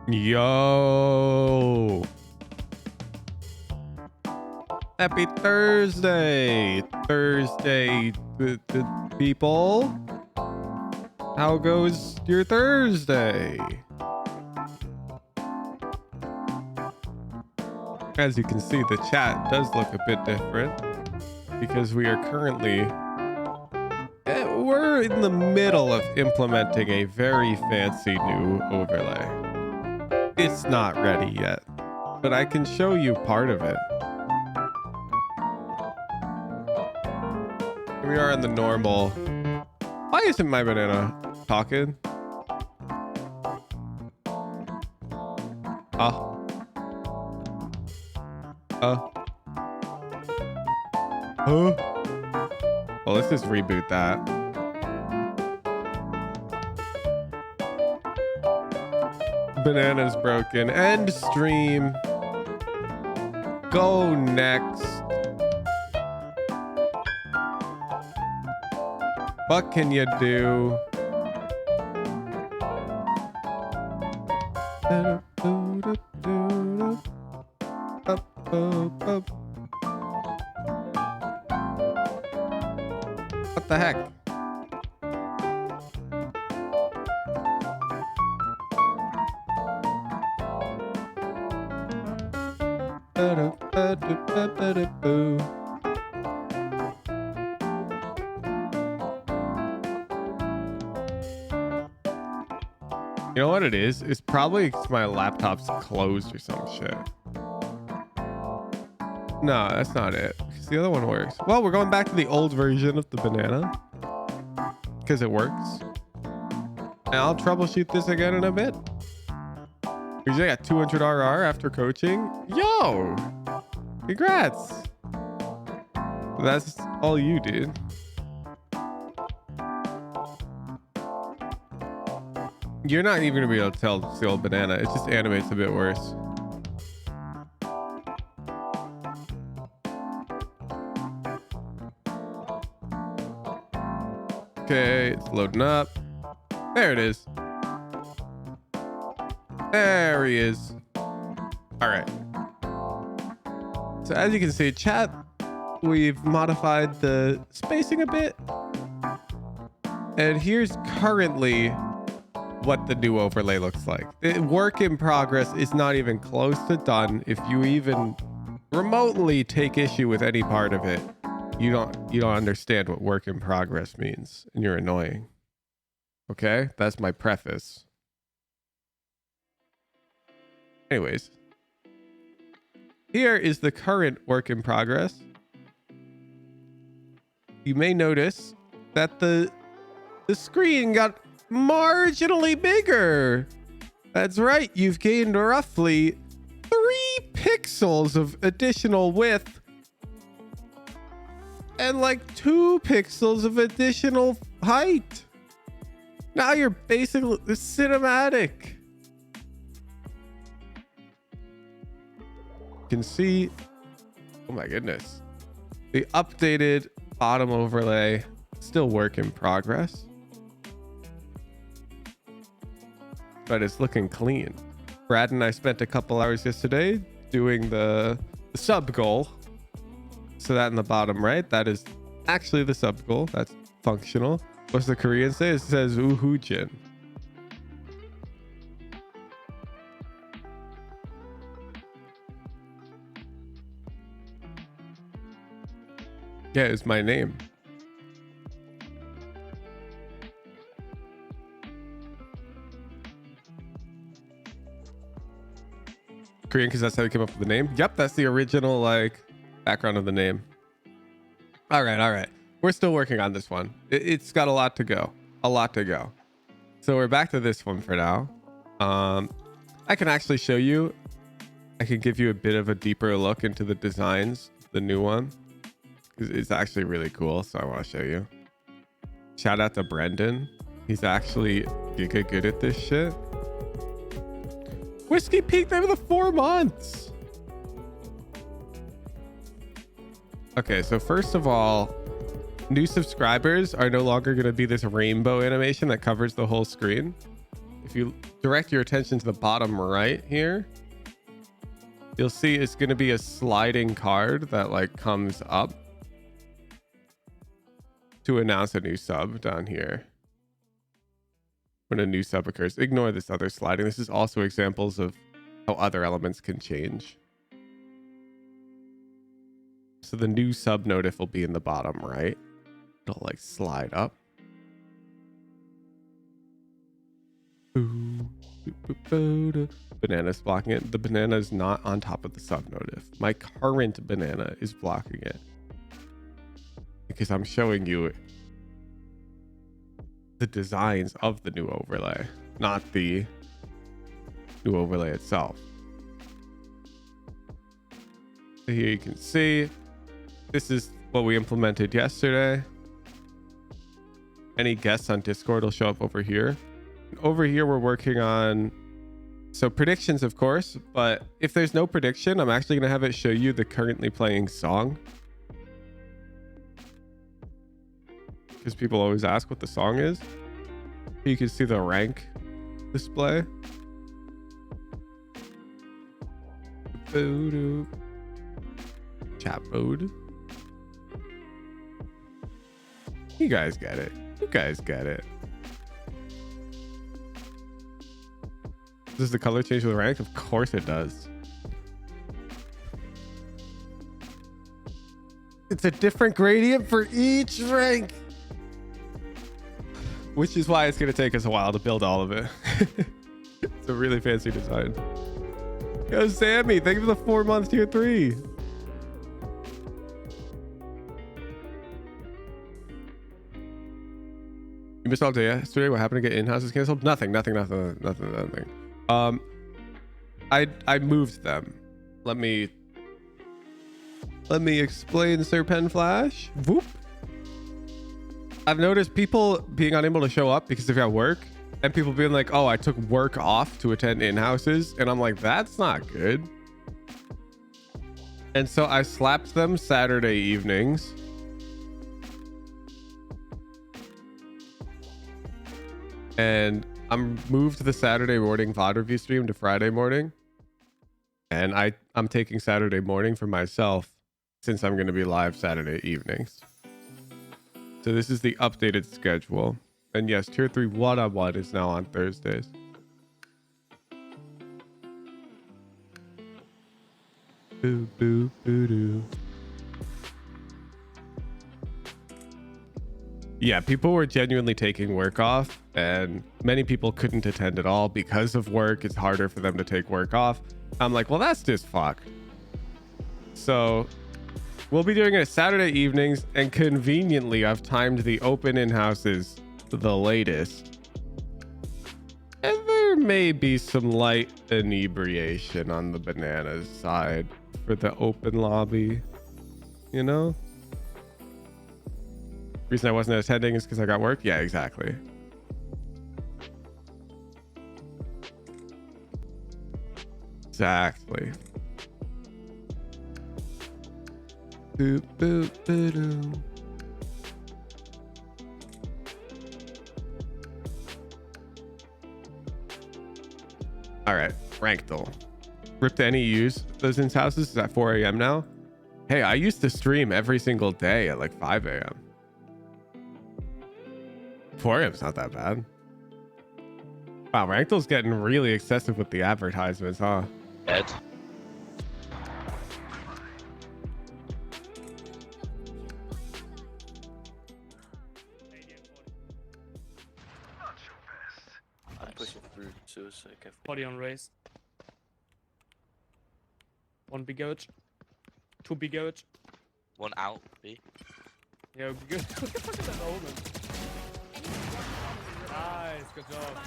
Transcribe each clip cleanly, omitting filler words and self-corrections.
Yo. Happy Thursday. People. How goes your Thursday? As you can see, the chat does look a bit different because we are currently we're in the middle of implementing a very fancy new overlay. It's not ready yet, but I can show you part of it. Here we are in the normal. Why isn't my banana talking? Well, let's just reboot that. Banana's broken. End stream. Go next. What can you do? What the heck? You know what it is? It's probably 'cause my laptop's closed or some shit. No, that's not it. 'Cause the other one works. Well, we're going back to the old version of the banana because it works. And I'll troubleshoot this again in a bit. Because I got 200 RR after coaching. Yo! Congrats! That's all you did. You're not even gonna be able to tell it's the old banana. It just animates a bit worse. Okay, it's loading up. There it is. There he is. All right. So as you can see, chat, we've modified the spacing a bit. And here's currently what the new overlay looks like. The work in progress is not even close to done. If you even remotely take issue with any part of it, you don't understand what work in progress means, and you're annoying. Okay, that's my preface. Anyways, here is the current work in progress. You may notice that the screen got marginally bigger. That's right, you've gained roughly 3 pixels of additional width and like 2 pixels of additional height. Now you're basically cinematic. You can see, oh my goodness, the updated bottom overlay, still work in progress, but it's looking clean. Brad and I spent a couple hours yesterday doing the sub goal. So that in the bottom right, that is actually the sub goal. That's functional. What's the Korean say? It says Uhoojin. Yeah, it's my name. Korean because that's how we came up with the name. Yep, that's the original like background of the name. All right. We're still working on this one. It's got a lot to go. So we're back to this one for now. I can actually show you. I can give you a bit of a deeper look into the designs, the new one. It's actually really cool, so I want to show you. Shout out to Brendan. He's actually giga good at this shit. Whiskey peaked over the 4 months. Okay, so first of all, new subscribers are no longer going to be this rainbow animation that covers the whole screen. if you direct your attention to the bottom right here, you'll see it's going to be a sliding card that like comes up to announce a new sub down here. When a new sub occurs, ignore this other sliding. This is also examples of how other elements can change. So the new sub notif will be in the bottom right. It'll like slide up. Banana's blocking it. The banana is not on top of the sub notif. My current banana is blocking it because I'm showing you the designs of the new overlay, not the new overlay itself. So here you can see this is what we implemented yesterday. Any guests on Discord will show up over here. Over here we're working on predictions, of course, but if there's no prediction, I'm actually going to have it show you the currently playing song, because people always ask what the song is. You can see the rank display. Chat mode. You guys get it. You guys get it. Does the color change with rank? Of course it does. It's a different gradient for each rank, which is why it's going to take us a while to build all of it. It's a really fancy design. Yo, Sammy, thank you for the 4-month tier 3. You missed all day yesterday. What happened to get in-houses canceled? Nothing. I moved them. Let me explain, Sir Pen Flash. Whoop. I've noticed people being unable to show up because they've got work, and people being like, oh, I took work off to attend in-houses, and I'm like, that's not good. And so I slapped them Saturday evenings. And I'm moved the Saturday morning VOD review stream to Friday morning. And I'm taking Saturday morning for myself since I'm going to be live Saturday evenings. So this is the updated schedule. And yes, tier 3 1-on-1 is now on Thursdays. Boo, boo, boo, doo. Yeah, people were genuinely taking work off, and many people couldn't attend at all because of work. It's harder for them to take work off. I'm like, well, that's just fuck. So we'll be doing it Saturday evenings, and conveniently I've timed the open in-houses to the latest. And there may be some light inebriation on the bananas side for the open lobby, you know? Reason I wasn't attending is because I got work. Yeah, exactly. Exactly. Boop, boop, boop. All right, Rankdle. Ripped any use those in houses is at 4 a.m. now. Hey, I used to stream every single day at like 5 a.m. 4 a.m. is not that bad. Wow, Rankdle's getting really excessive with the advertisements, huh? Ed. I'm pushing through to so careful. Body on Raze. 1 big garage. 2 big garage. 1 out, B. Yeah, be good. Look at that omen. Nice, good job.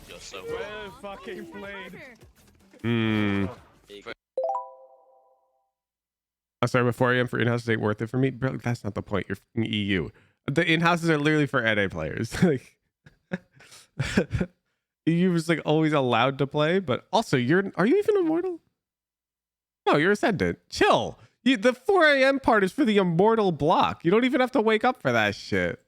You're so Well fucking played. Hmm. I'm sorry, but 4 a.m. for in-houses ain't worth it for me. Bro, that's not the point. You're fucking EU. The in-houses are literally for NA players. Like EU was like always allowed to play, but also are you even immortal? No, you're Ascendant. Chill. The 4 a.m. part is for the immortal block. You don't even have to wake up for that shit.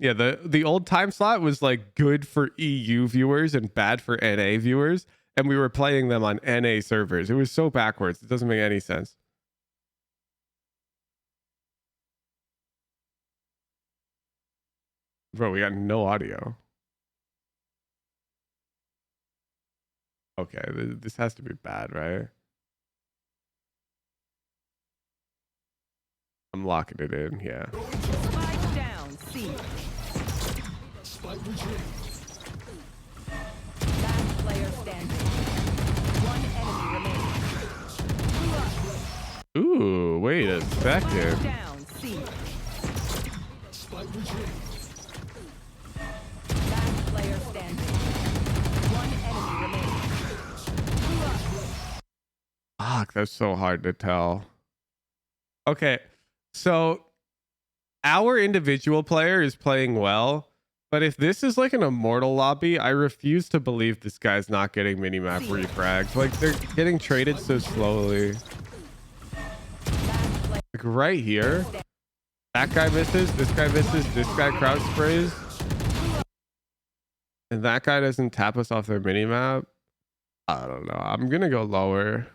Yeah, the old time slot was like good for EU viewers and bad for NA viewers, and we were playing them on NA servers. It was so backwards. It doesn't make any sense. Bro, we got no audio. Okay, this has to be bad, right? I'm locking it in, yeah. Spike down, C. Last player standing. One enemy remaining. Ooh, wait a Spike second. down, C. Last player standing. One enemy remaining. Fuck, that's so hard to tell. Okay, so our individual player is playing well, but if this is like an immortal lobby, I refuse to believe this guy's not getting minimap refrags. Like, they're getting traded so slowly. Like right here, that guy misses, this guy misses, this guy crouch sprays, and that guy doesn't tap us off their minimap. I don't know. I'm gonna go lower.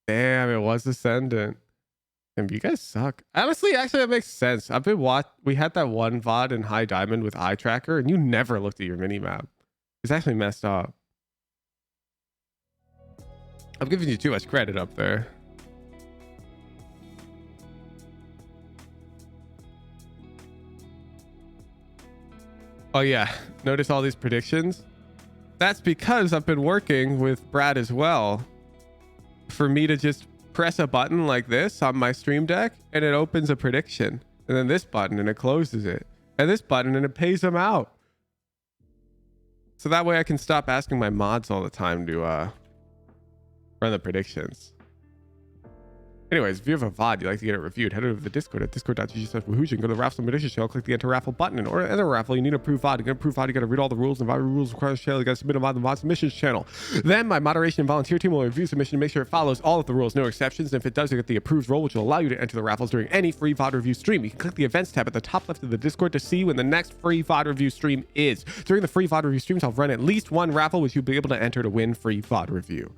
Damn, it was Ascendant. And you guys suck. Honestly, actually, that makes sense. I've been we had that one VOD in High Diamond with Eye Tracker, and you never looked at your minimap. It's actually messed up. I'm giving you too much credit up there. Oh yeah, notice all these predictions? That's because I've been working with Brad as well. For me to just press a button like this on my stream deck and it opens a prediction, and then this button and it closes it, and this button and it pays them out. So that way I can stop asking my mods all the time to run the predictions. Anyways, if you have a VOD you'd like to get it reviewed, head over to the Discord at discord.gg/wahoosh and go to the Raffle Predictions channel, click the enter raffle button, or enter raffle. You need a approved VOD. To get an approved VOD, you gotta read all the rules, and VOD rules require the channel. You gotta submit a VOD in the VOD submissions channel. Then my moderation and volunteer team will review submission and make sure it follows all of the rules, no exceptions. And if it does, you get the approved role, which will allow you to enter the raffles during any free VOD review stream. You can click the events tab at the top left of the Discord to see when the next free VOD review stream is. During the free VOD review streams, I'll run at least one raffle, which you'll be able to enter to win free VOD review.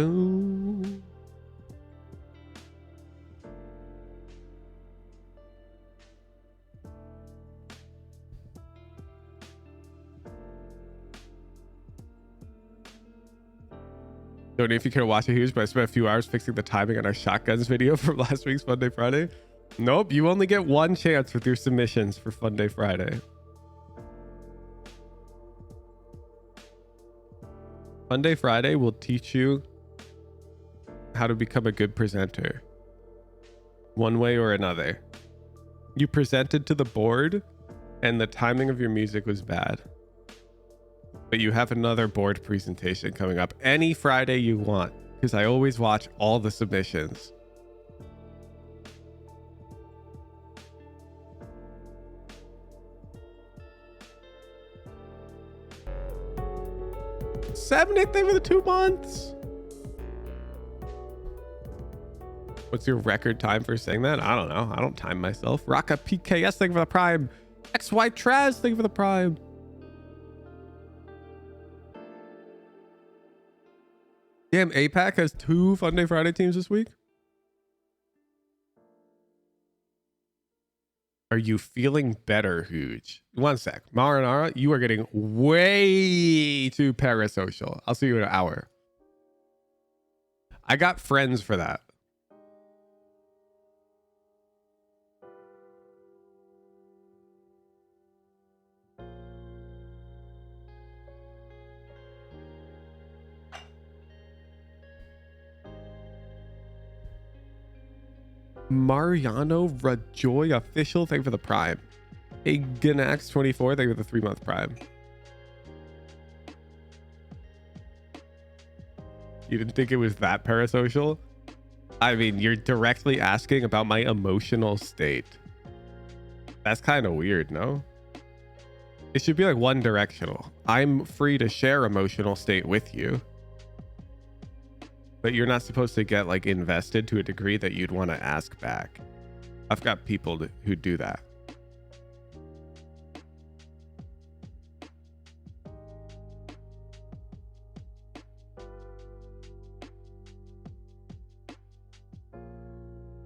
Ooh. Don't know if you care to watch it huge, but I spent a few hours fixing the timing on our shotguns video from last week's Fun Day Friday. Nope, you only get one chance with your submissions for Fun Day Friday. Fun Day Friday will teach you how to become a good presenter, one way or another. You presented to the board and the timing of your music was bad, but you have another board presentation coming up any Friday you want, because I always watch all the submissions. $70 for the 2 months. What's your record time for saying that? I don't know. I don't time myself. Rocka PKS, thank you for the prime. XY Traz, thank you for the prime. Damn, APAC has 2 Fun Day Friday teams this week. Are you feeling better, Hooge? One sec. Marinara, you are getting way too parasocial. I'll see you in an hour. I got friends for that. Mariano Rajoy official, thank you for the prime. Hey Ganax 24, thank you for the 3-month prime. You didn't think it was that parasocial? I mean, you're directly asking about my emotional state. That's kind of weird, no? It should be like one directional. I'm free to share emotional state with you. but you're not supposed to get like invested to a degree that you'd want to ask back. I've got people who do that.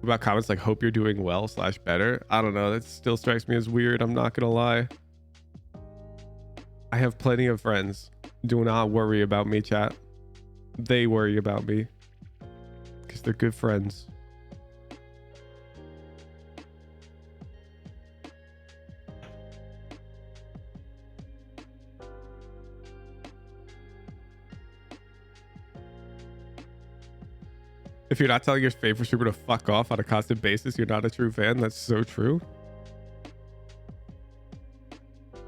About comments like hope you're doing well / better. I don't know, that still strikes me as weird. I'm not gonna lie. I have plenty of friends. Do not worry about me, chat. They worry about me because they're good friends. If you're not telling your favorite streamer to fuck off on a constant basis, you're not a true fan. That's so true.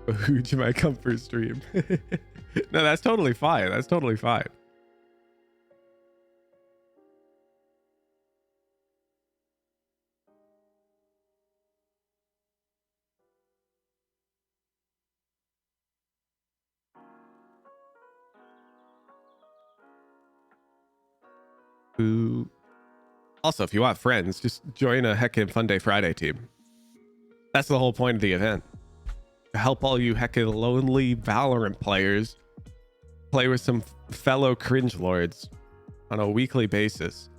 Who might come for a stream? No, that's totally fine. That's totally fine. Ooh. Also, if you want friends, just join a Heckin' Fun Day Friday team. That's the whole point of the event. To help all you heckin' lonely Valorant players play with some fellow cringe lords on a weekly basis.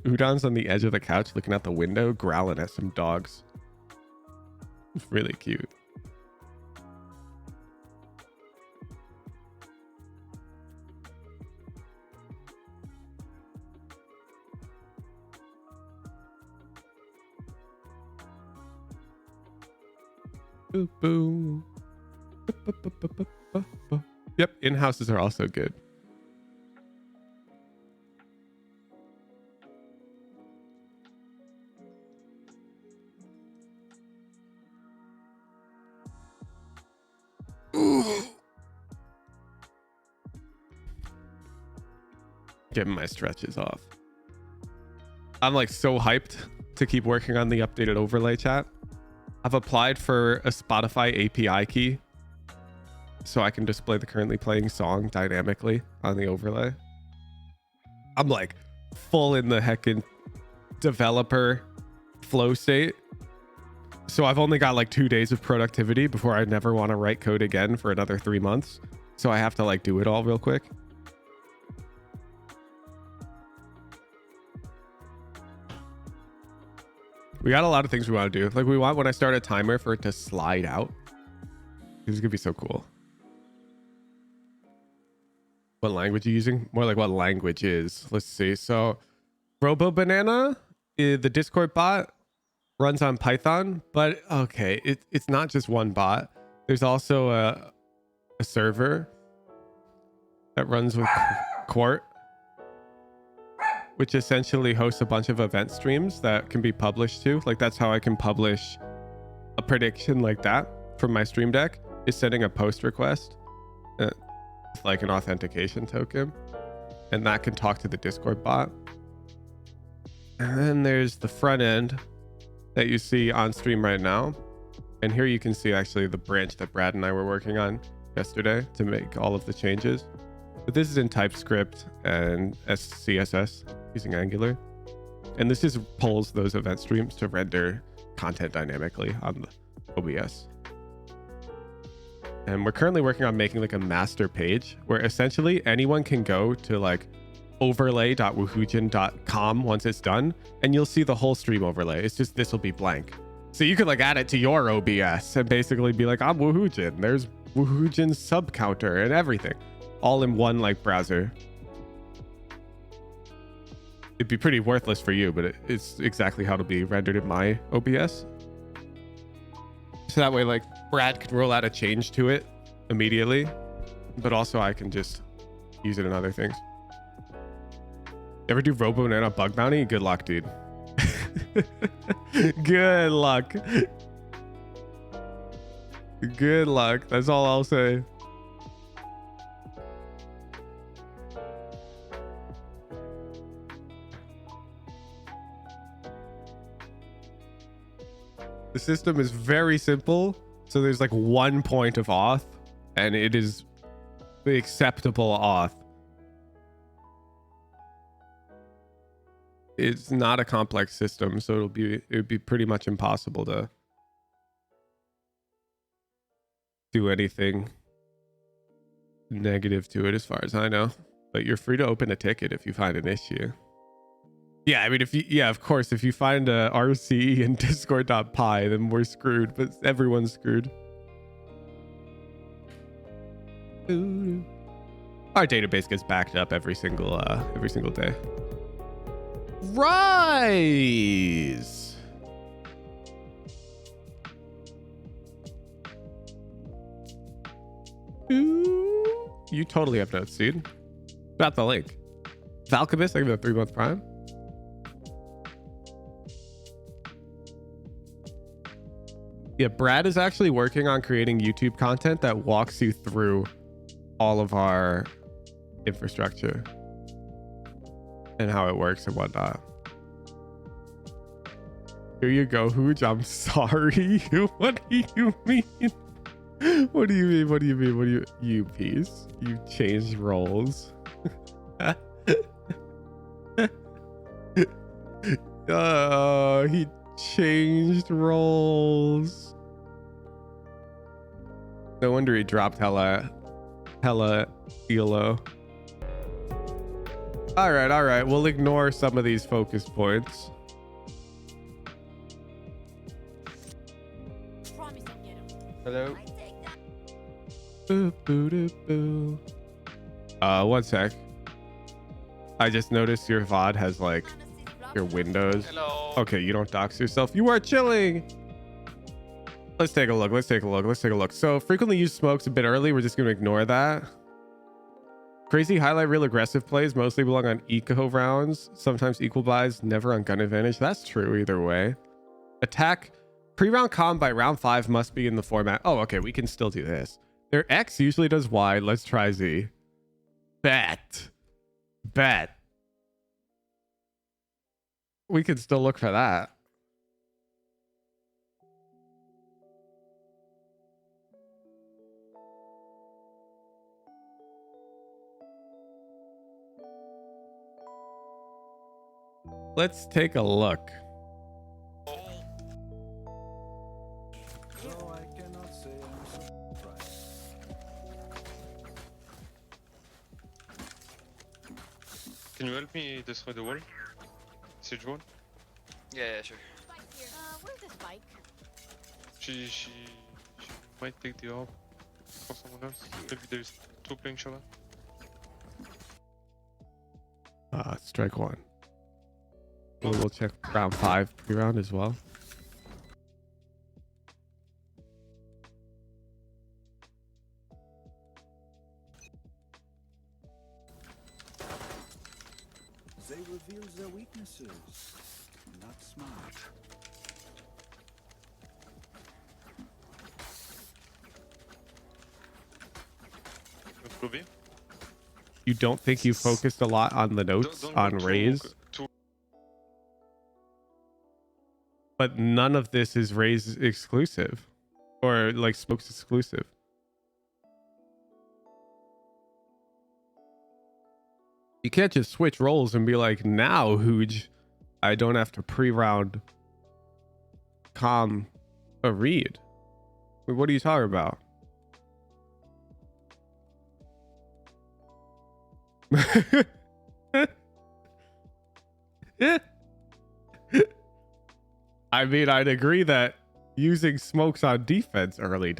Udon's on the edge of the couch looking out the window, growling at some dogs. It's really cute. Boo boo. Yep, in-houses are also good. Getting my stretches off. I'm like so hyped to keep working on the updated overlay, chat. I've applied for a Spotify API key so I can display the currently playing song dynamically on the overlay. I'm like full in the heckin' developer flow state. So I've only got like 2 days of productivity before I never want to write code again for another 3 months. So I have to like do it all real quick. We got a lot of things we want to do. Like we want when I start a timer for it to slide out. This is gonna be so cool. What language are you using? More like what language is. Let's see. So Robo Banana, the Discord bot, runs on Python, but okay, it's not just one bot. There's also a server that runs with Quart, which essentially hosts a bunch of event streams that can be published to. Like that's how I can publish a prediction like that from my stream deck, is sending a post request with like an authentication token, and that can talk to the Discord bot. And then there's the front end that you see on stream right now. And here you can see actually the branch that Brad and I were working on yesterday to make all of the changes. But this is in TypeScript and CSS using Angular. And this just pulls those event streams to render content dynamically on the OBS. And we're currently working on making like a master page where essentially anyone can go to like overlay.woohoojin.com once it's done, and you'll see the whole stream overlay. It's just this will be blank. So you could like add it to your OBS and basically be like, I'm Woohoojin. There's Woohoojin's sub counter and everything, all in one like browser. It'd be pretty worthless for you, but it's exactly how it'll be rendered in my OBS. So that way, like Brad can roll out a change to it immediately, but also I can just use it in other things. Ever do Robo Banana bug bounty? Good luck, dude. Good luck. Good luck. That's all I'll say. The system is very simple. So there's like 1 point of auth, and it is the acceptable auth. It's not a complex system, so it would be pretty much impossible to do anything negative to it as far as I know. But you're free to open a ticket if you find an issue. Yeah, I mean, of course, if you find a RC in discord.py, then we're screwed, but everyone's screwed. Our database gets backed up every single day. Raze. You totally have notes, dude. Got the link. Valkabis, I give it a 3-month prime. Yeah, Brad is actually working on creating YouTube content that walks you through all of our infrastructure and how it works and whatnot. Here you go, Hooch. I'm sorry. What do you mean? What do you mean? What do you mean? What do you piece? You changed roles. He changed roles. No wonder he dropped hella elo. All right. We'll ignore some of these focus points. Hello. Boo, boo, doo, boo. 1 sec. I just noticed your VOD has like your windows. Hello. Okay, you don't dox yourself. You are chilling. Let's take a look. So frequently used smokes a bit early. We're just going to ignore that. Crazy highlight reel aggressive plays mostly belong on eco rounds. Sometimes equal buys, never on gun advantage. That's true either way. Attack. Pre-round comm by round 5 must be in the format. Oh, okay. We can still do this. Their X usually does Y. Let's try Z. Bet. We can still look for that. Let's take a look. Can you help me destroy the wall? Siege wall? Yeah, sure. Where's the spike? She might take the orb for someone else. Maybe there's 2 playing Shogun. Strike 1. We'll check round 5 pre-round as well. They reveal their weaknesses. Not smart. Lobby? You don't think you focused a lot on the notes on Raze? But none of this is Raze exclusive or like Smokes exclusive. You can't just switch roles and be like, now, Hooge, I don't have to pre-round calm a read. What are you talking about? I mean, I'd agree that using smokes on defense early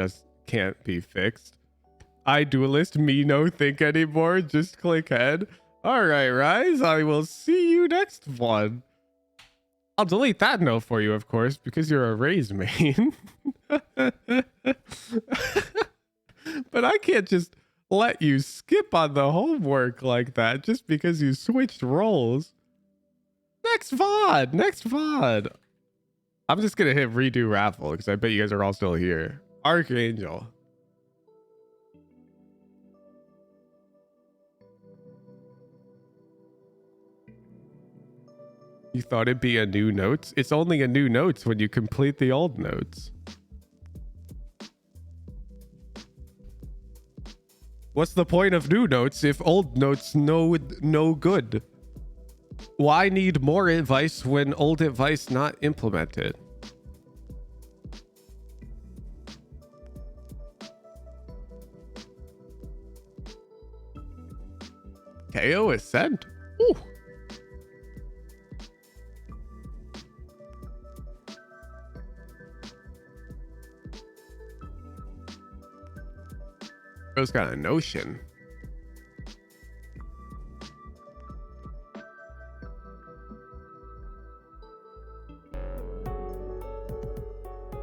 can't be fixed. I duelist, me no think anymore. Just click head. All right, Rise. I will see you next one. I'll delete that note for you, of course, because you're a Raze main. But I can't just let you skip on the homework like that just because you switched roles. Next VOD. I'm just gonna hit redo raffle because I bet you guys are all still here. Archangel. You thought it'd be a new notes? It's only a new notes when you complete the old notes. What's the point of new notes if old notes no good? Why need more advice when old advice not implemented? KO Ascent? Ooh. Bro's got a notion.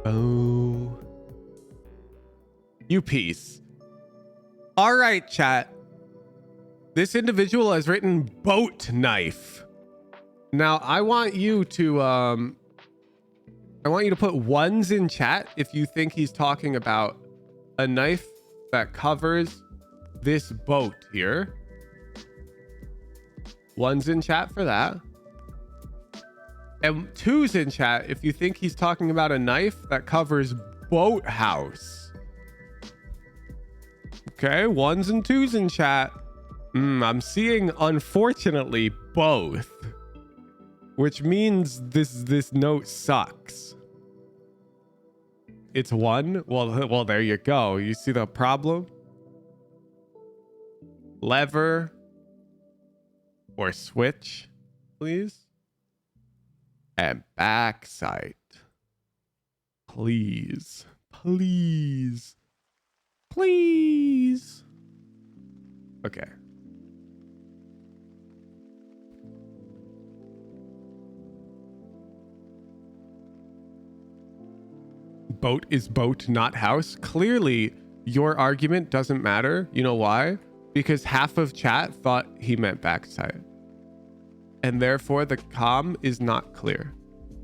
Oh. You piece. All right, chat. This individual has written boat knife. Now, I want you to put ones in chat if you think he's talking about a knife that covers this boat here. Ones in chat for that. And twos in chat if you think he's talking about a knife that covers boathouse. Okay, ones and twos in chat. I'm seeing, unfortunately, both, which means this note sucks. It's one. Well, there you go. You see the problem? Lever or switch, please. And backside. Please. Please. Please. Okay. Boat is boat, not house. Clearly, your argument doesn't matter. You know why? Because half of chat thought he meant backside. And therefore, the comm is not clear.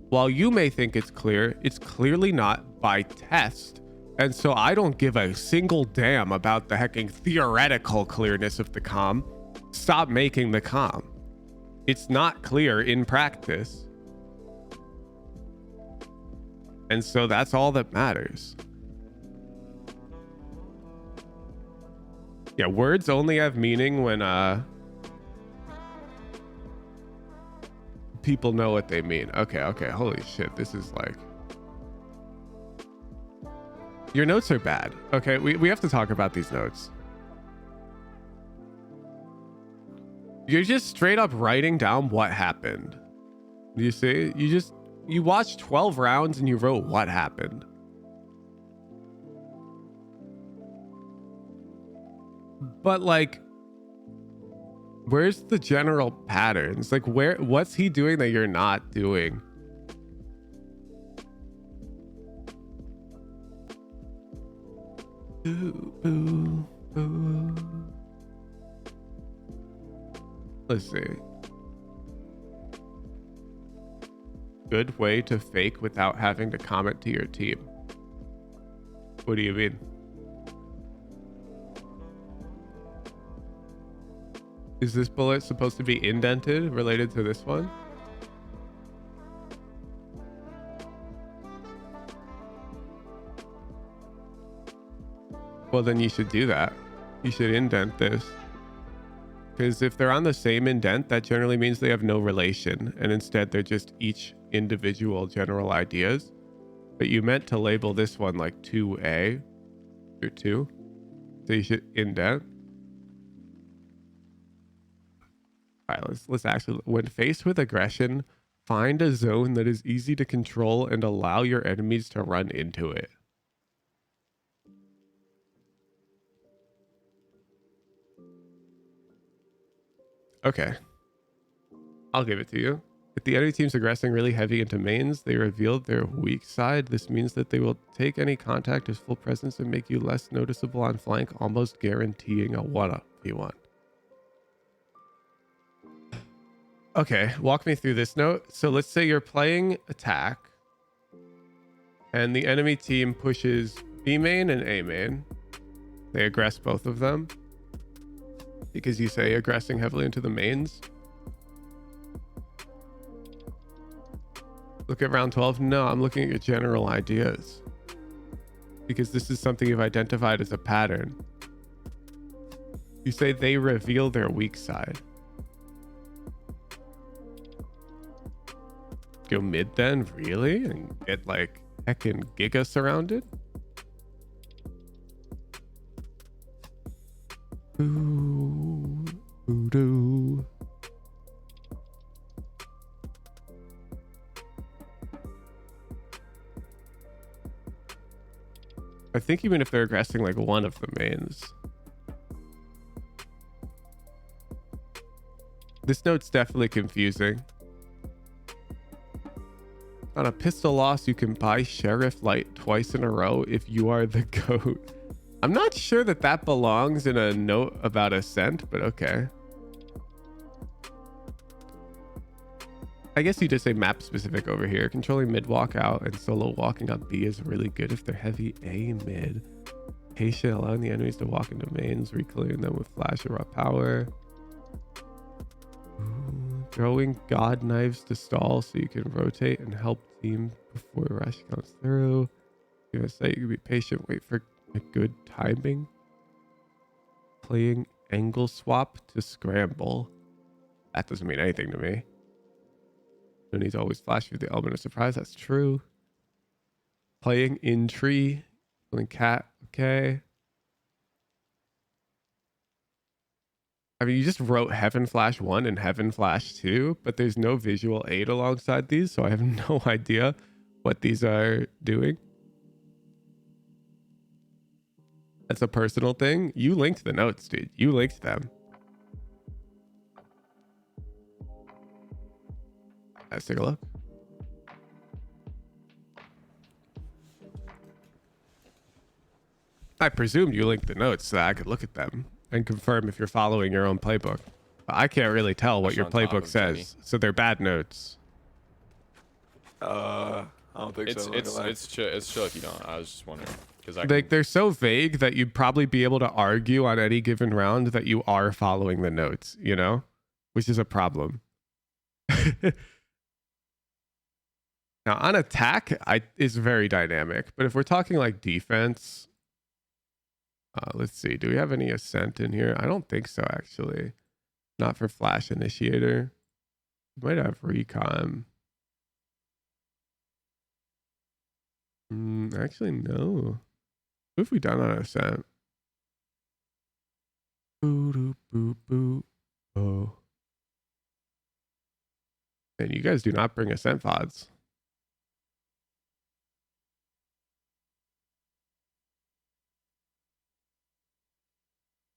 While you may think it's clearly not by test. And so I don't give a single damn about the hecking theoretical clearness of the comm. Stop making the comm. It's not clear in practice. And so that's all that matters. Yeah, words only have meaning when people know what they mean. Okay, holy shit, this is like... Your notes are bad. Okay, we have to talk about these notes. You're just straight up writing down what happened. You see? You watched 12 rounds and you wrote what happened. But like, where's the general patterns? Like, what's he doing that you're not doing? Ooh, ooh, ooh. Let's see. Good way to fake without having to comment to your team. What do you mean? Is this bullet supposed to be indented related to this one? Well, then you should do that. You should indent this. Because if they're on the same indent, that generally means they have no relation. And instead, they're just each individual general ideas. But you meant to label this one like 2A or 2. So you should indent. All right, let's actually, when faced with aggression, find a zone that is easy to control and allow your enemies to run into it. Okay, I'll give it to you. If the enemy team's aggressing really heavy into mains, they revealed their weak side. This means that they will take any contact as full presence and make you less noticeable on flank, almost guaranteeing a 1v1. Okay, walk me through this note. So let's say you're playing attack and the enemy team pushes B main and A main. They aggress both of them. Because you say aggressing heavily into the mains. Look at round 12. No, I'm looking at your general ideas. Because this is something you've identified as a pattern. You say they reveal their weak side. Go mid then? Really? And get like heckin' Giga surrounded? Ooh, voodoo. I think even if they're aggressing like one of the mains. This note's definitely confusing. On a pistol loss, you can buy Sheriff Light twice in a row if you are the GOAT. I'm not sure that that belongs in a note about Ascent, but okay. I guess you just say map specific over here. Controlling mid walk out and solo walking on B is really good if they're heavy A mid. Patient, allowing the enemies to walk into mains, reclearing them with flash or raw power. Ooh, throwing god knives to stall so you can rotate and help team before rush comes through. Give a site, you can be patient, wait for a good timing. Playing angle swap to scramble. That doesn't mean anything to me. No need to always flash through the element of surprise. That's true. Playing in tree. Playing cat. Okay. I mean, you just wrote Heaven Flash 1 and Heaven Flash 2, but there's no visual aid alongside these, so I have no idea what these are doing. That's a personal thing. You linked the notes, dude. You linked them. Let's take a look. I presumed you linked the notes so that I could look at them and confirm if you're following your own playbook. But I can't really tell what your playbook says, so they're bad notes. I don't think so. It's chill if you don't. I was just wondering because They're so vague that you'd probably be able to argue on any given round that you are following the notes, you know, which is a problem. Now on attack, is very dynamic, but if we're talking like defense, let's see, do we have any Ascent in here? I don't think so, actually. Not for Flash Initiator. We might have Recon. Actually, no. What have we done on Ascent? Boo boo boo. Oh. And you guys do not bring Ascent VODs.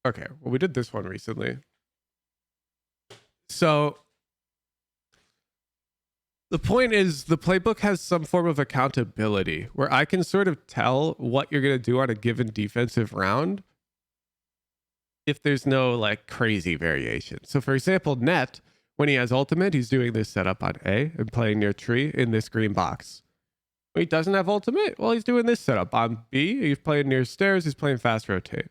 Okay, well, we did this one recently. So the point is the playbook has some form of accountability where I can sort of tell what you're going to do on a given defensive round if there's no like crazy variation. So for example, Net, when he has ultimate, he's doing this setup on A and playing near tree in this green box. When he doesn't have ultimate, well, he's doing this setup on B. He's playing near stairs. He's playing fast rotate.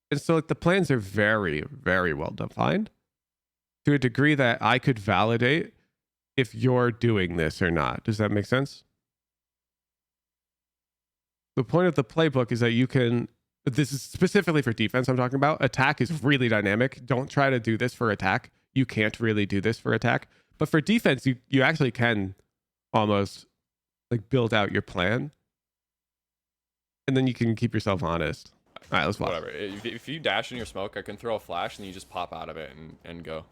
And so like, the plans are very, very well defined to a degree that I could validate if you're doing this or not. Does that make sense? The point of the playbook is that you can, this is specifically for defense I'm talking about. Attack is really dynamic. Don't try to do this for attack. You can't really do this for attack. But for defense, you actually can almost like build out your plan. And then you can keep yourself honest. All right, let's watch. Whatever. If you dash in your smoke, I can throw a flash and you just pop out of it and go.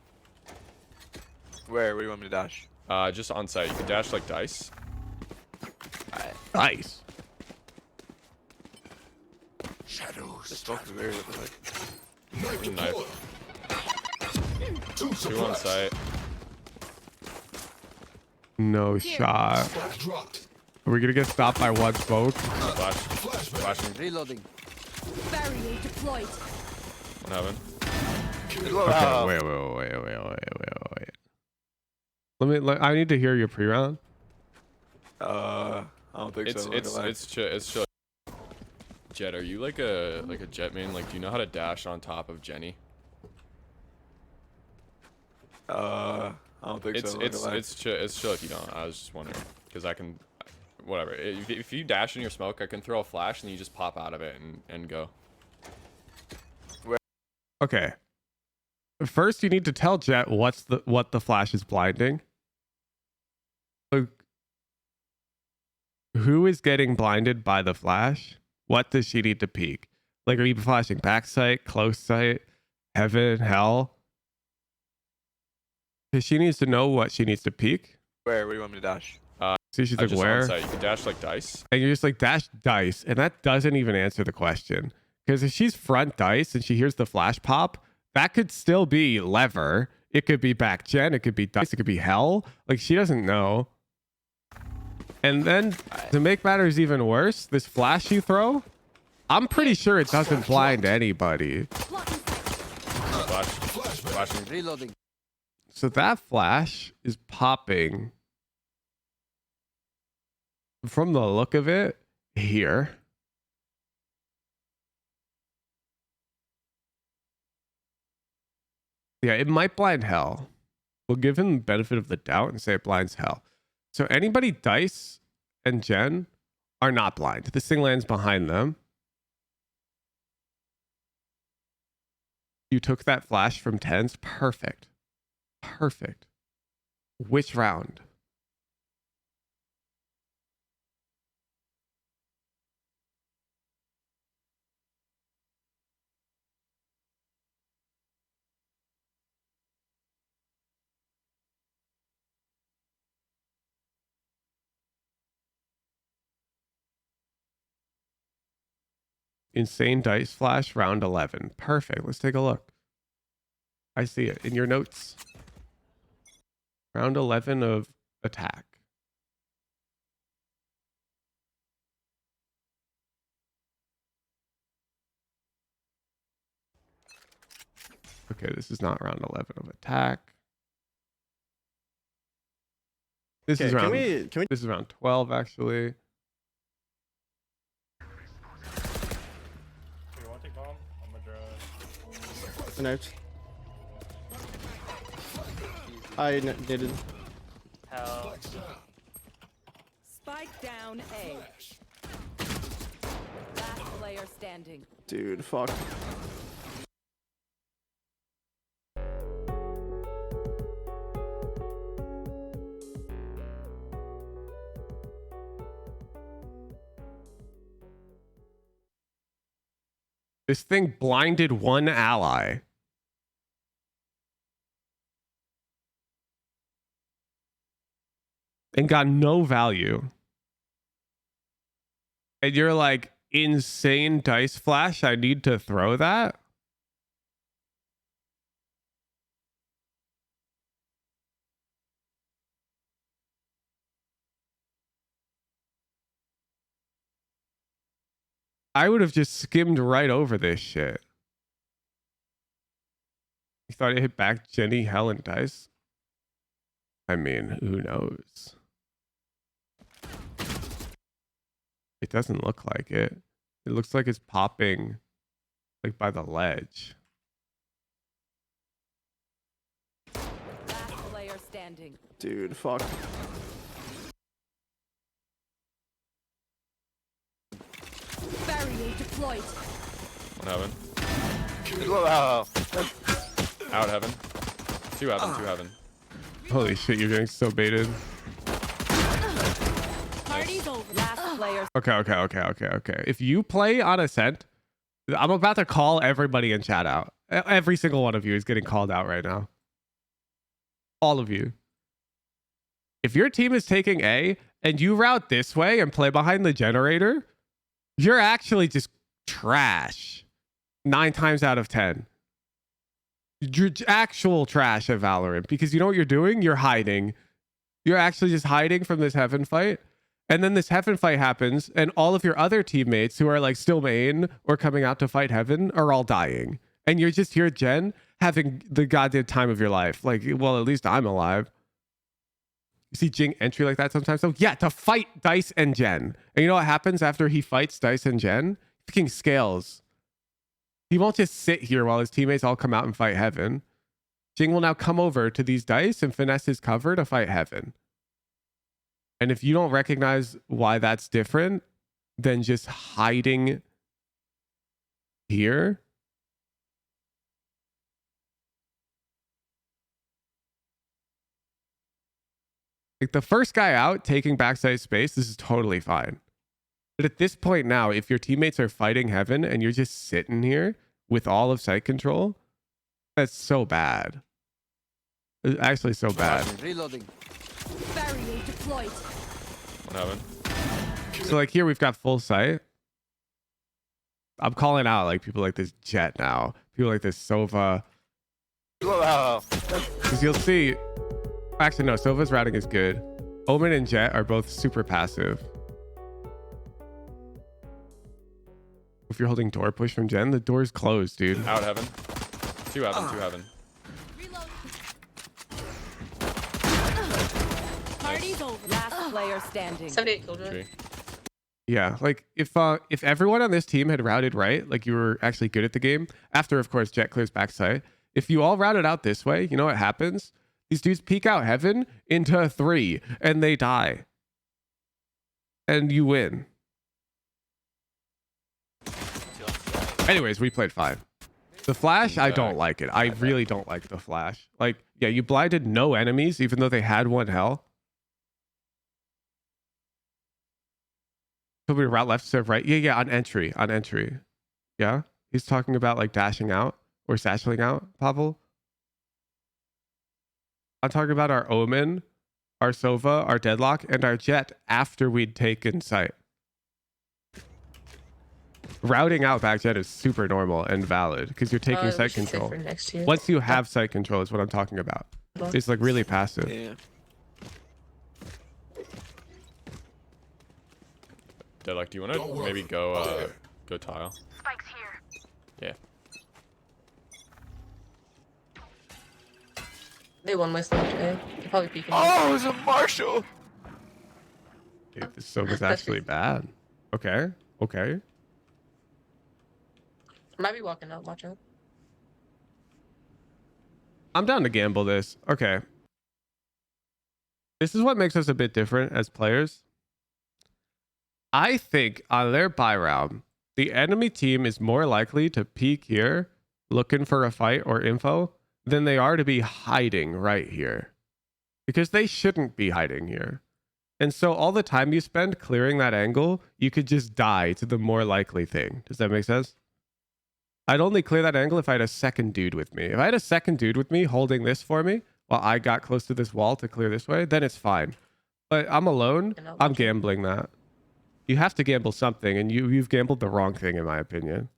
Where do you want me to dash? Just on site. You can dash like dice. Nice. The smoke is very like. Knife. Two on site. No shot. Are we gonna get stopped by one smoke? Flash. Flashing. Reloading. Barrier deployed. One heaven. Okay, wait. I need to hear your pre-round. I don't think so. It's chill. Jet, are you like a jet main? Like, do you know how to dash on top of Jenny? I I don't think It's so. it's chill if you don't. I was just wondering because I can, whatever. If you dash in your smoke, I can throw a flash and you just pop out of it and go. Okay. First, you need to tell Jet what the flash is blinding. Like, who is getting blinded by the flash? What does she need to peek? Like, are you flashing backside, close sight, heaven, hell? Because she needs to know what she needs to peek. Where do you want me to dash? See, she's I like, just where? on site. You can dash like dice. And you're just like, dash dice. And that doesn't even answer the question. Because if she's front dice and she hears the flash pop, that could still be lever. It could be back gen. It could be dice. It could be hell. Like, she doesn't know. And then to make matters even worse, this flash you throw, I'm pretty sure it doesn't blind anybody. Flashing. Reloading. So that flash is popping from the look of it here. Yeah, it might blind hell. We'll give him the benefit of the doubt and say it blinds hell. So anybody dice and gen are not blind. This thing lands behind them. You took that flash from 10s. Perfect. Perfect. Which round? Insane dice flash round 11. Perfect. Let's take a look. I see it in your notes. Round 11 of attack. Okay, this is not round 11 of attack. This is round. This is round 12 actually. Note. I didn't. Hell. Spike down A. Last player standing. Dude, fuck. This thing blinded one ally. And got no value. And you're like, insane dice flash, I need to throw that? I would have just skimmed right over this shit. You thought it hit back Jenny, hell, and dice? I mean, who knows? It doesn't look like it. It looks like it's popping like by the ledge. Last player standing. Dude, fuck. Barrier deployed. One heaven. Wow. Out heaven. Two heaven. Holy shit, you're getting so baited. Party's over. Last player. Okay. If you play on Ascent, I'm about to call everybody in chat out. Every single one of you is getting called out right now. All of you. If your team is taking A and you route this way and play behind the generator, you're actually just trash. 9 times out of 10. You're actual trash at Valorant because you know what you're doing? You're hiding. You're actually just hiding from this heaven fight. And then this heaven fight happens and all of your other teammates who are like still main or coming out to fight heaven are all dying. And you're just here, Jen, having the goddamn time of your life. Like, well, at least I'm alive. You see Jing entry like that sometimes? So yeah, to fight Dice and Jen. And you know what happens after he fights Dice and Jen? Fucking scales. He won't just sit here while his teammates all come out and fight heaven. Jing will now come over to these dice and finesse his cover to fight Heaven. And if you don't recognize why that's different than just hiding here, like the first guy out taking backside space, this is totally fine. But at this point now, if your teammates are fighting Heaven and you're just sitting here with all of sight control, that's so bad. It's actually so bad. Reloading. Barrier deployed. What happened? So like here we've got full sight. I'm calling out like people like this Jet now. People like this Sova. Wow. Because you'll see. Actually, no, Sova's routing is good. Omen and Jet are both super passive. If you're holding door push from Jen, the door's closed, dude. Out Heaven. Two Heaven, two Heaven. Reload. Party's over. Last player standing. 78 killjoy. Tree. Yeah, like if everyone on this team had routed right, like you were actually good at the game, after of course Jet clears backside, if you all routed out this way, you know what happens? These dudes peek out Heaven into 3 and they die. And you win. Anyways, we played fine. The flash, I don't like it. I really don't like the flash. Like, yeah, you blinded no enemies, even though they had 1 hell. So we route left, serve right. Yeah, on entry. On entry. Yeah. He's talking about like dashing out or satcheling out, Pavel. I'm talking about our Omen, our Sova, our Deadlock, and our Jet after we'd taken sight. Routing out back Jet is super normal and valid because you're taking sight control. Once you have sight control is what I'm talking about. It's like really passive. Yeah. Deadlock, do you want to maybe go tile? Spikes here. Yeah. They won my stuff today. They're probably peeking. Oh, it's a Marshall. Dude, this Sova's actually bad. Okay. Okay. Might be walking out. Watch out. I'm down to gamble this. Okay. This is what makes us a bit different as players. I think on their buy round, the enemy team is more likely to peek here looking for a fight or info than they are to be hiding right here. Because they shouldn't be hiding here. And so all the time you spend clearing that angle, you could just die to the more likely thing. Does that make sense? I'd only clear that angle if I had a second dude with me. If I had a second dude with me holding this for me while I got close to this wall to clear this way, then it's fine. But I'm alone. I'm gambling that. You have to gamble something, and you've gambled the wrong thing, in my opinion.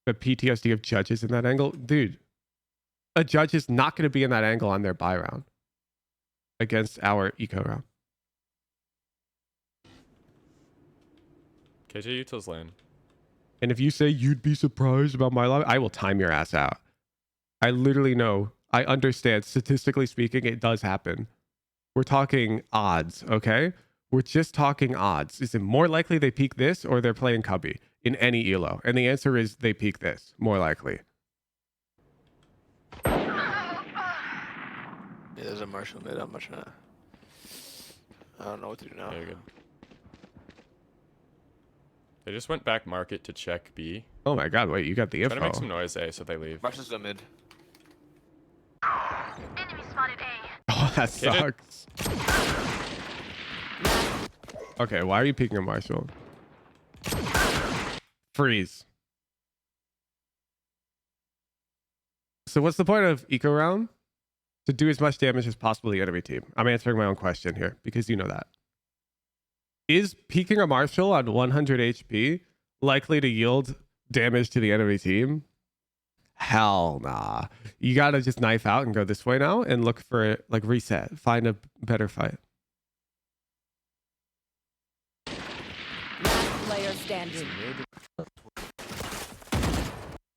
The PTSD of judges in that angle. Dude, a judge is not going to be in that angle on their buy round against our eco round. KJ Utah's lane. And if you say you'd be surprised about my life, I will time your ass out. I literally know. I understand. Statistically speaking, it does happen. We're talking odds, okay? We're just talking odds. Is it more likely they peak this or they're playing Cubby in any elo? And the answer is they peak this, more likely. Yeah, there's a Marshall mid. I'm trying to. I don't know what to do now. Yeah, you're good. They just went back market to check B. Oh my god, wait, you got the info. Try to make some noise, A, so they leave. Marshall's go mid. Enemy spotted A. Oh, that sucks. Okay, why are you peeking a Marshall? Freeze. So what's the point of eco round? To do as much damage as possible to the enemy team. I'm answering my own question here because you know that. Is peeking a Marshall on 100 HP likely to yield damage to the enemy team? Hell nah. You gotta just knife out and go this way now and look for it, like reset. Find a better fight. Last player standing.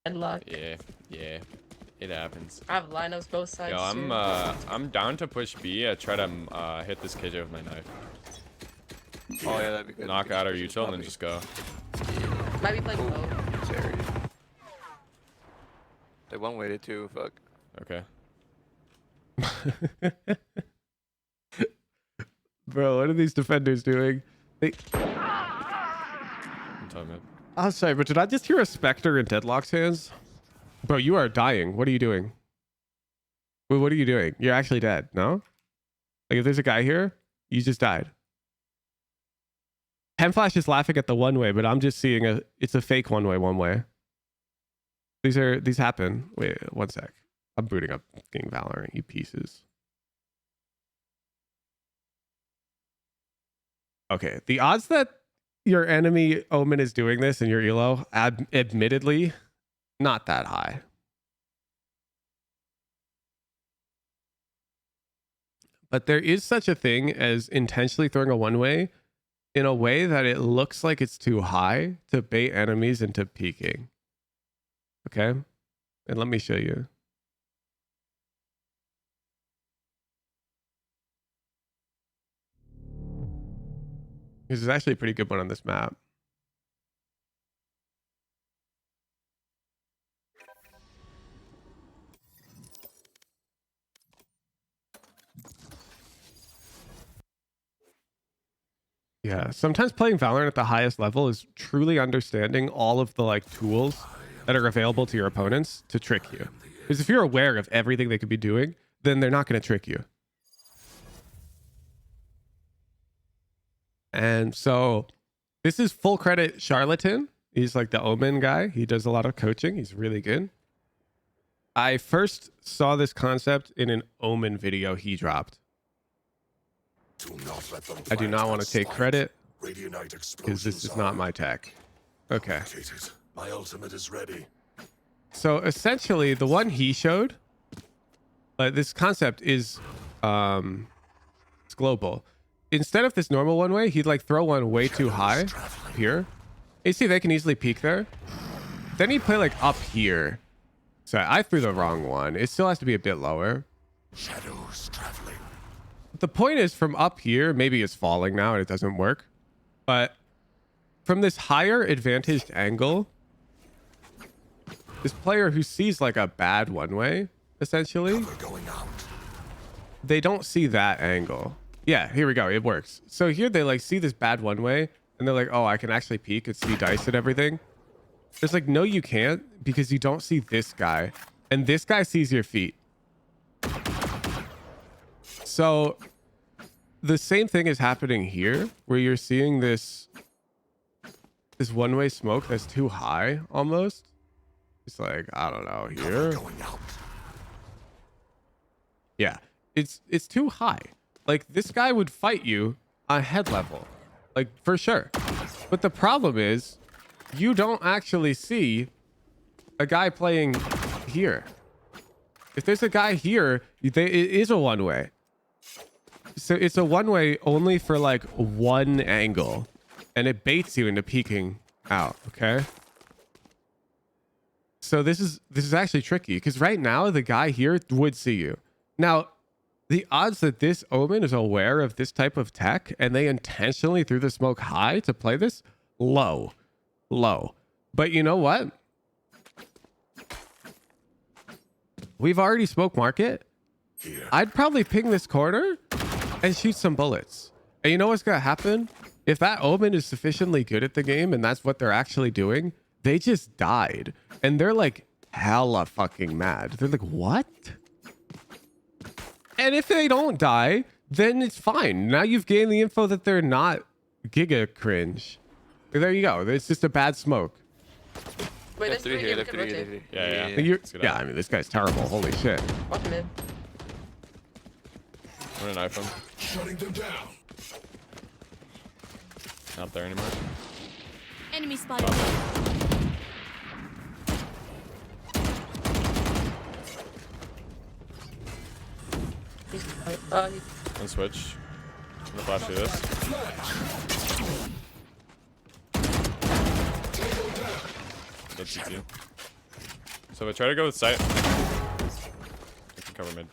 Deadlock. Yeah. It happens. I have lineups both sides. Yo, too. I'm down to push B. I try to hit this KJ with my knife. Oh yeah, that'd be good. Knock out our util and then just go. Might be playing both. They one-weighted too. Fuck. Okay. Bro, what are these defenders doing? They... I'm telling you. Oh, sorry, but did I just hear a Spectre in Deadlock's hands? Bro, you are dying. What are you doing? Wait, what are you doing? You're actually dead, no? Like, if there's a guy here, you just died. Flash is laughing at the one way, but I'm just seeing it's a fake one way. These happen. Wait, one sec. I'm booting up King Valorant, you pieces. Okay, the odds that your enemy Omen is doing this in your elo, admittedly, not that high. But there is such a thing as intentionally throwing a one-way in a way that it looks like it's too high to bait enemies into peeking. Okay? And let me show you. This is actually a pretty good one on this map. Yeah, sometimes playing Valorant at the highest level is truly understanding all of the like tools that are available to your opponents to trick you. Because if you're aware of everything they could be doing, then they're not going to trick you. And so this is full credit Charlatan. He's like the Omen guy. He does a lot of coaching. He's really good. I first saw this concept in an Omen video he dropped. I do not want to take credit because this is not my tech. Okay. My ultimate is ready. So essentially the one he showed, this concept is it's global. Instead of this normal one way, he'd like throw one way too high here. You see they can easily peek there. Then he'd play like up here. So I threw the wrong one. It still has to be a bit lower. Shadows traveling. The point is from up here, maybe it's falling now and it doesn't work. But from this higher advantaged angle, this player who sees like a bad one way, essentially, they don't see that angle. Yeah, here we go. It works. So here they like see this bad one way and they're like, oh, I can actually peek and see dice and everything. It's like, no, you can't because you don't see this guy. And this guy sees your feet. So the same thing is happening here where you're seeing this one-way smoke that's too high almost. It's like, I don't know, here. Yeah, it's too high. Like this guy would fight you on head level, like for sure. But the problem is you don't actually see a guy playing here. If there's a guy here, it is a one-way. So it's a one-way only for like one angle and it baits you into peeking out. Okay. So this is actually tricky because right now the guy here would see you. Now, the odds that this Omen is aware of this type of tech and they intentionally threw the smoke high to play this, low. But you know what? We've already smoked market. I'd probably ping this corner and shoot some bullets. And you know what's going to happen? If that Omen is sufficiently good at the game and that's what they're actually doing, they just died. And they're like hella fucking mad. They're like, what? And if they don't die, then it's fine. Now you've gained the info that they're not giga cringe. There you go. It's just a bad smoke. Wait, there's three here. Yeah, I mean, this guy's terrible. Holy shit. Watch mid. I'm gonna knife him. Shutting them down. Not there anymore. Enemy spotted. One switch. I'm gonna flash through this. That's GG. So if I try to go with sight, I can cover mid.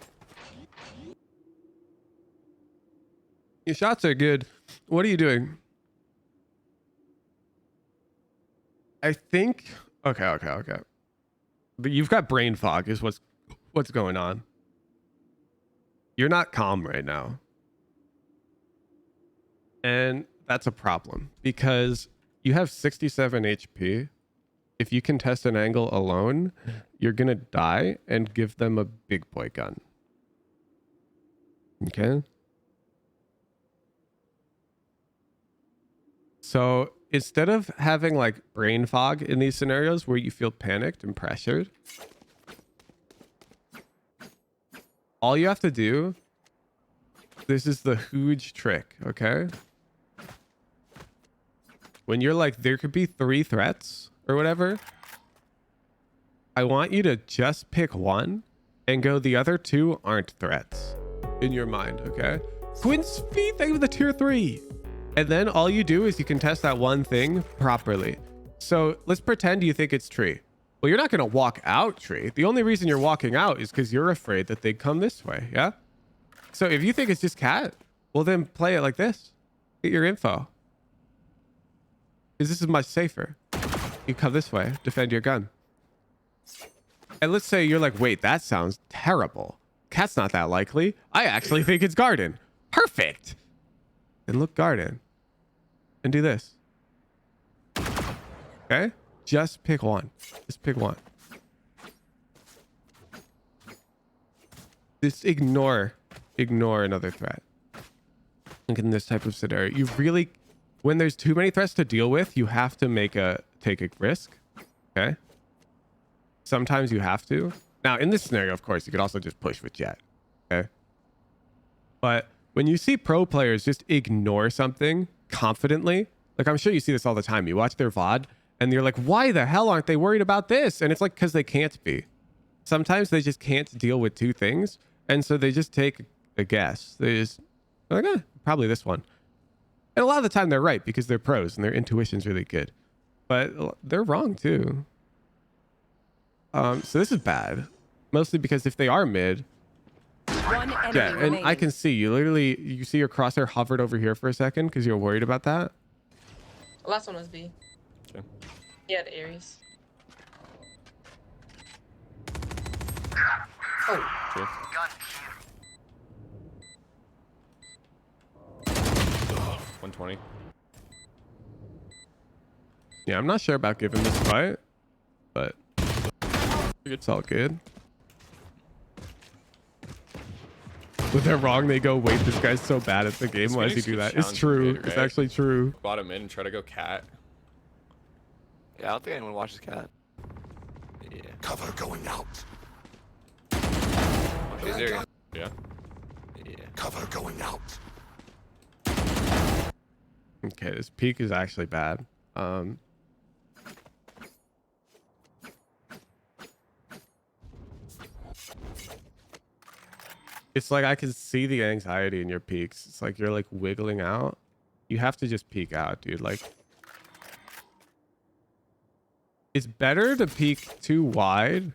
Your shots are good. What are you doing? I think... Okay. But you've got brain fog is what's going on. You're not calm right now. And that's a problem because you have 67 HP. If you contest an angle alone, you're going to die and give them a big boy gun. Okay? So instead of having like brain fog in these scenarios where you feel panicked and pressured, all you have to do, this is the huge trick, okay? When you're like, there could be 3 threats or whatever, I want you to just pick one and go, the other 2 aren't threats in your mind, okay? Quinn Speed, thank you for the tier 3. And then all you do is you can test that one thing properly. So let's pretend you think it's tree. Well, you're not going to walk out tree. The only reason you're walking out is because you're afraid that they come this way, yeah? So if you think it's just cat, well then play it like this. Get your info. Because this is much safer. You come this way, defend your gun. And let's say you're like, wait, that sounds terrible. Cat's not that likely. I actually think it's garden. Perfect. Then look garden. And do this. Okay? Just pick one. Just pick one. Just ignore another threat. Like in this type of scenario, you really, when there's too many threats to deal with, you have to take a risk. Okay? Sometimes you have to. Now, in this scenario, of course, you could also just push with Jet. Okay? But when you see pro players just ignore something confidently, like I'm sure you see this all the time. You watch their VOD and you're like, why the hell aren't they worried about this? And it's like, because they can't be. Sometimes they just can't deal with 2 things. And so they just take a guess. They just, like, probably this one. And a lot of the time they're right because they're pros and their intuition's really good. But they're wrong too. So this is bad. Mostly because if they are mid, One enemy yeah, and remaining. I can see you see your crosshair hovered over here for a second because you're worried about that. Last one was B. Okay. Yeah, the Ares. Oh. Sure. 120. Yeah, I'm not sure about giving this fight, but it's all good. But they're wrong. They go, wait, this guy's so bad at the game. Why does he do that? It's true. It's actually true. Bottom in and try to go cat. Yeah, I don't think anyone watches cat. Yeah. Cover going out. Is there? Yeah. Yeah. Cover going out. Okay, this peak is actually bad. It's like I can see the anxiety in your peaks. It's like you're like wiggling out. You have to just peek out, dude. Like, it's better to peek too wide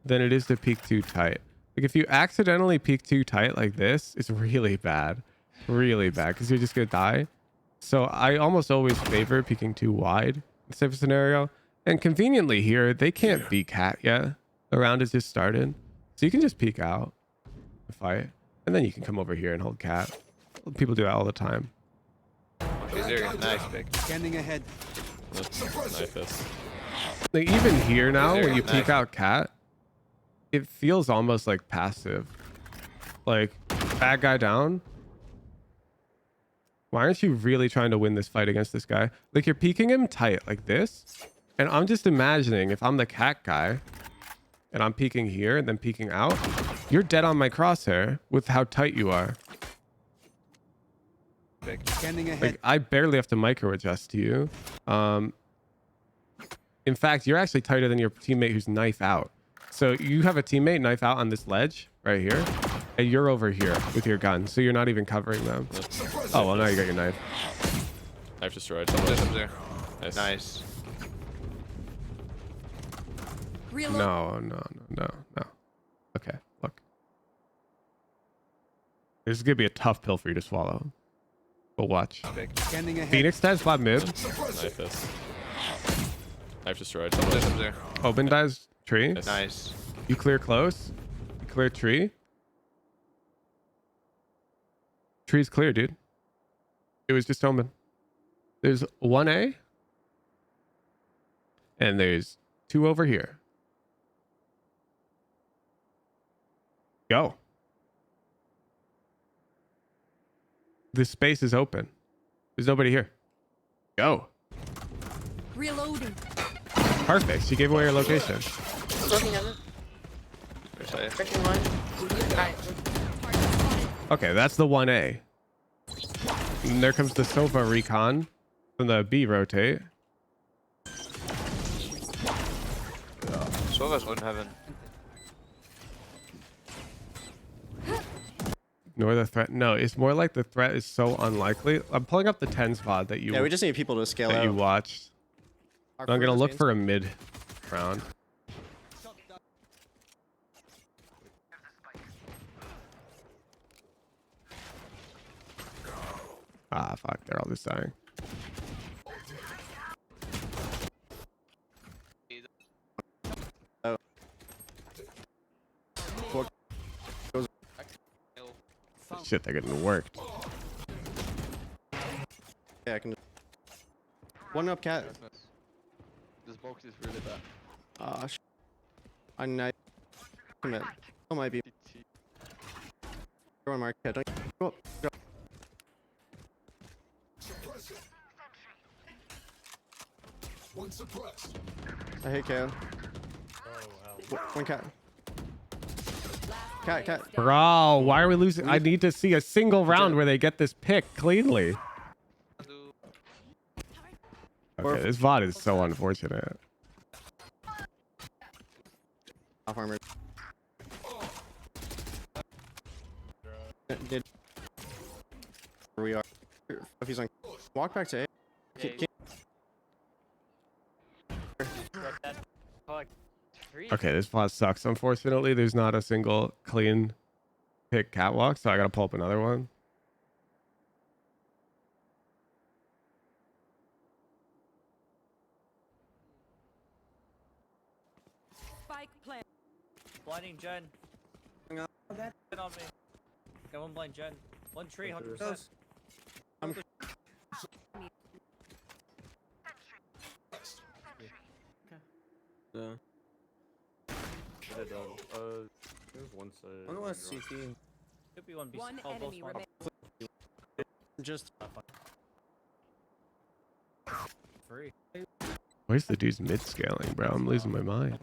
than it is to peek too tight. Like if you accidentally peek too tight like this, it's really bad. Really bad because you're just going to die. So I almost always favor peeking too wide in this type of scenario. And conveniently here, they can't be cat yet. The round has just started. So you can just peek out and fight. And then you can come over here and hold cat. People do that all the time. Is there? Nice pick. Scanning ahead. Knife this. Like even here now, Is there? when you peek Nice. out cat, it feels almost like passive. Like, bad guy down. Why aren't you really trying to win this fight against this guy? Like you're peeking him tight like this. And I'm just imagining if I'm the cat guy and I'm peeking here and then peeking out, you're dead on my crosshair with how tight you are. Scanning ahead. Like I barely have to micro adjust to you. In fact, you're actually tighter than your teammate who's knife out. So you have a teammate knife out on this ledge right here, and you're over here with your gun. So you're not even covering them. Oh, well, now you got your knife. Knife destroyed. There's up there. Nice. Nice. No. Okay, look. This is going to be a tough pill for you to swallow. But watch. Scanning ahead. Phoenix dies bot mid. Knife this. Knife destroyed. There's up there. Open dies Tree. Nice. You clear close. You clear tree. Tree's clear, dude. It was just omen. There's 1A. And there's 2 over here. Go. This space is open. There's nobody here. Go. Reloading. Perfect. She gave away her location. Looking at it. Freaking one. Alright. Okay, that's the 1A. And there comes the sofa recon from the B rotate. Sova's on heaven. Nor the threat. No, it's more like the threat is so unlikely. I'm pulling up the 10s VOD that you Yeah, we just need people to scale that out. you watched. Our I'm gonna first look games. for a mid round. Ah, fuck! They're all just dying. Shit, they're getting worked. Yeah, I can. One up, cat. This box is really bad. I know. Commit. Oh, might be. Go on, Mark. Yeah, don't go up. Go. One suppressed. I hate KO. One cat. Cat. Bro, why are we losing? I need to see a single round where they get this pick cleanly. Okay, this VOD is so unfortunate. Off armor. Did we are? If he's on, walk back to A. Okay, this VOD sucks. Unfortunately, there's not a single clean pick catwalk, so I gotta pull up another one. Spike plant. Blinding Jen. Hang on. Jen on me. Got one blind Jen. One tree, 100%. One side. I don't want to see team. Could be one B. One Oh, both enemy one. remains. Just Free. Where's the dude's mid scaling, bro? I'm losing my mind.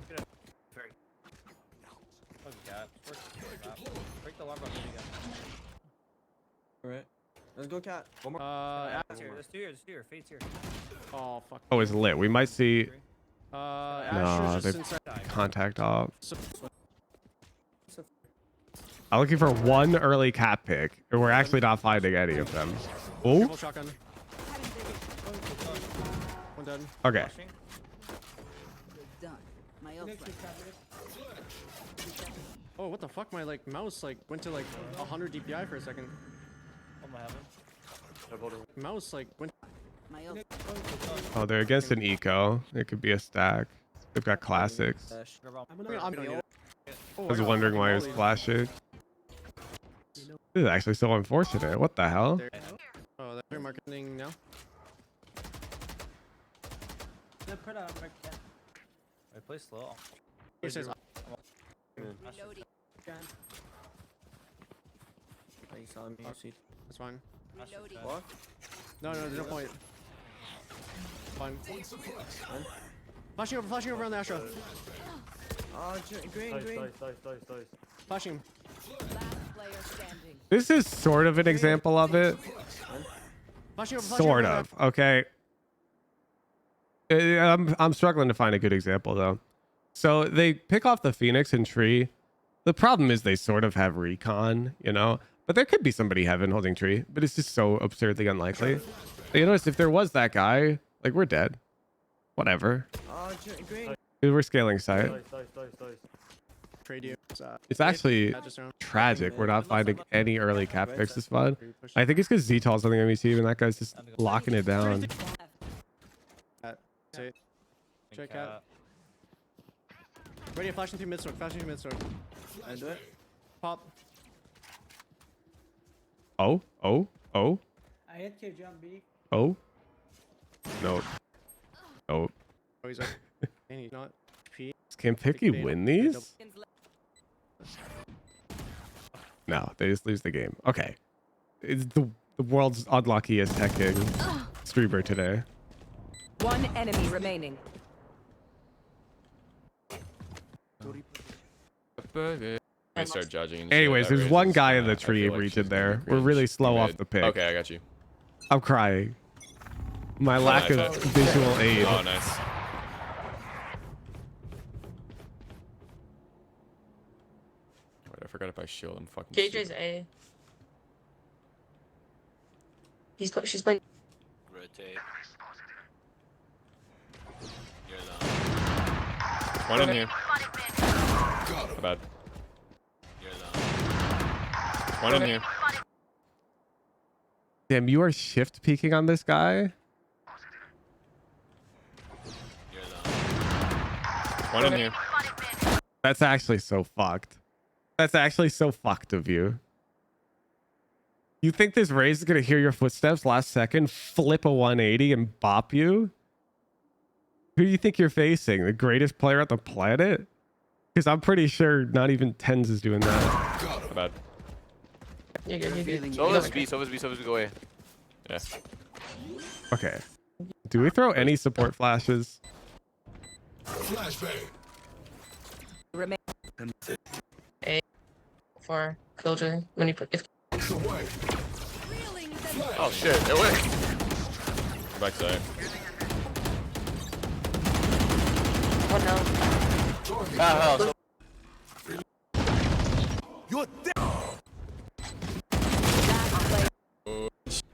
Very. Oh, God. Break the alarm button. alright. Let's go, cat. One more. There's here. There's two here. Fate's here. Oh fuck. Oh, it's lit. We might see No, they- just inside. contact off. I'm looking for one early cat pick, and we're actually not finding any of them. Oh, Triple shotgun. One dead. okay. Done. My ult flash. Oh, what the fuck? My like mouse like went to like 100 DPI for a second. Oh, my heaven. Mouse like went. My ult. Oh, they're against an eco. It could be a stack. They've got classics. I was wondering why it was flashing. This is actually so unfortunate. What the hell? Oh, they're marketing now. I play slow. He says, Reloading. that's fine. Reloading. No, there's no point. Fine. Flashing over on the Astro. Green. Flashing him. Last player standing. This is sort of an example of it. Flashing over. Sort of. Okay. I'm struggling to find a good example though. So they pick off the Phoenix and Tree. The problem is they sort of have recon, you know, but there could be somebody heaven holding Tree, but it's just so absurdly unlikely. You notice if there was that guy, like we're dead. Whatever. We're scaling site. Trade you. It's actually tragic. We're not finding any early cap picks this VOD. I think it's because Ztol's something MEC and that guy's just locking it down. Check out. Ready, flashing through mid-stroke, flashing through mid-stroke. I do it. Pop. Oh. I hit you, jump B. No. No. Oh, he's right. And he's not. P. Can Picky win these? Seconds left. No, they just lose the game. Okay. It's the world's unluckiest hecking streamer today. One enemy remaining. I start judging. Anyways, there's one guy in the tree region there. We're really slow off the pick. Okay, I got you. I'm crying. My lack of visual aid. Oh, nice. Wait, I forgot if I shield him. Fucking. JJ's A. She's playing. Rotate. One in here. Got him. Not bad. One in here. Damn, you are shift peeking on this guy? One in here. That's actually so fucked. That's actually so fucked of you. You think this Raze is going to hear your footsteps last second, flip a 180 and bop you? Who do you think you're facing? The greatest player on the planet? Because I'm pretty sure not even Tens is doing that. Not bad. You're good. So let's be, go away. Yeah. Okay. Do we throw any support flashes? Flashbang. Remain. A. For Killjoy. When you put. If Away. Reeling them Oh shit, it went. Backside. one now. Ah, hell. You're dead.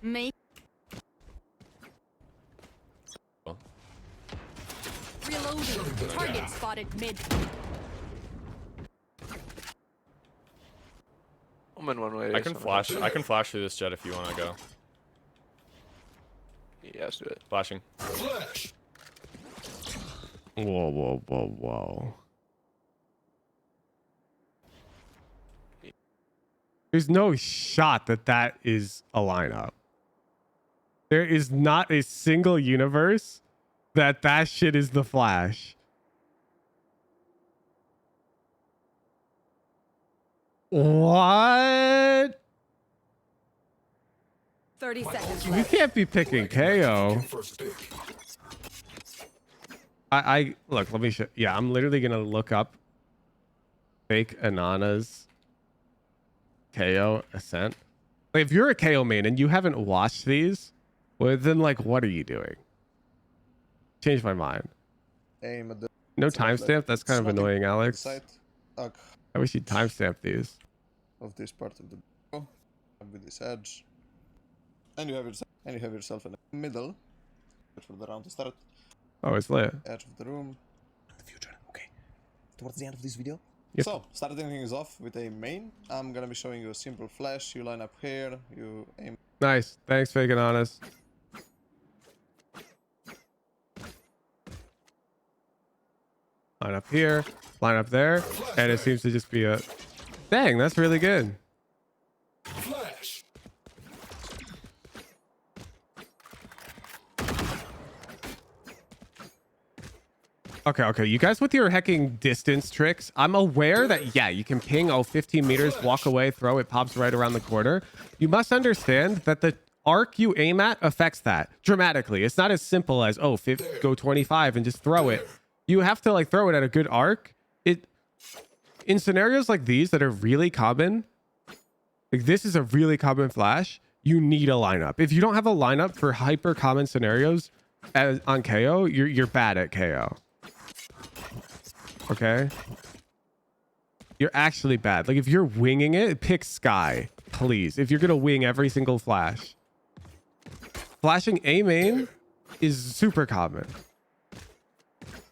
Me. Oh. Reloading. Target spotted mid. I'm in one way. I can flash. I can flash through this jet if you want to go. Yeah, let's do it. Flashing. Flash. Whoa. There's no shot that that is a lineup. There is not a single universe that that shit is the Flash. What? 30 seconds You left. can't be picking KO. First pick. I look, let me show. Yeah, I'm literally gonna look up fake Anana's KO Ascent. Like, if you're a KO main and you haven't watched these, well then like what are you doing? Changed my mind. Aim at the No timestamp? That's kind of annoying, Alex. side I wish you'd timestamp these. of this part of the with this edge. And you have yourself in the middle. Wait for the round to start. Oh, it's lit. Edge of the room. The future, okay. Towards the end of this video. Yep. So, starting things off with a main. I'm gonna be showing you a simple flash. You line up here, you aim. Nice. Thanks, fake and honest. Line up here, line up there, and it seems to just be a... Dang, that's really good. Flash. Okay. You guys with your hacking distance tricks, I'm aware that, yeah, you can ping, 15 meters, walk away, throw, it pops right around the corner. You must understand that the arc you aim at affects that dramatically. It's not as simple as, go 25 and just throw it. You have to like throw it at a good arc. In scenarios like these that are really common, like this is a really common flash, you need a lineup. If you don't have a lineup for hyper common scenarios on KO, you're bad at KO. Okay? You're actually bad. Like if you're winging it, pick Sky, please. If you're gonna wing every single flash. Flashing A main is super common.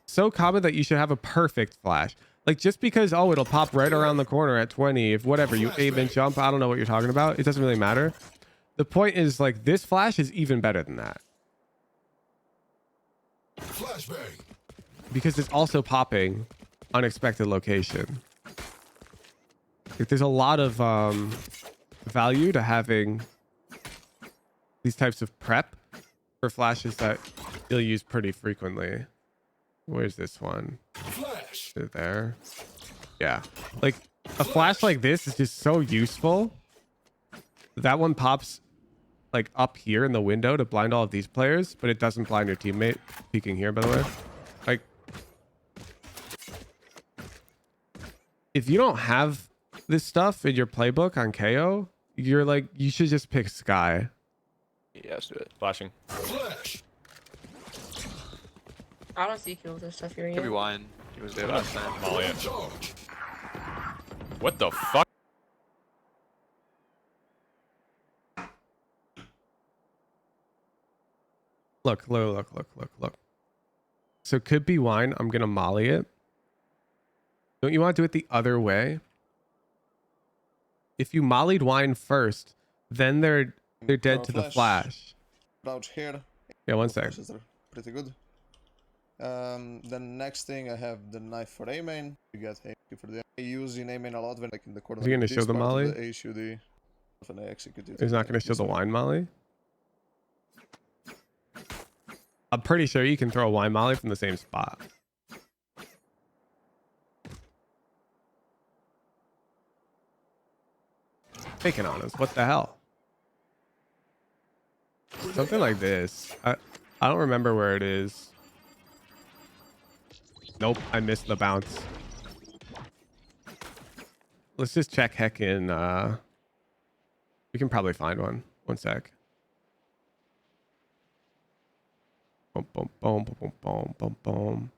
So common that you should have a perfect flash. Like just because, it'll pop right around the corner at 20, if whatever, you aim and jump, I don't know what you're talking about. It doesn't really matter. The point is like this flash is even better than that. Flashbang. Because it's also popping unexpected location. Like, there's a lot of value to having these types of prep for flashes that you'll use pretty frequently. Where's this one? Flash. Is it there? Yeah. Like a flash like this is just so useful. That one pops like up here in the window to blind all of these players, but it doesn't blind your teammate. Peeking here, by the way. Like, if you don't have this stuff in your playbook on KO, you're like, you should just pick Sky. Yeah, let's do it. Flashing. Flash. I don't see kills or stuff here Could be yet. wine. He was there last time. Molly it. Charge. What the fuck? Look. So could be wine. I'm gonna molly it. Don't you want to do it the other way? If you mollied wine first, then they're dead to the flash. Out here. Yeah, one sec. Flashes are pretty good. The next thing I have the knife for A main. You get A for the I use in A main a lot when like in the corner. Is he gonna show the molly? A should the often I execute it. He's not gonna show the wine molly. I'm pretty sure you can throw a wine molly from the same spot. Taking on us. What the hell? Something like this. I don't remember where it is. Nope, I missed the bounce. Let's just check heck in. We can probably find one. One sec. Boom, boom, boom, boom, boom, boom, boom.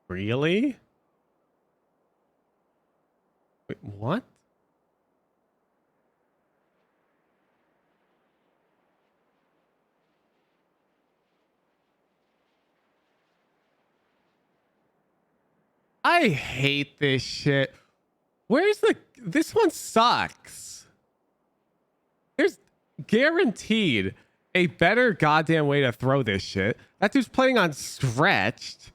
Really? Wait, what? I hate this shit. Where's this one sucks. There's guaranteed a better goddamn way to throw this shit. That dude's playing on stretched.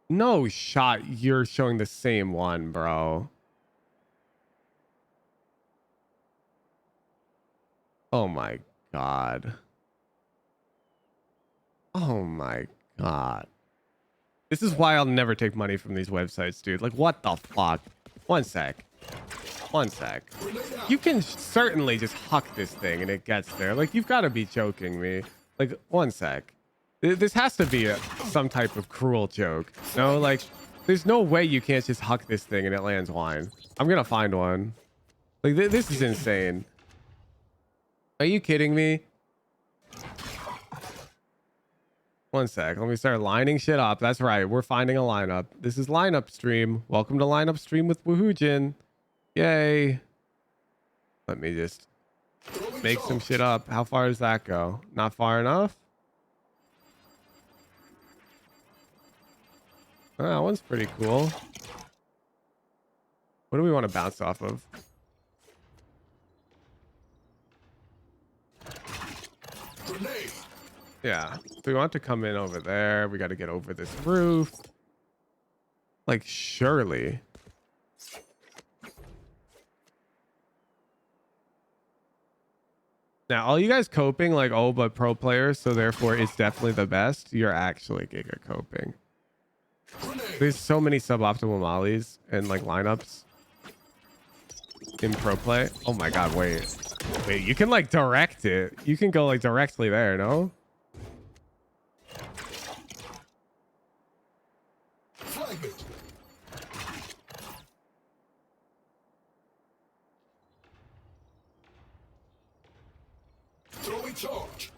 No shot you're showing the same one, bro. Oh my god. Oh my god. This is why I'll never take money from these websites, dude. Like, what the fuck? One sec. One sec. You can certainly just huck this thing and it gets there. Like, you've got to be joking me. Like, one sec. This has to be some type of cruel joke. No, like, there's no way you can't just huck this thing and it lands wine. I'm gonna find one. Like, this is insane. Are you kidding me? One sec. Let me start lining shit up. That's right. We're finding a lineup. This is lineup stream. Welcome to lineup stream with Woohoojin. Yay. Let me just make some shit up. How far does that go? Not far enough? Oh, that one's pretty cool. What do we want to bounce off of? Grenade. Yeah. So we want to come in over there. We got to get over this roof. Like, surely. Now, all you guys coping like, oh, but pro players, so therefore it's definitely the best. You're actually giga coping. There's so many suboptimal mollies and like lineups in pro play. Oh my god, wait. Wait, you can like direct it. You can go like directly there, no? Fragment. Throwing charge.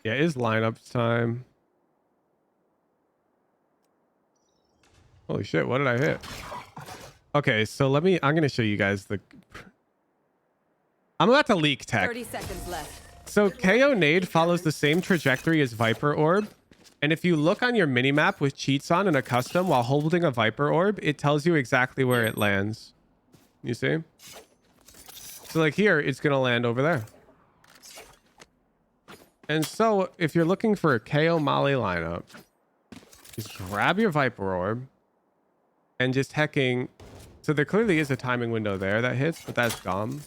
Yeah, it is lineups time. Holy shit, what did I hit? Okay, so I'm gonna show you guys I'm about to leak tech. 30 seconds left. So KO nade follows the same trajectory as Viper Orb. And if you look on your minimap with cheats on in a custom while holding a Viper Orb, it tells you exactly where it lands. You see? So like here, it's going to land over there. And so if you're looking for a KO Molly lineup, just grab your Viper Orb and just hecking. So there clearly is a timing window there that hits, but that's dumb.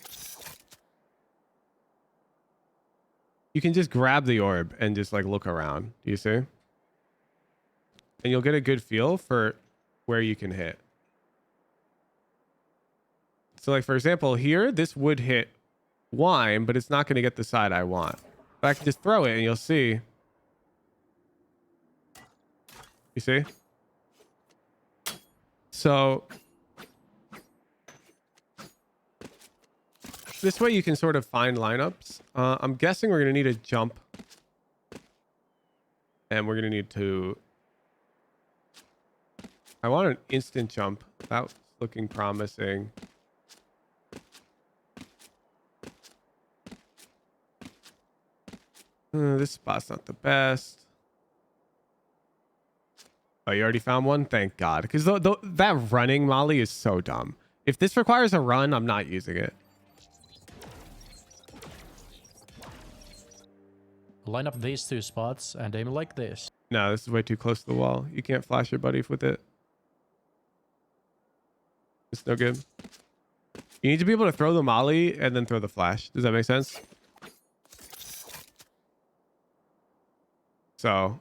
You can just grab the orb and just like look around. Do you see? And you'll get a good feel for where you can hit. So like, for example, here, this would hit wine, but it's not going to get the side I want. But I can just throw it and you'll see. You see? So this way you can sort of find lineups. I'm guessing we're going to need a jump. And we're going to need to... I want an instant jump. That's looking promising. This spot's not the best. Oh, you already found one? Thank God. Because that running molly is so dumb. If this requires a run, I'm not using it. Line up these two spots and aim like this. No, this is way too close to the wall. You can't flash your buddy with it. It's no good. You need to be able to throw the molly and then throw the flash. Does that make sense? So...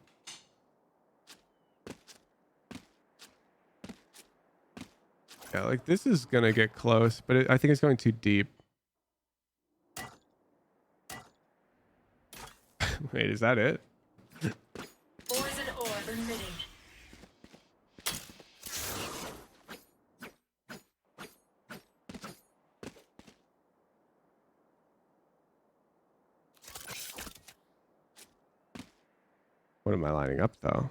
yeah, like this is going to get close, but I think it's going too deep. Wait, is that it? Poison orb emitting. What am I lining up though?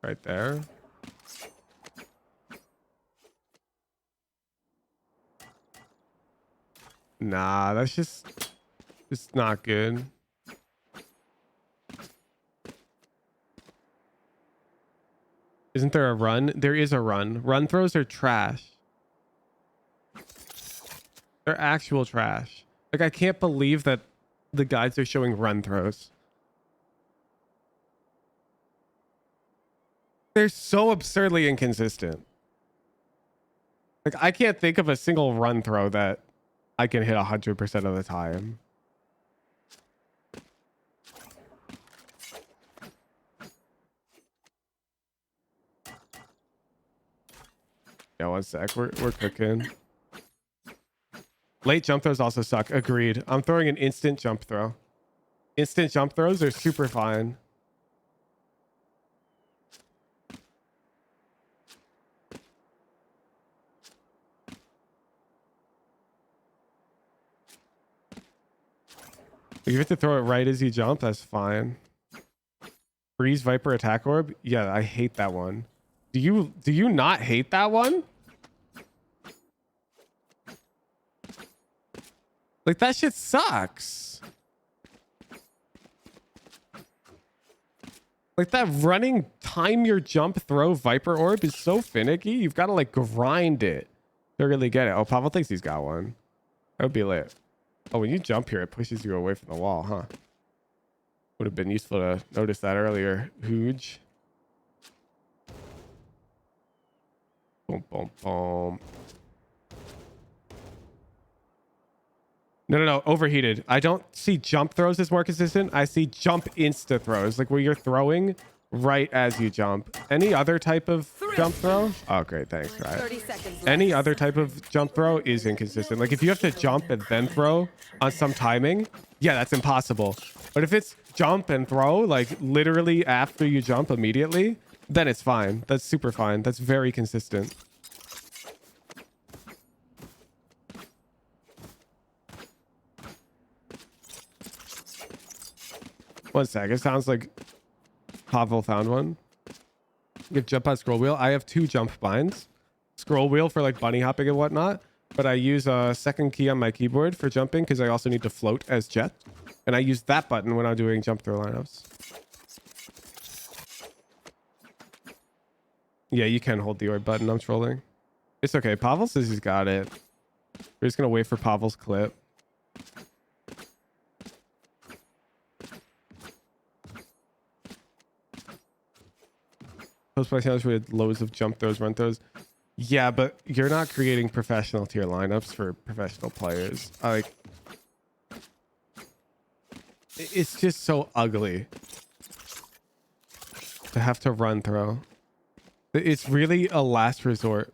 Right there. Nah, that's just it's not good. Isn't there a run? There is a run. Run throws are trash. They're actual trash. Like, I can't believe that the guides are showing run throws. They're so absurdly inconsistent. Like, I can't think of a single run throw that I can hit 100% of the time. Yeah, one sec. We're cooking. Late jump throws also suck. Agreed. I'm throwing an instant jump throw. Instant jump throws are super fine. If you have to throw it right as you jump, that's fine. Freeze Viper attack orb. Yeah, I hate that one. Do you not hate that one? Like, that shit sucks. Like, that running time your jump throw Viper orb is so finicky. You've got to like grind it to really get it. Oh, Pavel thinks he's got one. That would be lit. Oh, when you jump here, it pushes you away from the wall, huh? Would have been useful to notice that earlier. Huge. Boom, boom, boom. No. Overheated. I don't see jump throws as more consistent. I see jump insta throws, like where you're throwing right as you jump. Any other type of jump throw? Oh, great. Thanks. Right. 30 seconds left. Any other type of jump throw is inconsistent. Like if you have to jump and then throw on some timing, yeah, that's impossible. But if it's jump and throw, like literally after you jump immediately, then it's fine. That's super fine. That's very consistent. One sec. It sounds like Pavel found one. Give jump on scroll wheel. I have 2 jump binds. Scroll wheel for like bunny hopping and whatnot. but I use a second key on my keyboard for jumping because I also need to float as Jet. And I use that button when I'm doing jump throw lineups. Yeah, you can hold the orb button. I'm trolling. It's okay. Pavel says he's got it. We're just going to wait for Pavel's clip. Post-play challenge with loads of jump throws, run throws. Yeah, but you're not creating professional tier lineups for professional players. Like, it's just so ugly to have to run throw. It's really a last resort.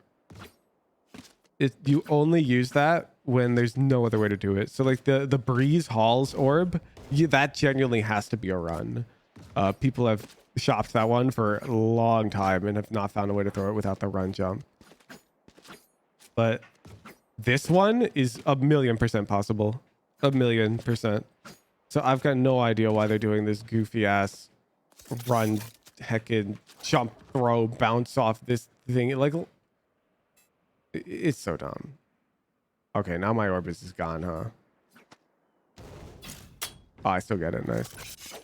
You only use that when there's no other way to do it. So like the Breeze Halls orb, that genuinely has to be a run. People have shopped that one for a long time and have not found a way to throw it without the run jump. But this one is 1,000,000% possible. 1,000,000%. So I've got no idea why they're doing this goofy ass run, heckin' jump, throw, bounce off this thing. Like, it's so dumb. Okay, now my Orbis is gone, huh? Oh, I still get it. Nice.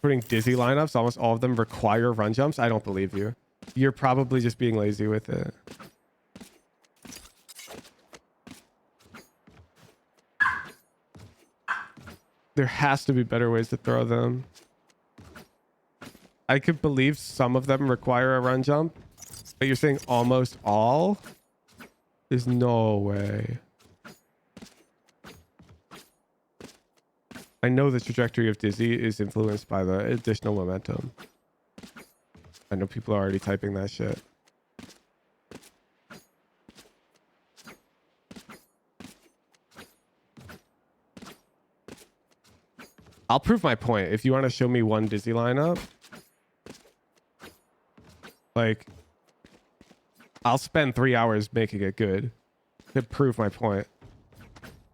Putting dizzy lineups, almost all of them require run jumps. I don't believe you. You're probably just being lazy with it. There has to be better ways to throw them. I could believe some of them require a run jump, but you're saying almost all? There's no way. I know the trajectory of Dizzy is influenced by the additional momentum. I know people are already typing that shit. I'll prove my point. If you want to show me one Dizzy lineup, like, I'll spend 3 hours making it good to prove my point.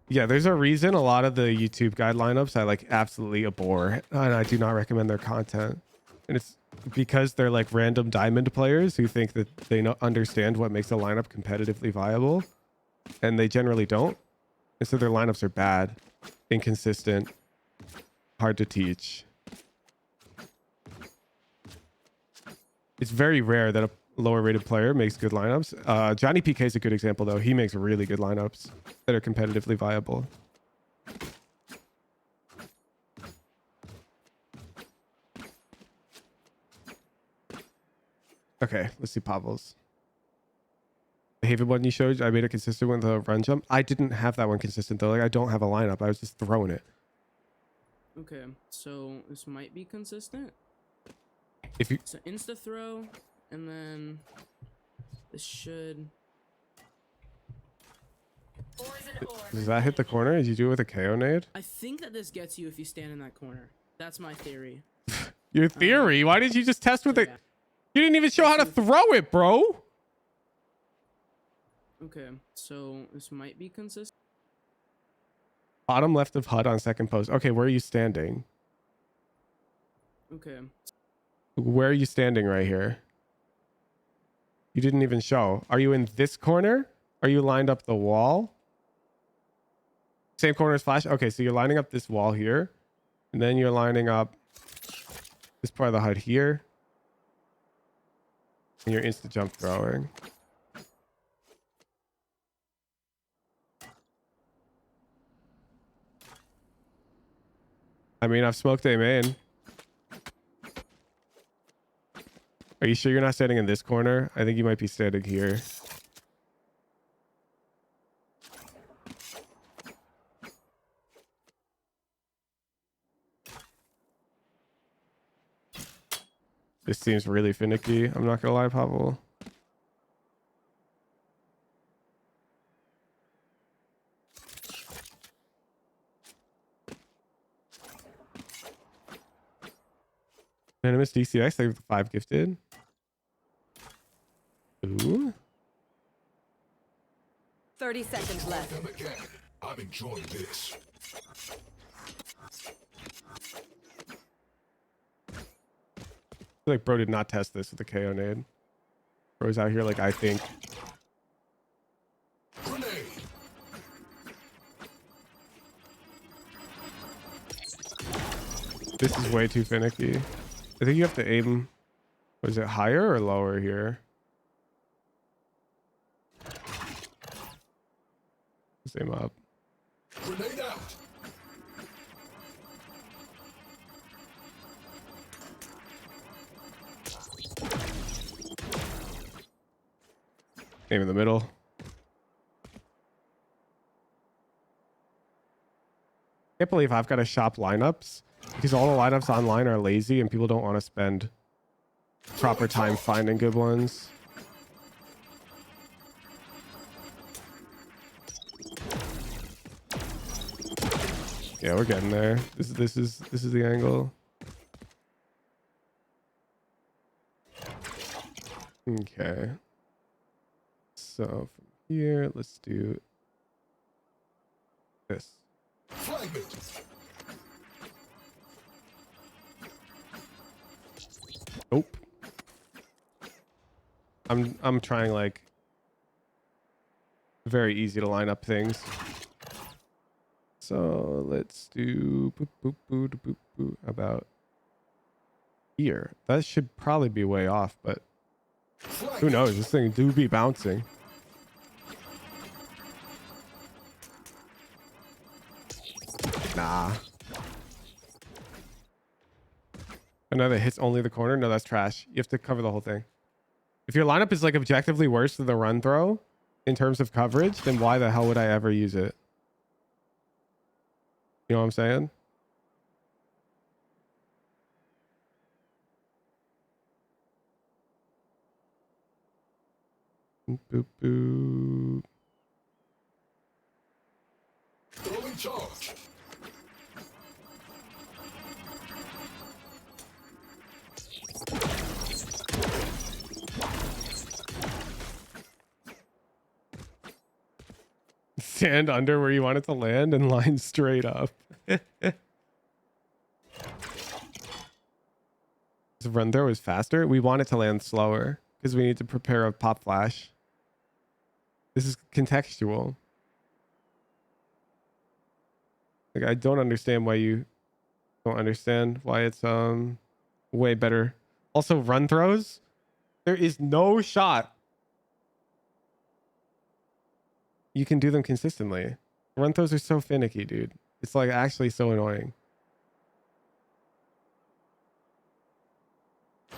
Yeah, there's a reason a lot of the YouTube guide lineups I like absolutely abhor, and I do not recommend their content. And it's because they're like random diamond players who think that they understand what makes a lineup competitively viable, and they generally don't. And so their lineups are bad, inconsistent, hard to teach. It's very rare that a lower rated player makes good lineups. Johnny PK is a good example though. He makes really good lineups that are competitively viable. Okay, let's see Pavel's. The Haven one you showed, I made it consistent with the run jump. I didn't have that one consistent though. Like, I don't have a lineup. I was just throwing it. Okay, so this might be consistent. If you So insta throw, and then this should. Does that hit the corner? Did you do it with a KO nade? I think that this gets you if you stand in that corner. That's my theory. Your theory? Why did you just test with it? Yeah. You didn't even show how to throw it, bro. Okay, so this might be consistent. Bottom left of HUD on second post. Okay, where are you standing? Okay. Where are you standing right here? You didn't even show. Are you in this corner? Are you lined up the wall? Same corner as Flash? Okay, so you're lining up this wall here. And then you're lining up this part of the HUD here. And you're insta jump throwing. I mean, I've smoked A main. Are you sure you're not standing in this corner? I think you might be standing here. This seems really finicky. I'm not gonna lie, Pavel. Venomous DCX, like 5 gifted. Ooh. 30 seconds left. Them again. I'm enjoying this. feel like bro did not test this with the KO nade. Bro's out here like I think. Grenade. This is way too finicky. I think you have to aim. Was it higher or lower here? Let's aim up. Grenade out. Aim in the middle. Can't believe I've got to shop lineups because all the lineups online are lazy and people don't want to spend proper time finding good ones. Yeah, we're getting there. This is the angle. Okay. So from here, let's do this. Fragment. Nope. I'm trying like very easy to line up things. So let's do boop, boop, boop, boop, boop, about here. That should probably be way off, but who knows? This thing do be bouncing. Nah. Another hits only the corner. No, that's trash. You have to cover the whole thing. If your lineup is like objectively worse than the run throw in terms of coverage, then why the hell would I ever use it? You know what I'm saying? Boop, boop. Throwing charge. Stand under where you want it to land and line straight up. This run throw is faster. We want it to land slower because we need to prepare a pop flash. This is contextual. Like I don't understand why you don't understand why it's way better. Also run throws. There is no shot you can do them consistently. Run throws are so finicky, dude. It's like actually so annoying.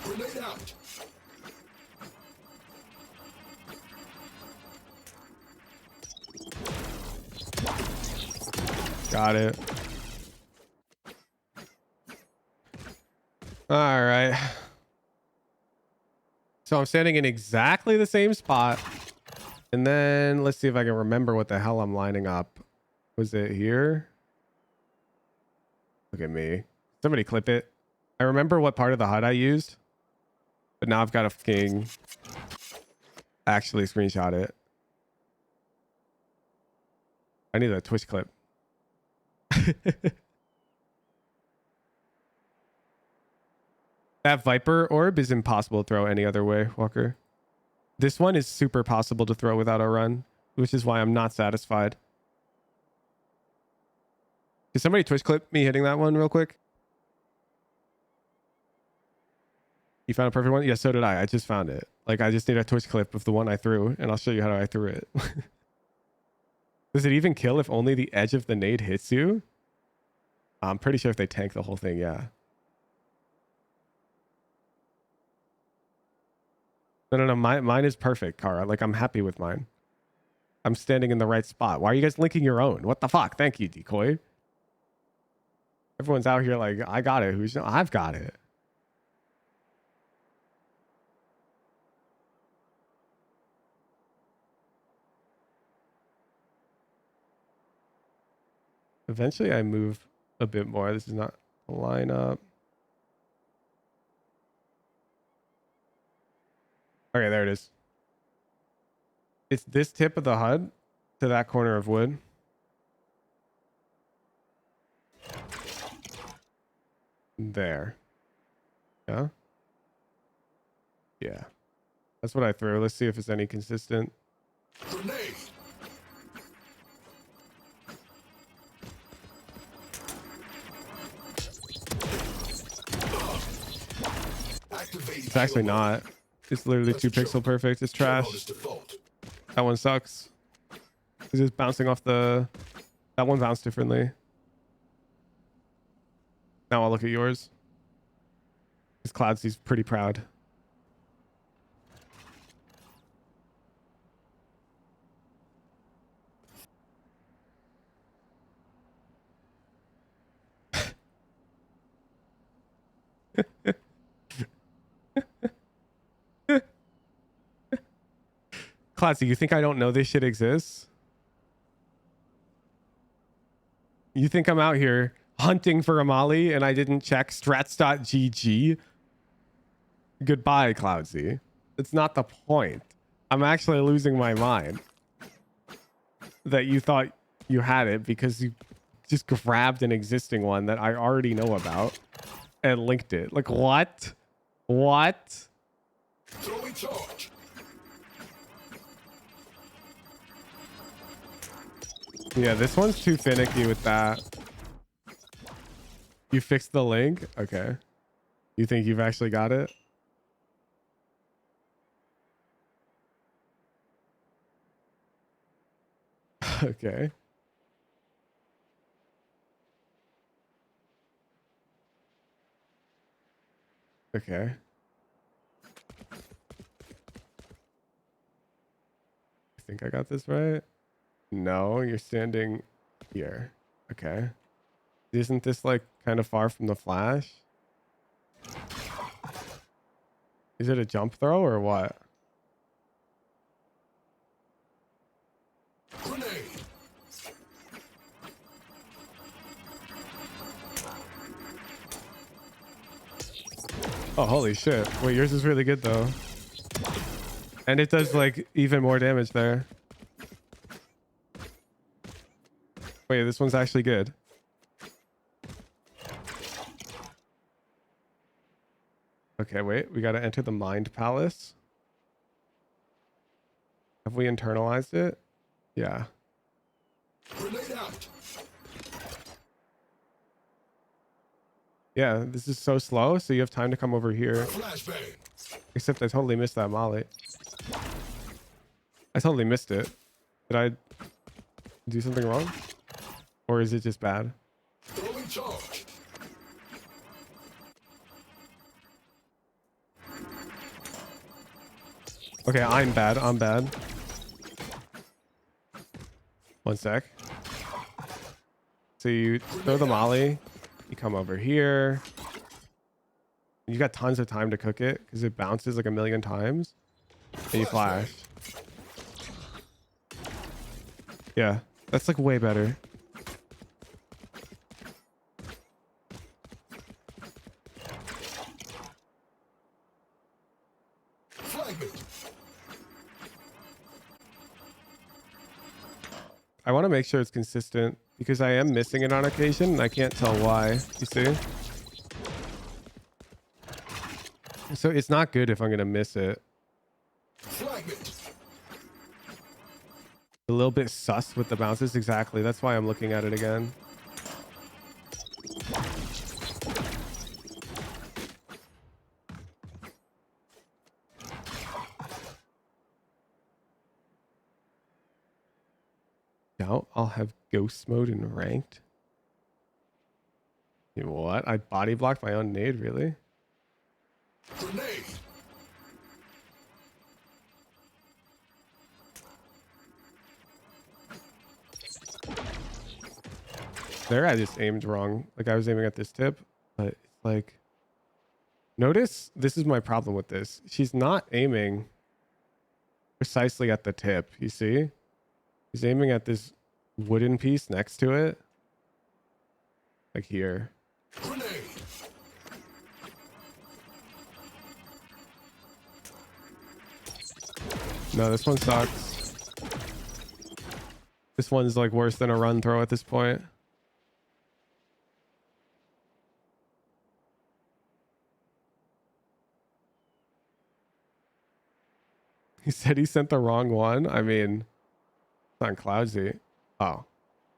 Grenade out. Got it. All right. So I'm standing in exactly the same spot. And then let's see if I can remember what the hell I'm lining up. Was it here? Look at me. Somebody clip it. I remember what part of the HUD I used. But now I've got to fucking actually screenshot it. I need a Twitch clip. That Viper orb is impossible to throw any other way, Walker. This one is super possible to throw without a run, which is why I'm not satisfied. Can somebody Twitch clip me hitting that one real quick? You found a perfect one? Yeah, so did I. I just found it. Like, I just need a Twitch clip of the one I threw, and I'll show you how I threw it. Does it even kill if only the edge of the nade hits you? I'm pretty sure if they tank the whole thing, yeah. No. Mine is perfect, Kara. Like, I'm happy with mine. I'm standing in the right spot. Why are you guys linking your own? What the fuck? Thank you, Decoy. Everyone's out here like, I got it. Who's no? I've got it. Eventually, I move a bit more. This is not a lineup. Okay, there it is. It's this tip of the HUD to that corner of wood. There. Yeah. Yeah. That's what I threw. Let's see if it's any consistent. Grenade. Activate. It's actually not. It's literally 2 pixel perfect. It's trash. That one sucks. It's just bouncing off the... That one bounced differently. Now I'll look at yours. This Cloudsy's pretty proud. Cloudsy, you think I don't know this shit exists? You think I'm out here hunting for a molly and I didn't check strats.gg? Goodbye, Cloudsy. It's not the point. I'm actually losing my mind that you thought you had it because you just grabbed an existing one that I already know about and linked it. Like, what? What? Throwing charge. Yeah, this one's too finicky with that. You fixed the link? Okay. You think you've actually got it? Okay. Okay. I think I got this right. No, you're standing here. Okay. Isn't this like kind of far from the flash? Is it a jump throw or what? Grenade. Oh, holy shit. Wait, yours is really good though. And it does like even more damage there. Wait, this one's actually good. Okay, wait. We got to enter the Mind Palace. Have we internalized it? Yeah. Grenade out. Yeah, this is so slow, so you have time to come over here. Flashbang. Except I totally missed that molly. I totally missed it. Did I do something wrong? Or is it just bad? Throwing charge. Okay, I'm bad. I'm bad. One sec. So you throw the molly. You come over here. You got tons of time to cook it because it bounces like a million times. And you flash. Yeah, that's like way better. I want to make sure it's consistent because I am missing it on occasion and I can't tell why. You see? So it's not good if I'm going to miss it. A little bit sus with the bounces. Exactly. That's why I'm looking at it again. Doubt I'll have ghost mode in ranked. What? I body blocked my own nade, really? Grenade. There I just aimed wrong. Like I was aiming at this tip, but it's like, notice this is my problem with this. She's not aiming precisely at the tip. You see? She's aiming at this wooden piece next to it. Like here. Grenade. No, this one sucks. This one's like worse than a run throw at this point. He said he sent the wrong one. I mean, it's on Cloudsy. Oh,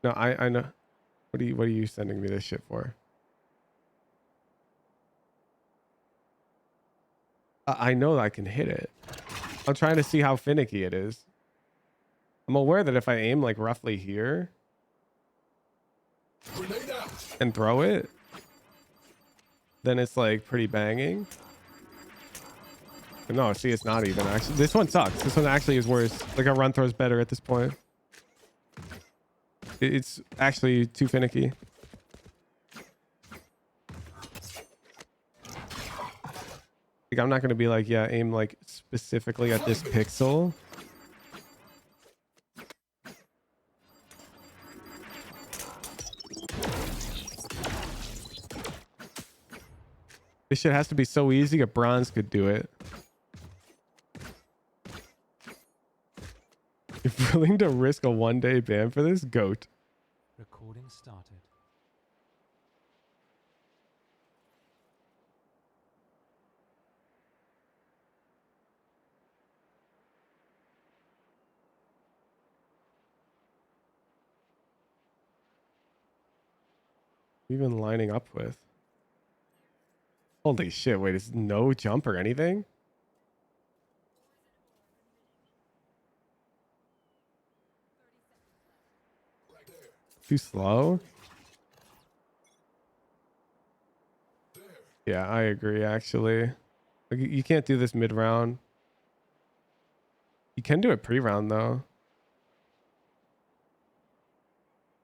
no, I know. What are you sending me this shit for? I know I can hit it. I'm trying to see how finicky it is. I'm aware that if I aim like roughly here and throw it, then it's like pretty banging. But no, see, it's not even actually. This one sucks. This one actually is worse. Like a run throw is better at this point. It's actually too finicky. Like, I'm not going to be like, yeah, aim like specifically at this pixel. This shit has to be so easy. A bronze could do it. You're willing to risk a 1-day ban for this? Goat. Recording started. Even lining up with. Holy shit, wait, is no jump or anything? Too slow? Yeah, I agree actually. Like, you can't do this mid-round. You can do it pre-round though.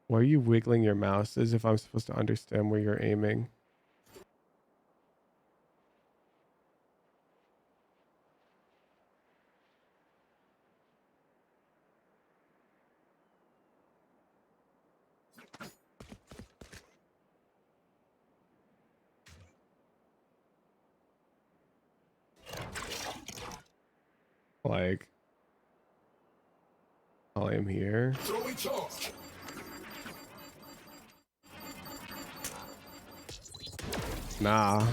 Why are you wiggling your mouse as if I'm supposed to understand where you're aiming? Like, I'll aim here. Throwing charge. Nah.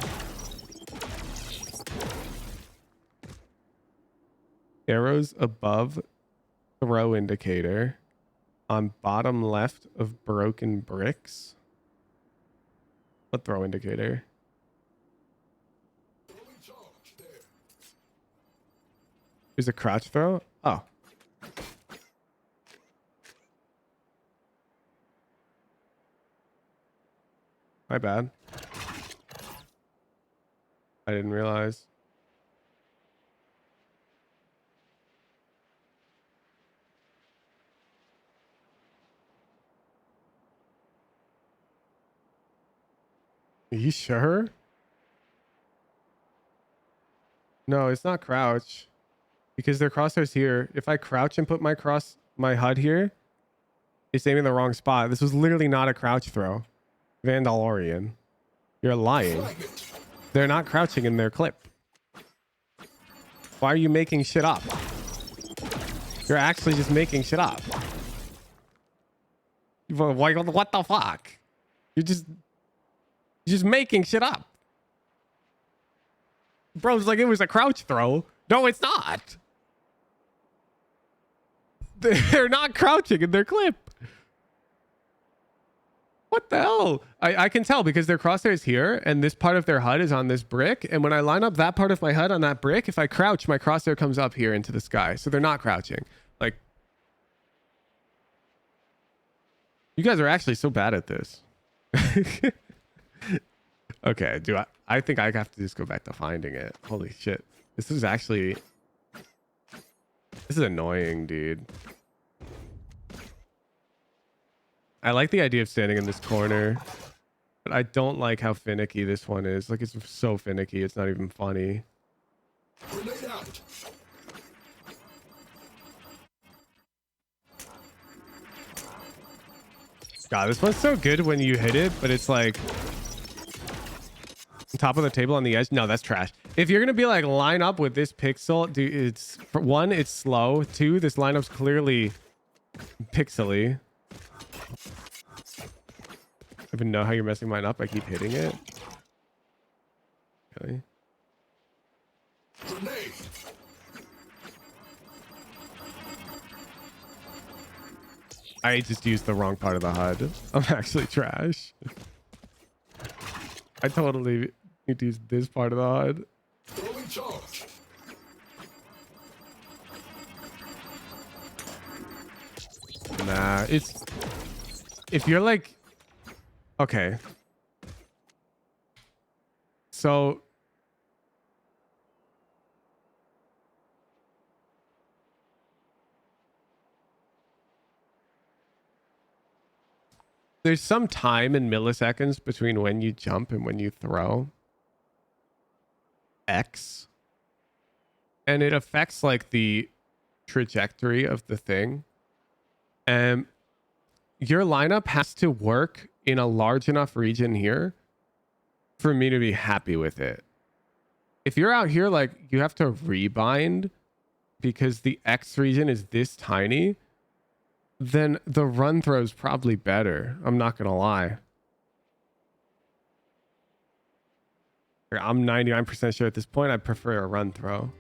Arrows above throw indicator on bottom left of broken bricks. What throw indicator? Throwing charge. There. There's a crouch throw? Oh. My bad. I didn't realize. Are you sure? No, it's not crouch. Because their crosshairs here. If I crouch and put my HUD here, it's aiming the wrong spot. This was literally not a crouch throw. Vandalorian. You're lying. They're not crouching in their clip. Why are you making shit up? You're actually just making shit up. What the fuck? You're just making shit up. Bro's like, it was a crouch throw. No, it's not. They're not crouching in their clip. What the hell? I can tell because their crosshairs here and this part of their HUD is on this brick. And when I line up that part of my HUD on that brick, if I crouch, my crosshair comes up here into the sky. So they're not crouching. Like, you guys are actually so bad at this. Okay, I think I have to just go back to finding it. Holy shit. This is annoying, dude. I like the idea of standing in this corner, but I don't like how finicky this one is. Like, it's so finicky, it's not even funny. Grenade out. God, this one's so good when you hit it, but it's like on top of the table on the edge. No, that's trash. If you're gonna be like line up with this pixel, dude, it's for one, it's slow. Two, this lineup's clearly pixely. I don't even know how you're messing mine up. I keep hitting it. Really? Grenade. I just used the wrong part of the HUD. I'm actually trash. I totally need to use this part of the HUD. Throwing charge. Nah, it's... If you're like... Okay. So... There's some time in milliseconds between when you jump and when you throw. X. And it affects like the trajectory of the thing. Your lineup has to work in a large enough region here for me to be happy with it. If you're out here, like, you have to rebind because the X region is this tiny, then the run throw is probably better. I'm not going to lie. I'm 99% sure at this point I prefer a run throw.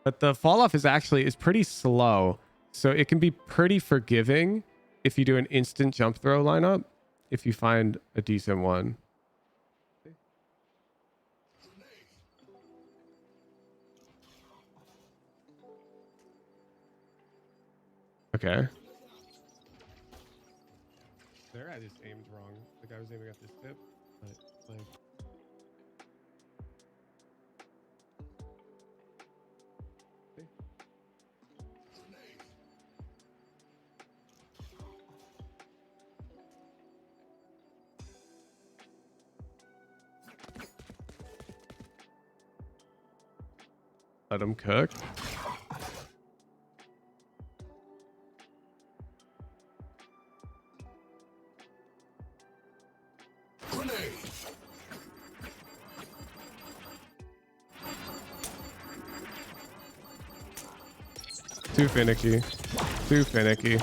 But the fall off is pretty slow. So it can be pretty forgiving if you do an instant jump throw lineup, if you find a decent one. Okay. There, I just aimed wrong. Like I was aiming at this tip, but like... Let him cook. Grenade. Too finicky. Too finicky.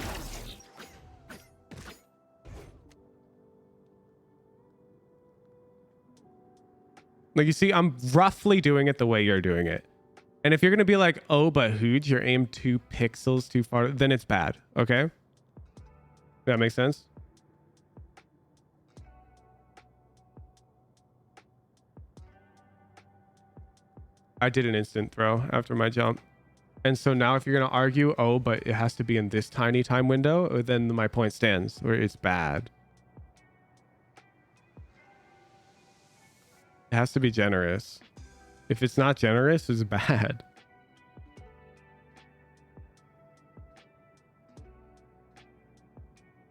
Like, you see, I'm roughly doing it the way you're doing it. And if you're going to be like, oh, but Hooj, you're aimed 2 pixels too far, then it's bad. Okay? That makes sense? I did an instant throw after my jump. And so now if you're going to argue, oh, but it has to be in this tiny time window, then my point stands where it's bad. It has to be generous. If it's not generous, it's bad.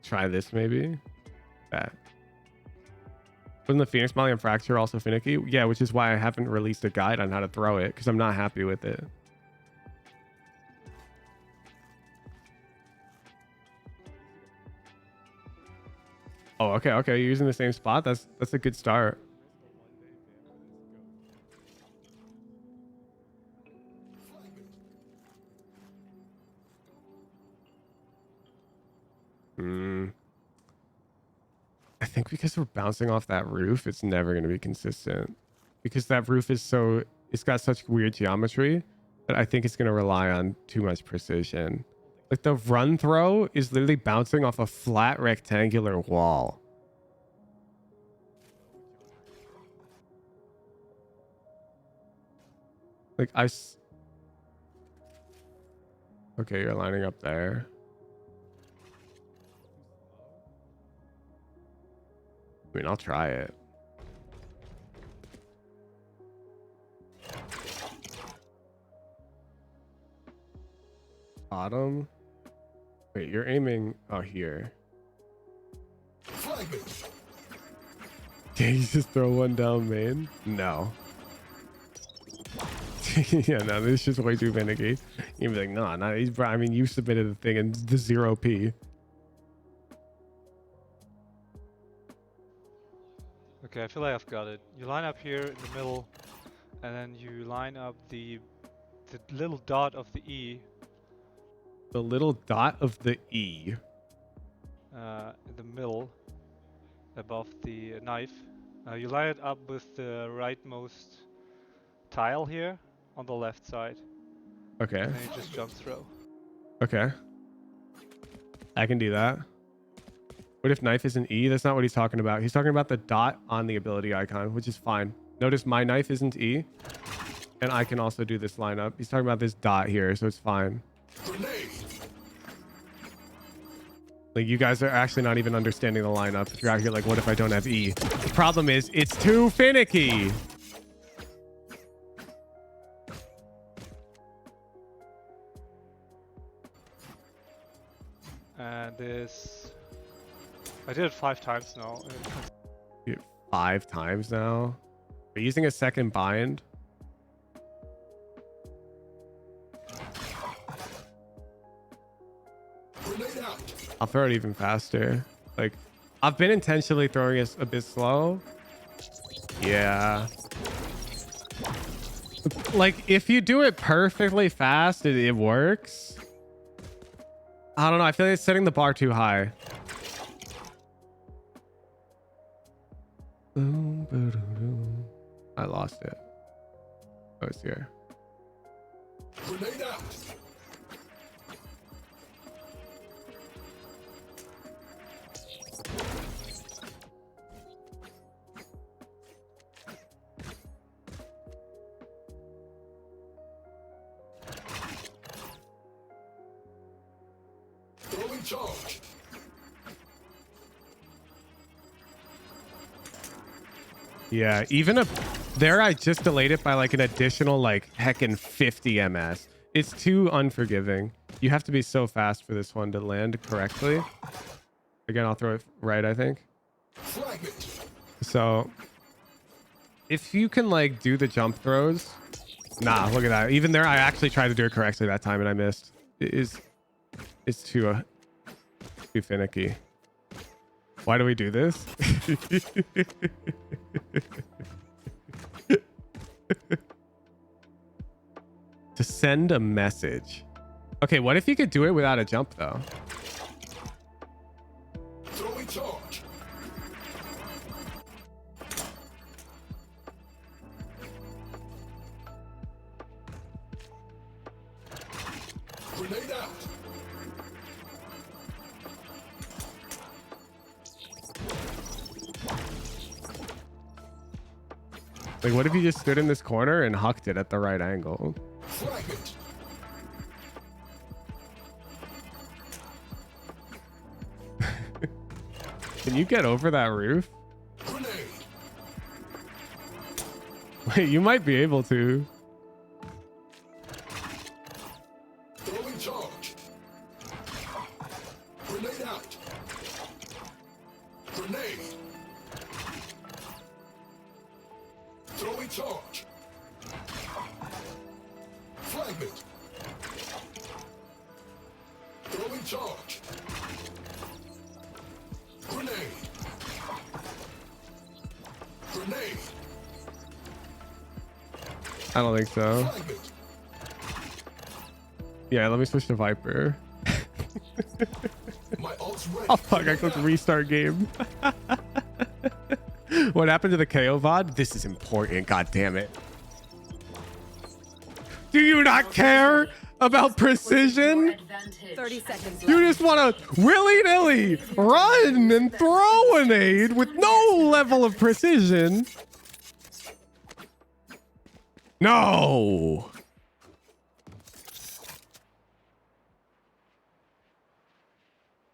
Try this maybe. That. Wasn't the Phoenix Molly and Fracture also finicky? Yeah, which is why I haven't released a guide on how to throw it, because I'm not happy with it. Oh, okay, okay. You're using the same spot? That's a good start. I think because we're bouncing off that roof, it's never going to be consistent. Because that roof is so... It's got such weird geometry that I think it's going to rely on too much precision. Like, the run throw is literally bouncing off a flat rectangular wall. Like, okay, you're lining up there. I mean, I'll try it. Bottom. Wait, you're aiming out here. Can you just throw one down main? No. Yeah, no, this is just way too finicky. You'd be like, no, not he's. I mean, you submitted the thing in the 0p. Okay, I feel like I've got it. You line up here in the middle, and then you line up the little dot of the E. The little dot of the E. In the middle, above the knife. You line it up with the rightmost tile here on the left side. Okay. And then you just jump throw. Okay. I can do that. What if knife isn't E? That's not what he's talking about. He's talking about the dot on the ability icon, which is fine. Notice my knife isn't E. And I can also do this lineup. He's talking about this dot here, so it's fine. Like, you guys are actually not even understanding the lineup. If you're out here like, what if I don't have E? The problem is, it's too finicky. And this... I did it 5 times now. Dude, 5 times now? We're using a second bind. I'll throw it even faster. Like, I've been intentionally throwing it a bit slow. Yeah. Like, if you do it perfectly fast, it works. I don't know. I feel like it's setting the bar too high. I lost it. Oh, it's here. Grenade out. Throwing charge. Yeah, even a there I just delayed it by like an additional like heckin' 50 ms. It's too unforgiving. You have to be so fast for this one to land correctly. Again, I'll throw it right, I think. So if you can like do the jump throws. Nah, look at that. Even there I actually tried to do it correctly that time and I missed. It's too finicky. Why do we do this? To send a message. Okay, what if you could do it without a jump though? Throwing charge. Grenade out. Like, what if you just stood in this corner and hucked it at the right angle? Flag it. Can you get over that roof? Grenade. Wait, you might be able to. Throwing charge. Grenade out. Grenade. Throwing charge. Flag it. Throwing charge. Grenade. Grenade. I don't think so. Flag it. Yeah, let me switch to Viper. My ult's ready. Oh fuck, I clicked restart game. What happened to the KO VOD? This is important, god damn it. Do you not care about precision? 30 seconds You left. just want to willy-nilly run and throw a nade with no level of precision. No.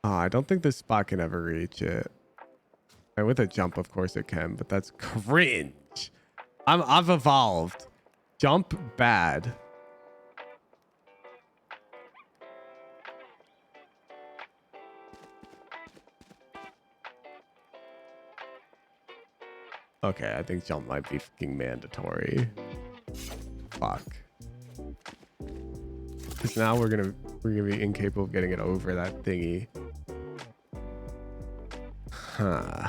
Oh, I don't think this spot can ever reach it. And with a jump, of course it can, but that's cringe. I've evolved. Jump bad. Okay, I think jump might be fucking mandatory. Fuck. Because now we're gonna be incapable of getting it over that thingy. Huh.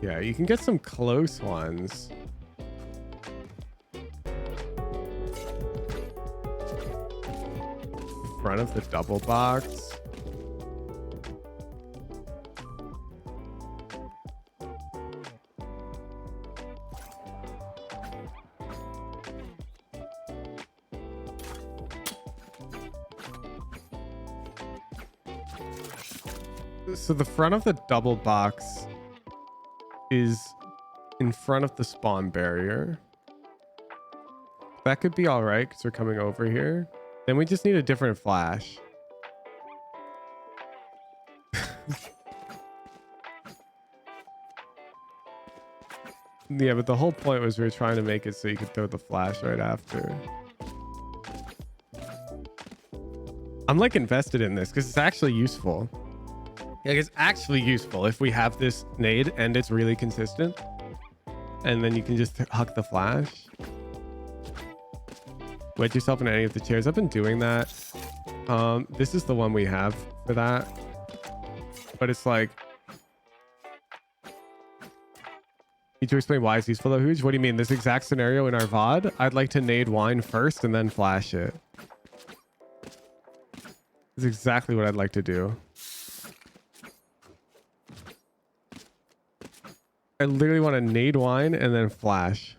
Yeah, you can get some close ones. Front of the double box. So the front of the double box is in front of the spawn barrier. That could be all right because we're coming over here. Then we just need a different flash. Yeah, but the whole point was we were trying to make it so you could throw the flash right after. I'm like invested in this because it's actually useful. Like it's actually useful if we have this nade and it's really consistent. And then you can just huck the flash. Wedge yourself in any of the chairs. I've been doing that. This is the one we have for that. But it's like... Need to explain why it's useful though, Hooge? What do you mean? This exact scenario in our VOD? I'd like to nade wine first and then flash it. That's exactly what I'd like to do. I literally want to nade wine and then flash.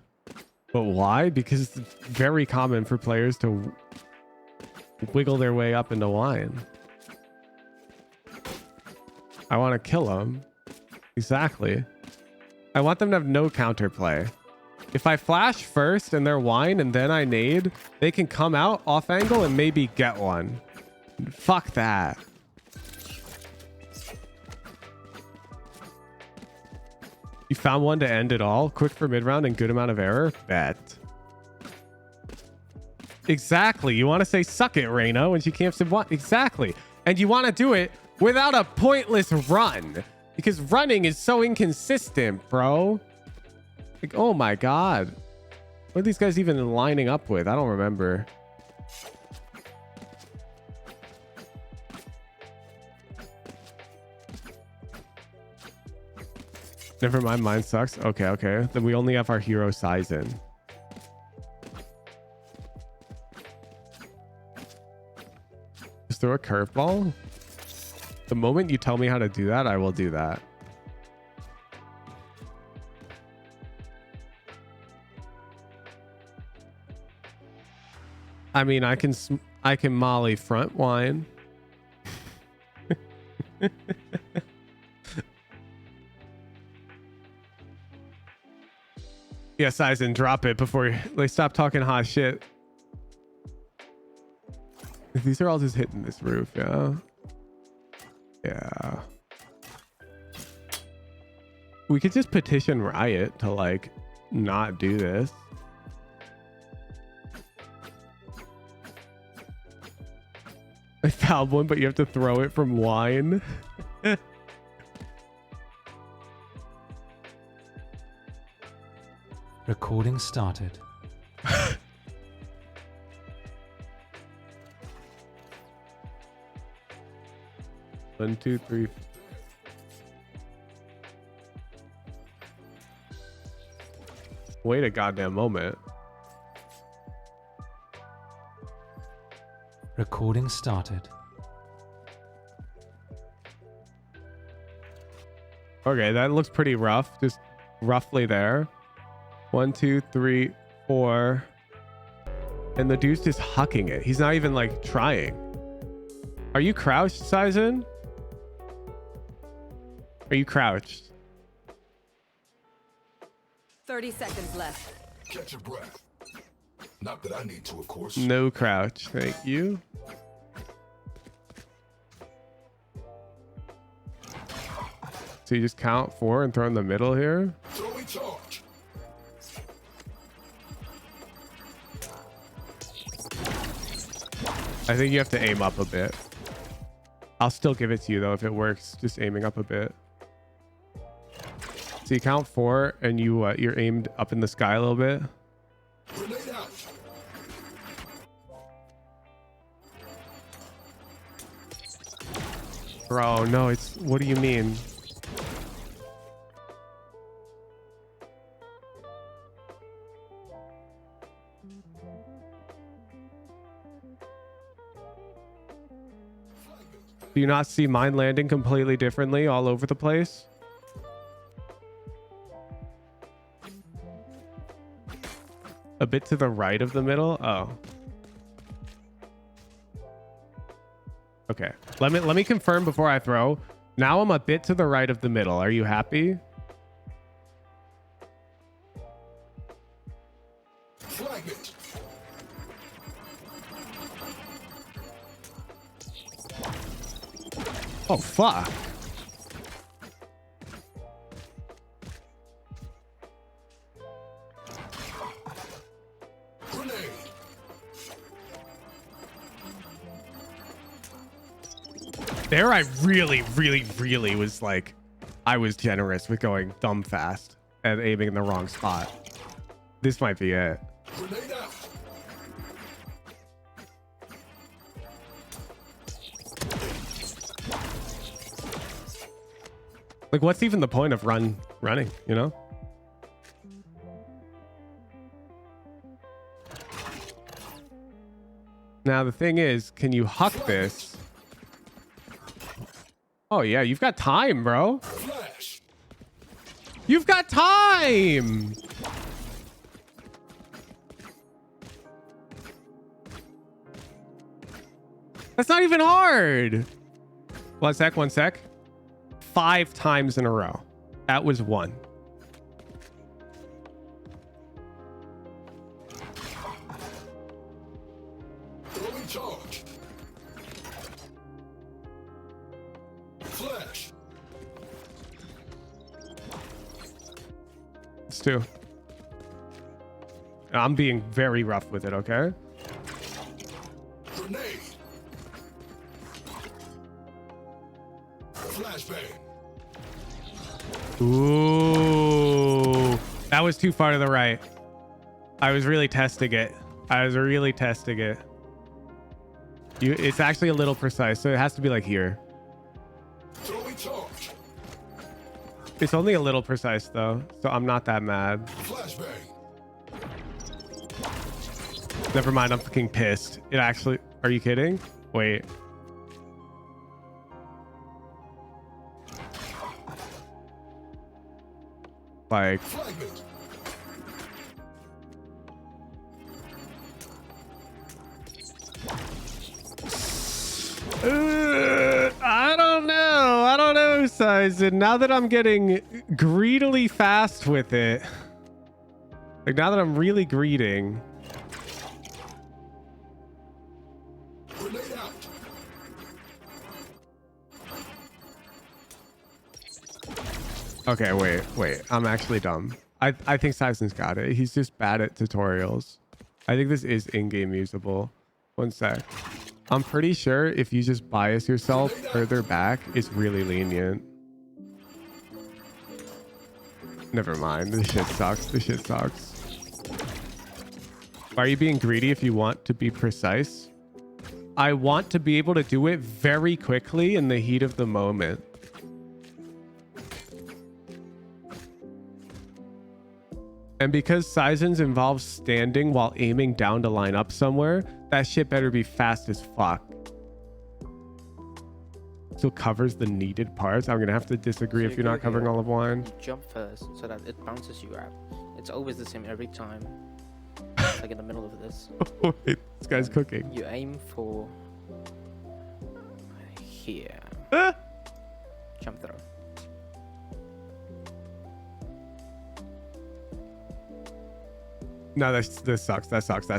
But why? Because it's very common for players to wiggle their way up into wine. I want to kill them. Exactly. I want them to have no counterplay. If I flash first and they're wine and then I nade, they can come out off angle and maybe get one. Fuck that. You found one to end it all? Quick for mid round and good amount of error? Bet. Exactly. You want to say suck it, Reyna, when she camps in one. Exactly. And you want to do it without a pointless run. Because running is so inconsistent, bro. Like, oh my god. What are these guys even lining up with? I don't remember. Never mind, mine sucks. Okay, okay. Then we only have our hero size in. Just throw a curveball? The moment you tell me how to do that, I will do that. I mean, I can molly front wine. Yes, Eisen, drop it before they stop talking hot shit. These are all just hitting this roof, yeah. Yeah. We could just petition Riot to like not do this. I found one, but you have to throw it from wine. Recording started. 1, 2, 3. Wait a goddamn moment. Recording started. Okay, that looks pretty rough. Just roughly there. 1, 2, 3, 4. And the dude's just hucking it. He's not even like trying. Are you crouched, Sizen? Are you crouched? 30 seconds left. Catch your breath. Not that I need to, of course. No crouch. Thank you. So you just count 4 and throw in the middle here? Throwing charge. I think you have to aim up a bit. I'll still give it to you though if it works. Just aiming up a bit. So you count 4 and you're aimed up in the sky a little bit. Grenade out. Bro, no, it's... What do you mean? Do you not see mine landing completely differently all over the place? A bit to the right of the middle? Oh. Okay. Let me confirm before I throw. Now I'm a bit to the right of the middle. Are you happy? Flag it. Oh, fuck. Grenade. There I really was like, I was generous with going thumb fast and aiming in the wrong spot. This might be it. Grenade out. Like, what's even the point of running, you know? Now, the thing is, can you huck this? Oh, yeah, you've got time, bro. Flash. You've got time. That's not even hard. 1 sec, 1 sec. 5 times in a row. That was 1. Throwing charge. Flash. It's 2. I'm being very rough with it, okay? Grenade. Flashbang. Ooh. That was too far to the right. I was really testing it. It's actually a little precise, so it has to be like here. Throwing charge. It's only a little precise though, so I'm not that mad. Flashbang. Never mind, I'm fucking pissed. It actually... Are you kidding? Wait. Like... Fragment. I don't know, Sizen. Now that I'm getting greedily fast with it. Like, now that I'm really greeding. Grenade out. Okay, wait. I'm actually dumb. I think Sizen's got it. He's just bad at tutorials. I think this is in-game usable. 1 sec. I'm pretty sure if you just bias yourself further back, it's really lenient. Never mind. This shit sucks. Why are you being greedy if you want to be precise? I want to be able to do it very quickly in the heat of the moment. And because Sizen's involves standing while aiming down to line up somewhere, that shit better be fast as fuck. Still covers the needed parts. I'm gonna have to disagree if you're not covering all of one. Jump first so that it bounces you out. It's always the same every time. It's like in the middle of this. Wait, this guy's cooking. You aim for here. Jump throw. No, this sucks. That sucks. No.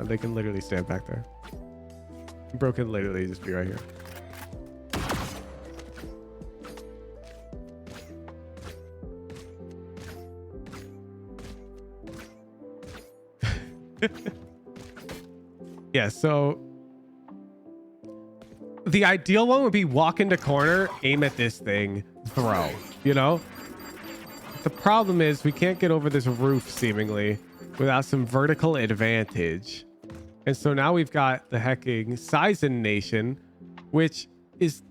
They can literally stand back there. Bro can literally just be right here. Yeah, so the ideal one would be walk into corner, aim at this thing, throw, you know? The problem is we can't get over this roof seemingly without some vertical advantage. And so now we've got the hecking Sizen Nation, which is,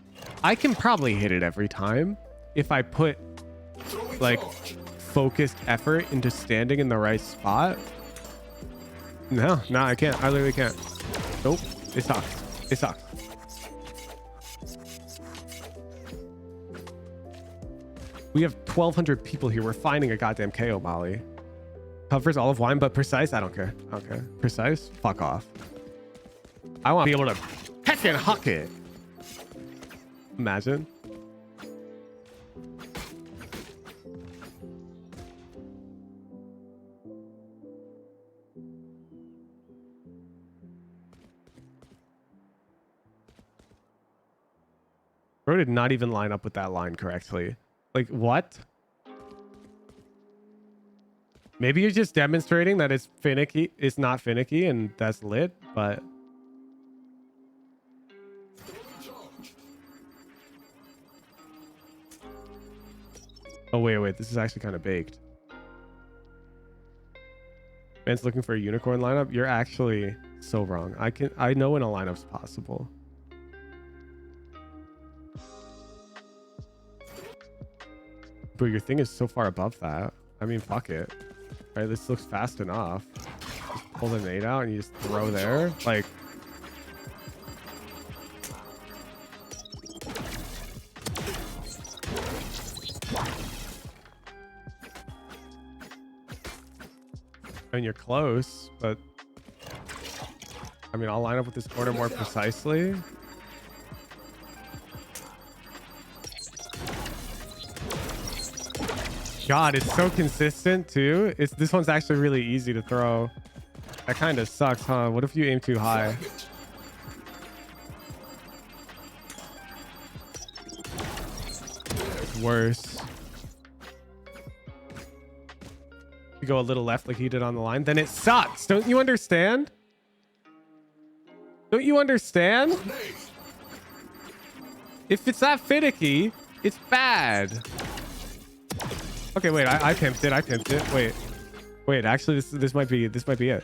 I can probably hit it every time if I put like focused effort into standing in the right spot. No, I can't. I literally can't. Nope. It sucks. We have 1,200 people here. We're finding a goddamn KO Molly. Covers all of wine, but precise? I don't care. Precise? Fuck off. I want to be able to heck and huck it. Imagine. Bro did not even line up with that line correctly. Like, what? Maybe you're just demonstrating that it's finicky. It's not finicky, and that's lit, but... Oh, wait. This is actually kind of baked. Man's looking for a unicorn lineup. You're actually so wrong. I know when a lineup's possible. But your thing is so far above that. I mean, fuck it. Right, this looks fast enough. Just pull the nade out and you just throw there. Like... I mean, you're close, but... I mean, I'll line up with this corner more precisely. God, it's so consistent too. This one's actually really easy to throw. That kind of sucks, huh? What if you aim too high? It's worse. You go a little left like he did on the line, then it sucks. Don't you understand? Don't you understand? If it's that finicky, it's bad. Okay, wait, I pimped it. Wait, actually this might be it.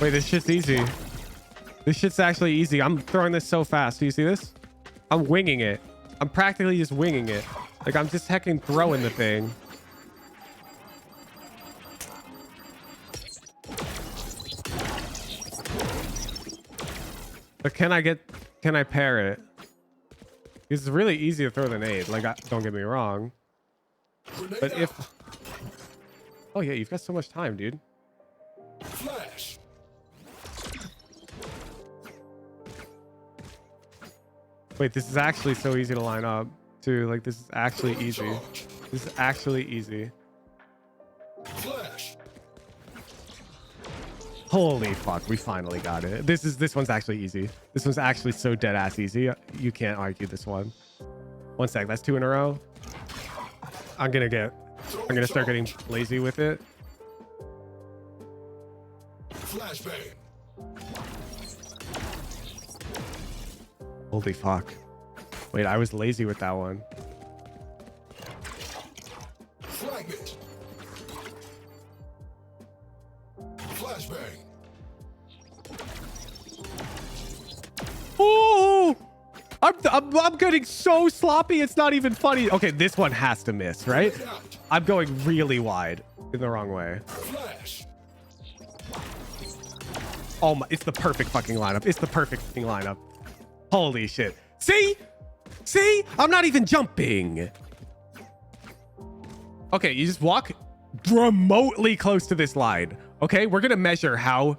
Wait, this shit's easy. This shit's actually easy. I'm throwing this so fast. Do you see this? I'm winging it. I'm practically just winging it. Like, I'm just hecking throwing the thing. But can I pair it? It's really easy to throw the nade. Like, don't get me wrong. But if... Oh yeah, you've got so much time, dude. Flash. Wait, this is actually so easy to line up, too. Like, this is actually easy. This is actually easy. Flash. Holy fuck, we finally got it. This one's actually easy. This one's actually so dead ass easy. You can't argue this one. One sec, that's 2 in a row. I'm gonna start getting lazy with it. Flashbang. Holy fuck. Wait, I was lazy with that one. Fragment. Flashbang. Oh! I'm getting so sloppy. It's not even funny. Okay, this one has to miss, right? I'm going really wide in the wrong way. Flash. Oh my, it's the perfect fucking lineup. It's the perfect fucking lineup. Holy shit. See? I'm not even jumping. Okay, you just walk remotely close to this line. Okay, we're gonna measure how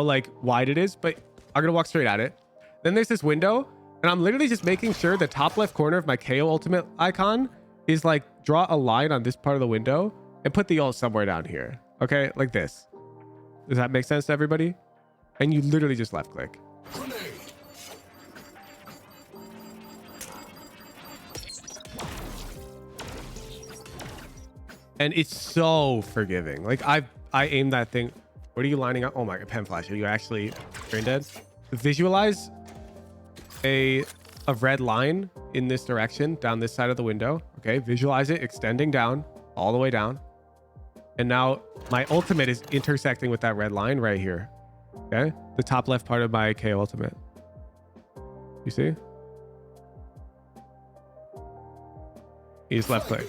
like wide it is, but I'm gonna walk straight at it. Then there's this window, and I'm literally just making sure the top left corner of my KO ultimate icon is like draw a line on this part of the window and put the ult somewhere down here. Okay, like this. Does that make sense to everybody? And you literally just left click. And it's so forgiving. Like I aimed that thing. What are you lining up? Oh my god, pen flash. Are you actually brain dead? Visualize a red line in this direction down this side of the window. Okay, visualize it extending down all the way down. And now my ultimate is intersecting with that red line right here. Okay, the top left part of my KO ultimate. You see? He's left click.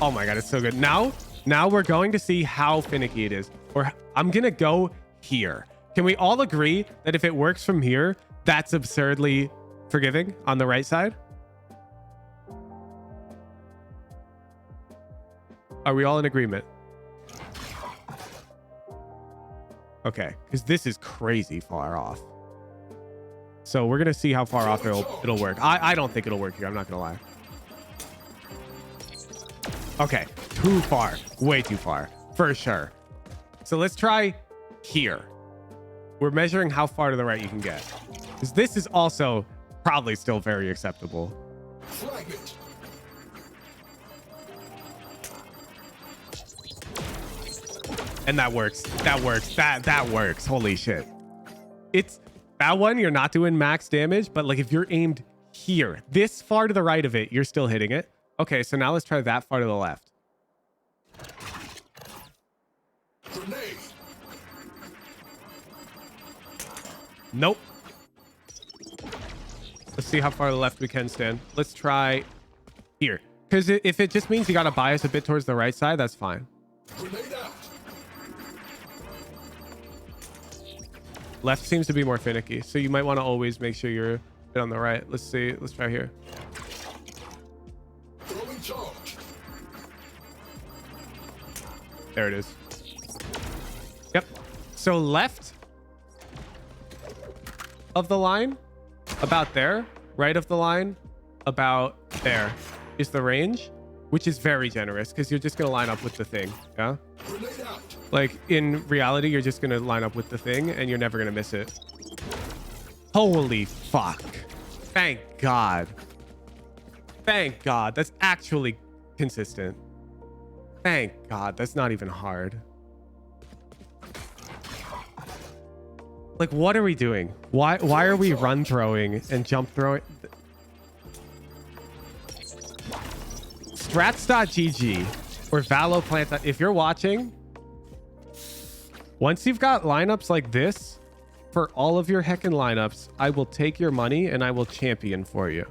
Oh my god, it's so good. Now we're going to see how finicky it is. Or I'm gonna go here. Can we all agree that if it works from here, that's absurdly forgiving on the right side? Are we all in agreement? Okay, because this is crazy far off. So we're gonna see how far off it'll work. I don't think it'll work here. I'm not gonna lie. Okay, too far, way too far, for sure. So let's try here. We're measuring how far to the right you can get, because this is also probably still very acceptable. And that works. That works. That works. Holy shit. It's that one. You're not doing max damage, but like if you're aimed here, this far to the right of it, you're still hitting it. Okay, so now let's try that far to the left. Nope. Let's see how far to the left we can stand. Let's try here. Because if it just means you got to bias a bit towards the right side, that's fine. Left seems to be more finicky, so you might want to always make sure you're a bit on the right. Let's see. Let's try here. There it is. Yep. So left of the line, about there. Right of the line, about there is the range, which is very generous because you're just going to line up with the thing. Yeah. Like in reality, you're just going to line up with the thing and you're never going to miss it. Holy fuck. Thank God. Thank God. That's actually consistent. Thank God. That's not even hard. Like, what are we doing? Why are we run throwing and jump throwing? Strats.gg or Valoplant. If you're watching, once you've got lineups like this for all of your heckin' lineups, I will take your money and I will champion for you.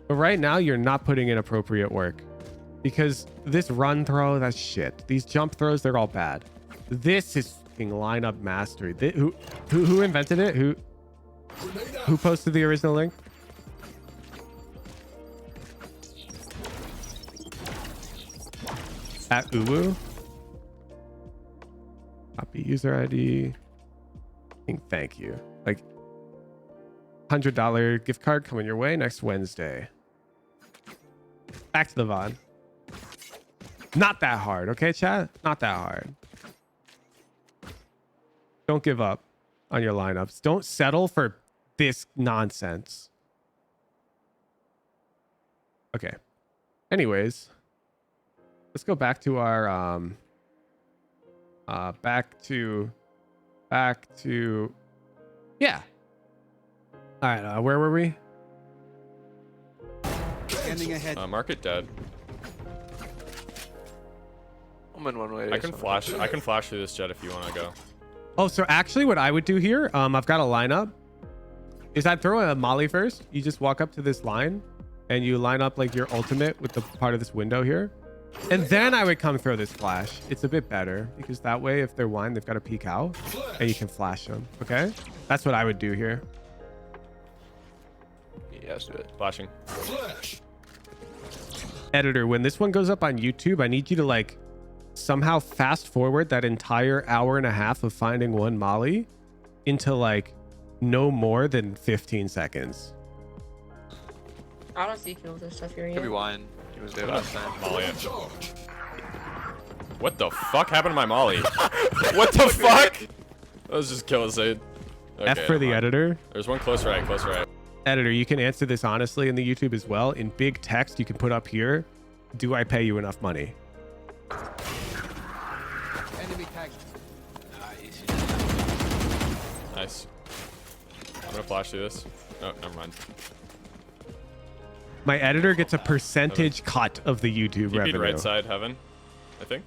But right now, you're not putting in appropriate work because this run throw, that's shit. These jump throws, they're all bad. This is fucking lineup mastery. Who invented it? Who posted the original link? At Uwu. Copy user ID. Thank you. Like $100 gift card coming your way next Wednesday. Back to the VOD. Not that hard, okay, chat? Not that hard. Don't give up on your lineups. Don't settle for this nonsense. Okay. Anyways, let's go back to our back to yeah. All right, where were we? Scanning ahead. Market dead. I'm in one way. I can flash through this jet if you want to go. Oh, so actually what I would do here, I've got a lineup, is I'd throw a molly first. You just walk up to this line and you line up like your ultimate with the part of this window here. And then I would come throw this flash. It's a bit better because that way if they're wine, they've got to peek out and you can flash them. Okay? That's what I would do here. Yeah, let's do it. Flashing. Editor, when this one goes up on YouTube, I need you to like somehow fast forward that entire hour and a half of finding one molly into like no more than 15 seconds. I don't see kills and stuff here yet. Could be wine. He was there last time. Molly. What the fuck happened to my molly? What the fuck? Let's just kill Zaid. Okay, F for the editor. There's one close right, close right. Editor, you can answer this honestly in the YouTube as well. In big text, you can put up here, do I pay you enough money? Enemy tagged. Nice. I'm gonna flash through this. Oh, never mind. My editor gets a percentage cut of the YouTube You revenue. beat right side heaven, I think.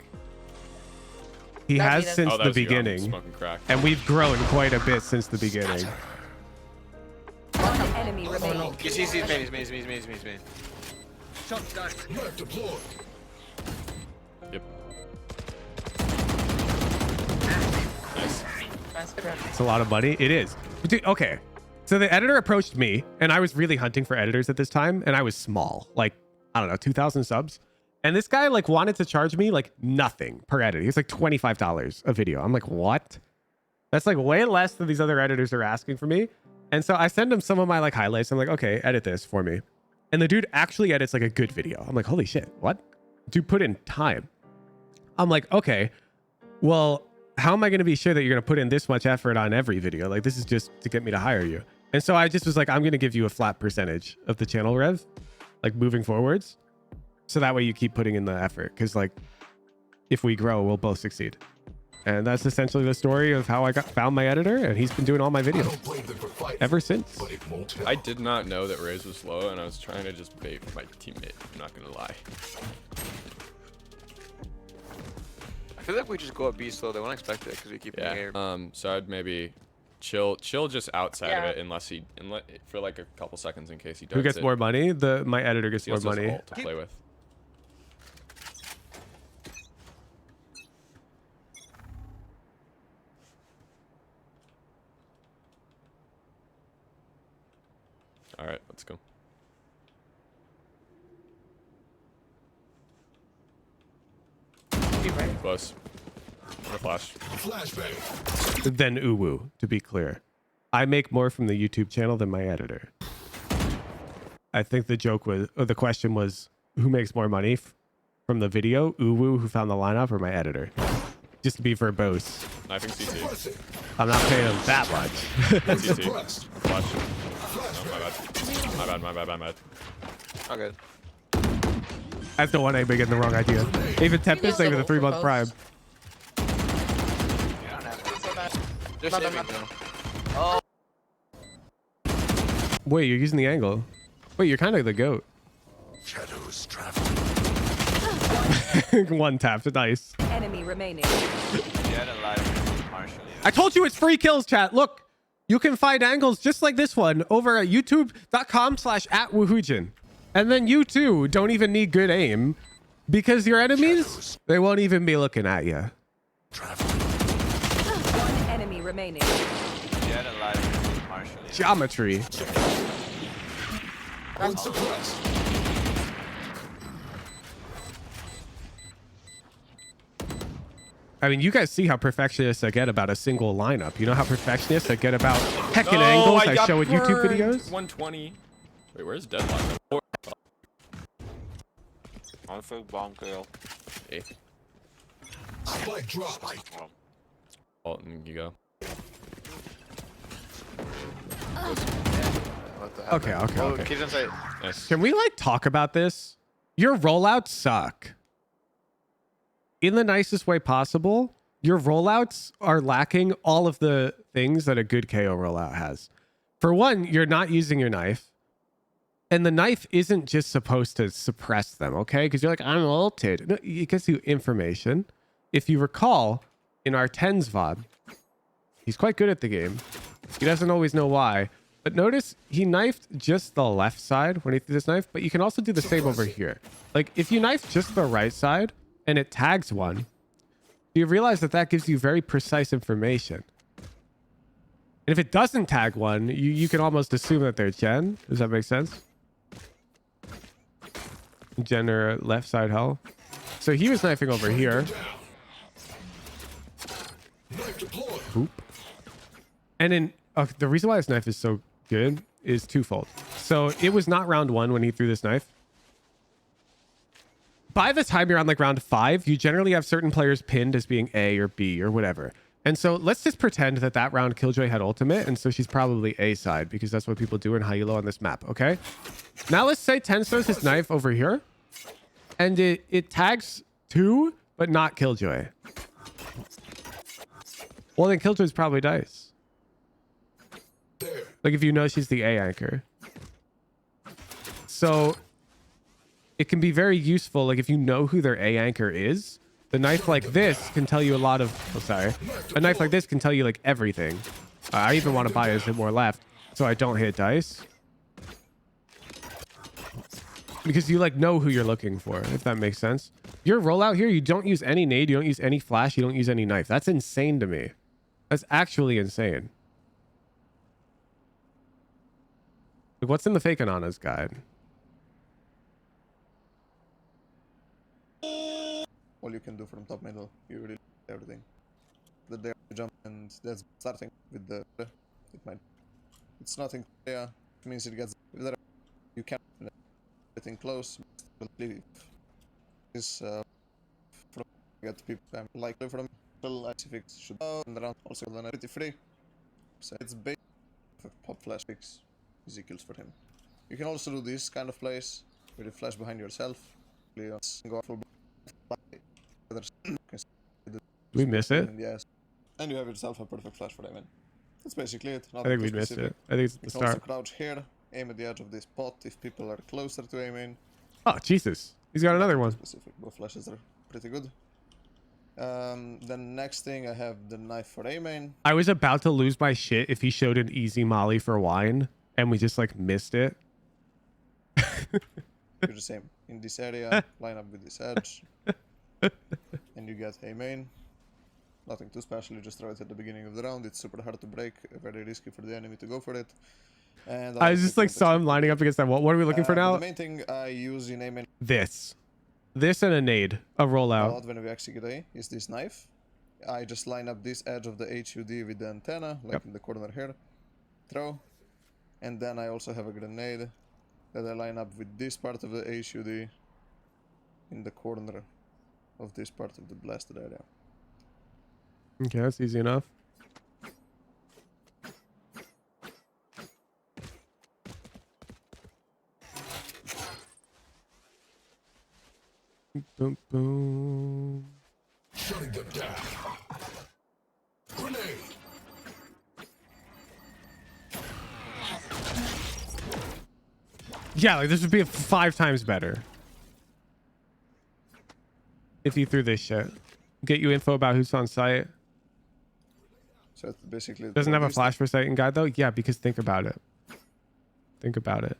He has since that the was you. I'm beginning. smoking crack. And we've grown quite a bit since the beginning. One enemy remain. He's main. Shot down. Knife deployed. Yep. Nice. Nice, good round. It's a lot of money. It is. Dude, okay. So the editor approached me, and I was really hunting for editors at this time, and I was small, like, I don't know, 2,000 subs. And this guy like wanted to charge me like nothing per edit. He was like $25 a video. I'm like, what? That's like way less than these other editors are asking for me. And so I send him some of my like highlights. I'm like, okay, edit this for me. And the dude actually edits like a good video. I'm like, holy shit, what? Dude put in time. I'm like, okay, well, how am I going to be sure that you're going to put in this much effort on every video? Like, this is just to get me to hire you. And so I just was like, I'm going to give you a flat percentage of the channel rev, like moving forwards. So that way you keep putting in the effort. Because like, if we grow, we'll both succeed. And that's essentially the story of how I found my editor. And he's been doing all my videos ever since. I did not know that Raze was slow, and I was trying to just bait my teammate. I'm not going to lie. I feel like we just go up B slow. They won't expect it because we keep in the air. So I'd maybe chill just outside of it unless for like a couple seconds in case he does. Who gets more money? My editor gets more money to play with. All right, let's go. Close. I'm gonna flash. Flashbang. Then Uwu, to be clear. I make more from the YouTube channel than my editor. I think the joke was, or the question was, who makes more money from the video? Uwu, who found the lineup, or my editor? Just to be verbose. Knifing CT. I'm not paying him that much. CT. Flash. Oh, my bad. Okay. That's the one I'm getting the wrong idea. Even Tempest, even the 3-month prime. They're saving though. Oh. Wait, you're using the angle. Wait, you're kind of the GOAT. Shadows traveling. One tap, nice. Enemy remaining. I told you it's free kills, chat. Look, you can find angles just like this one over at youtube.com/@woohoojin. And then you too don't even need good aim because your enemies, they won't even be looking at you. One enemy remaining. Geometry. I mean, you guys see how perfectionist I get about a single lineup. You know how perfectionist I get about heckin' angles I show in YouTube videos? 120. Wait, where's Deadline? I'm for bomb kill. Hey. Spike drop. Alton, you go. Okay. Kids inside. Nice. Can we like talk about this? Your rollouts suck. In the nicest way possible, your rollouts are lacking all of the things that a good KO rollout has. For one, you're not using your knife. And the knife isn't just supposed to suppress them, okay? Because you're like, I'm ulted. No, it gives you information. If you recall, in our 10s VOD, he's quite good at the game. He doesn't always know why. But notice he knifed just the left side when he threw this knife, but you can also do the same over here. Like, if you knife just the right side and it tags one, you realize that that gives you very precise information. And if it doesn't tag one, you can almost assume that they're Gen. Does that make sense? Gen or left side hell. So he was knifing over here. Oop. And then the reason why this knife is so good is twofold. So it was not round 1 when he threw this knife. By the time you're on like round 5, you generally have certain players pinned as being A or B or whatever. And so let's just pretend that that round Killjoy had ultimate, and so she's probably A side because that's what people do in high elo on this map, okay? Now let's say Ten throws his knife over here, and it tags 2, but not Killjoy. Well, then Killjoy's probably dice. Like if you know she's the A anchor. So it can be very useful, like if you know who their A anchor is, the knife like this can tell you a lot of... Oh, sorry. A knife like this can tell you like everything. I even want to buy a zip more left so I don't hit dice. because you like know who you're looking for, if that makes sense. Your rollout here, you don't use any nade, you don't use any flash, you don't use any knife. That's insane to me. That's actually insane. Like, what's in the fake Anana's guide? All you can do from top middle, you really everything. The dare jump, and that's starting with the. It's nothing. Yeah, it means it gets. You can't everything close. Leave. Is from get people likely from fix should and around also then pretty free. So it's bait pop flash picks easy kills for him. You can also do this kind of plays with a flash behind yourself. Go full. We miss it? Yes. And you have yourself a perfect flash for Amen. That's basically it. I think we missed it. I think it's the you can start. also crouch here, aim at the edge of this pot if people are closer to Amen. Oh, Jesus. He's got another one. Specific. Both flashes are pretty good. The next thing I have the knife for Amen. I was about to lose my shit if he showed an easy molly for wine and we just like missed it. Do the same. In this area, line up with this edge. And you get Amen. Nothing too special, you just throw it at the beginning of the round. It's super hard to break, very risky for the enemy to go for it. And I just like saw him lining up against that. What are we looking for now? The main thing I use in Amen. This and a nade, a rollout. When we execute A is this knife. I just line up this edge of the HUD with the antenna, like in the corner here. Throw. And then I also have a grenade that I line up with this part of the HUD in the corner of this part of the blasted area. Okay, that's easy enough. Boom, boom. Shutting them down. Grenade. Yeah, like this would be 5 times better if you threw this shit. Get you info about who's on site. So it's basically Doesn't have a flash for sight and guide though? Yeah, because think about it. Think about it.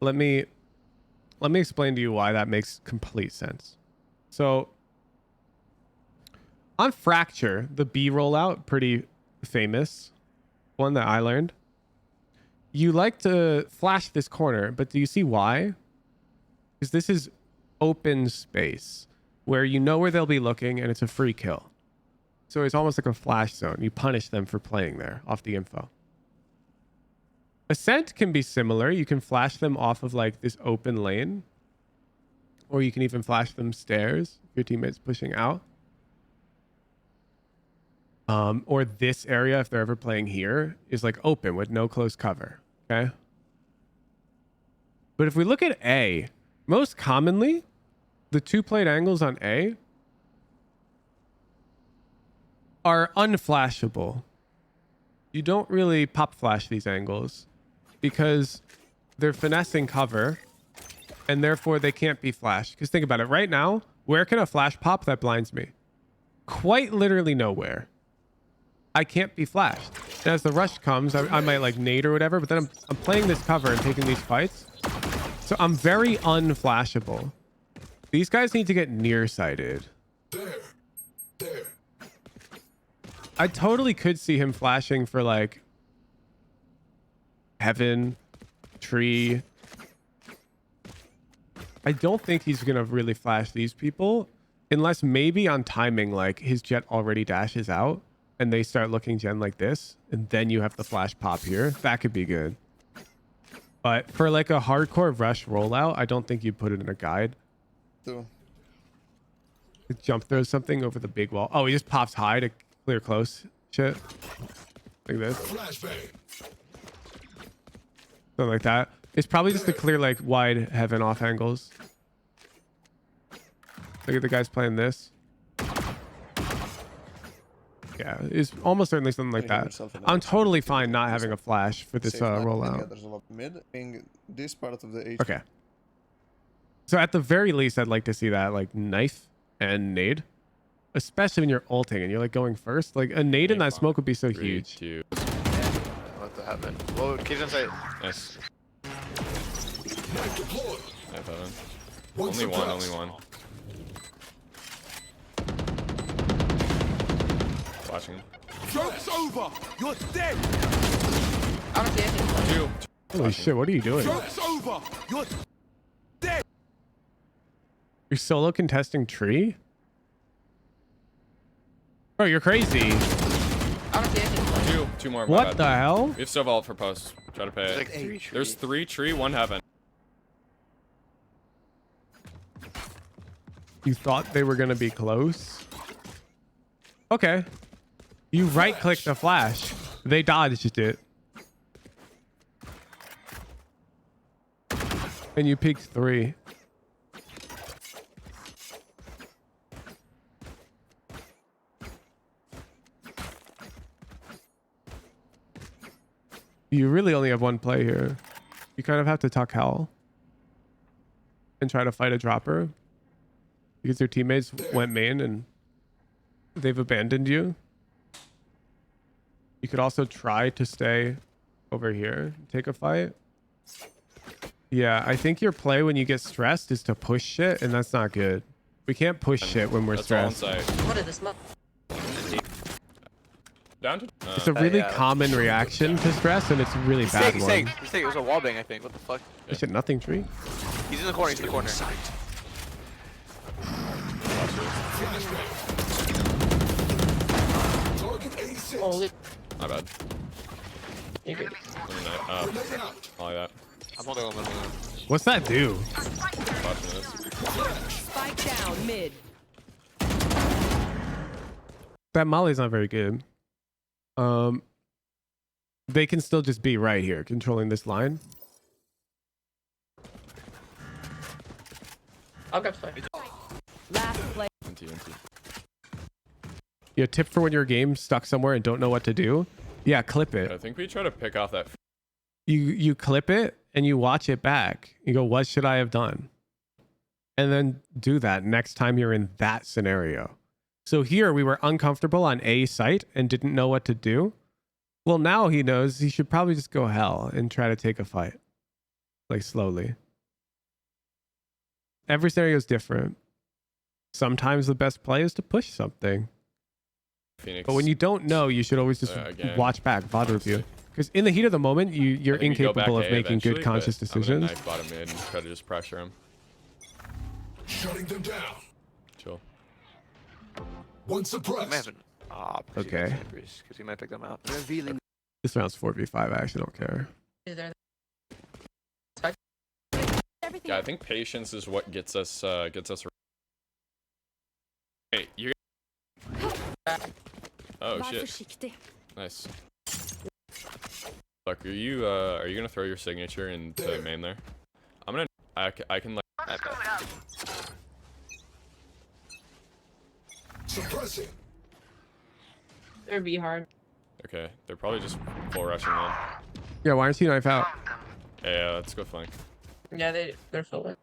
Let me explain to you why that makes complete sense. So on Fracture, the B rollout, pretty famous one that I learned. You like to flash this corner, but do you see why? Because this is open space where you know where they'll be looking and it's a free kill. So it's almost like a flash zone. You punish them for playing there off the info. Ascent can be similar. You can flash them off of like this open lane, or you can even flash them stairs if your teammate's pushing out. Or this area, if they're ever playing here, is like open with no close cover. Okay. But if we look at A, most commonly, the 2 plate angles on A are unflashable. You don't really pop flash these angles because they're finessing cover and therefore they can't be flashed. Because think about it, right now, where can a flash pop that blinds me? Quite literally nowhere. I can't be flashed. And as the rush comes, I might like nade or whatever, but then I'm playing this cover and taking these fights. So I'm very unflashable. These guys need to get nearsighted. There. I totally could see him flashing for like heaven, tree. I don't think he's going to really flash these people unless maybe on timing, like his jet already dashes out and they start looking gen like this. And then you have the flash pop here. That could be good. But for like a hardcore rush rollout, I don't think you'd put it in a guide. So. Jump throws something over the big wall. Oh, he just pops high to clear close shit. Like this. Flashbang. Something like that. It's probably just to clear like wide heaven off angles. Look at the guys playing this. Yeah, it's almost certainly something like that. I'm totally fine not having a flash for this rollout. There's a lot mid. This part of the Okay. So at the very least, I'd like to see that like knife and nade, especially when you're ulting and you're like going first. Like a nade in that smoke would be so 3, huge. 2. Let that happen. Well, keep inside. Nice. Knife heaven. One Only one, only suppressed. one. Watching. Joke's over. You're dead. I don't see anything. Two. Holy shit, what are you doing? Joke's over. You're dead. You're solo contesting tree? Bro, you're crazy. I don't see anything. Two more. my What bad. the hell? We have still vault for post. Try to pay There's it. like 3 trees. There's 3 tree, 1 heaven. You thought they were gonna be close? Okay. You right click the flash. They dodged it. And you peeked 3. You really only have one play here. You kind of have to tuck hell and try to fight a dropper because your teammates went main and they've abandoned you. You could also try to stay over here, take a fight. Yeah, I think your play when you get stressed is to push shit, and that's not good. We can't push shit when we're That's all on stressed. site. What is this smoke? Down to. It's a really yeah. common reaction to stress, and it's a really He's bad taking, one. he's taking. It was a wall bang, I think. What the fuck? I said nothing, tree. He's in the corner. He's in the corner. Target 86. Holy. My bad. You're good. Grenade out. I like that. I'm holding on. What's that do? Watching this. Spike down mid. That Molly's not very good. They can still just be right here, controlling this line. I'll grab play. Last play. NT. Yeah, tip for when your game's stuck somewhere and don't know what to do. Yeah, clip it. I think we try to pick off that. You clip it and you watch it back. You go, what should I have done? And then do that next time you're in that scenario. So here we were uncomfortable on A site and didn't know what to do. Well, now he knows he should probably just go hell and try to take a fight. Like slowly. Every scenario is different. Sometimes the best play is to push something. Phoenix. But when you don't know, you should always just again, watch back, VOD review. Because in the heat of the moment, you're I think we go back incapable of A making good eventually, conscious but I'm gonna decisions. knife bottom mid and try to just pressure him. Shutting them down. Chill. One I suppressed. haven't. Okay. Because he might pick them out. Revealing. This round's 4v5. I actually don't care. Is there? Yeah, I think patience is what gets us. Hey, you. Oh shit. Nice. Look, are you gonna throw your signature into main there? I'm gonna. I can like. Suppressing. It'd be hard. Okay, they're probably just full rushing in. Yeah, why aren't you knife out? Yeah, let's go flank. Yeah, they're full.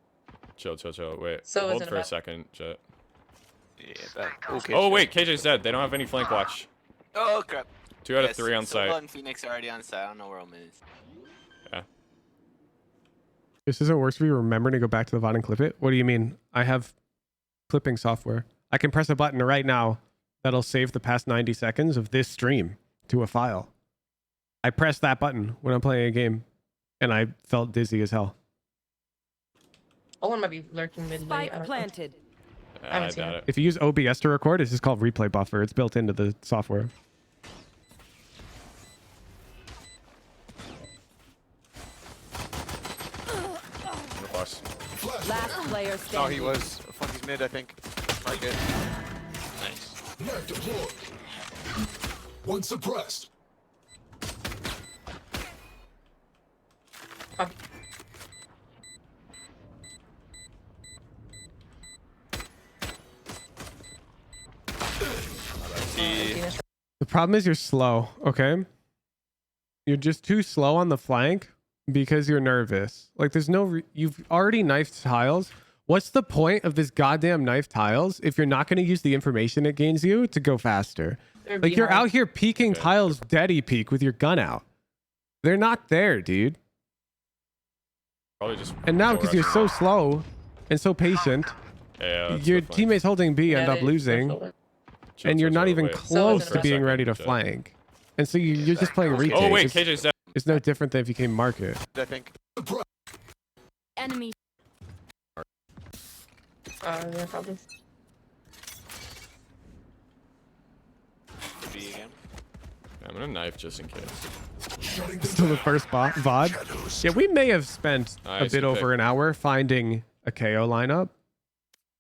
Chill. Wait, So is hold it for a about- second, Jet. Yeah, that. Okay. Oh wait, KJ's dead. They don't have any flank watch. Oh crap. 2 out of 3 on Silva site. and Phoenix are already on site. I don't know where Omen is. Yeah. This isn't worse for you. Remember to go back to the VOD and clip it. What do you mean? I have clipping software. I can press a button right now that'll save the past 90 seconds of this stream to a file. I pressed that button when I'm playing a game, and I felt dizzy as hell. One might be lurking mid late. I Spike don't know. planted. I haven't seen doubt it. it. If you use OBS to record, it's just called replay buffer. It's built into the software. Last player No, standing. he was. Fuck, he's mid, I think. Market. Nice. Knife deployed. One suppressed. The problem is you're slow, okay? You're just too slow on the flank because you're nervous. Like there's no, you've already knifed tiles. What's the point of this goddamn knife tiles if you're not going to use the information it gains you to go faster? It'd Like be you're hard. out here peeking tiles daddy peek with your gun out. They're not there, dude. Probably just. And now, because you're so fluorescent. slow and so patient, Yeah, that's your the point. teammates holding B end Yeah, up they- losing, they're Chill, and you're chill, not chill. even Wait. close for to a being second, ready to Jet. flank. And so you're just playing retake. Oh wait, It's, KJ's dead. it's no different than if you came market. I think. Enemy. Yeah, probably. B again. I'm gonna knife just in case. So the first VOD. Yeah, we may have spent a Nice, bit good over pick. an hour finding a KO lineup.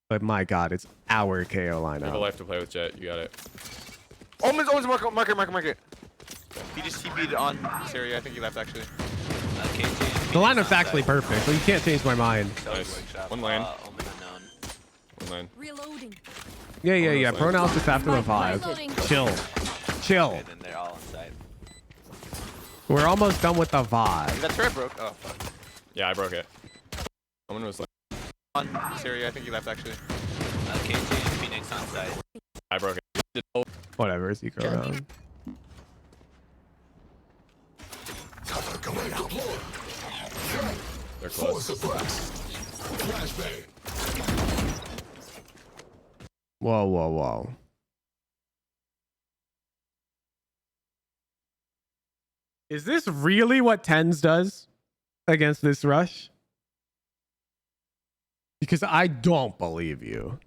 But my god, it's our KO You have a lineup. life to play with, Jet. You got it. Omen's market. He just TP'd on Syria. I think he left actually. KJ. The lineup's actually perfect, but you can't change my mind. Nice. One lane. Omen unknown. One lane. Reloading. Yeah. Pro analysis after the Reloading. VOD. Chill. Okay, then they're all inside. We're almost done with the VOD. That turret broke. Oh fuck. Yeah, I broke it. Omen was like, On Syria. I think he left actually. KJ and Phoenix on side. I broke it. Whatever, you go around. They're close. Whoa. Is this really what Tens does against this rush? Because I don't believe you.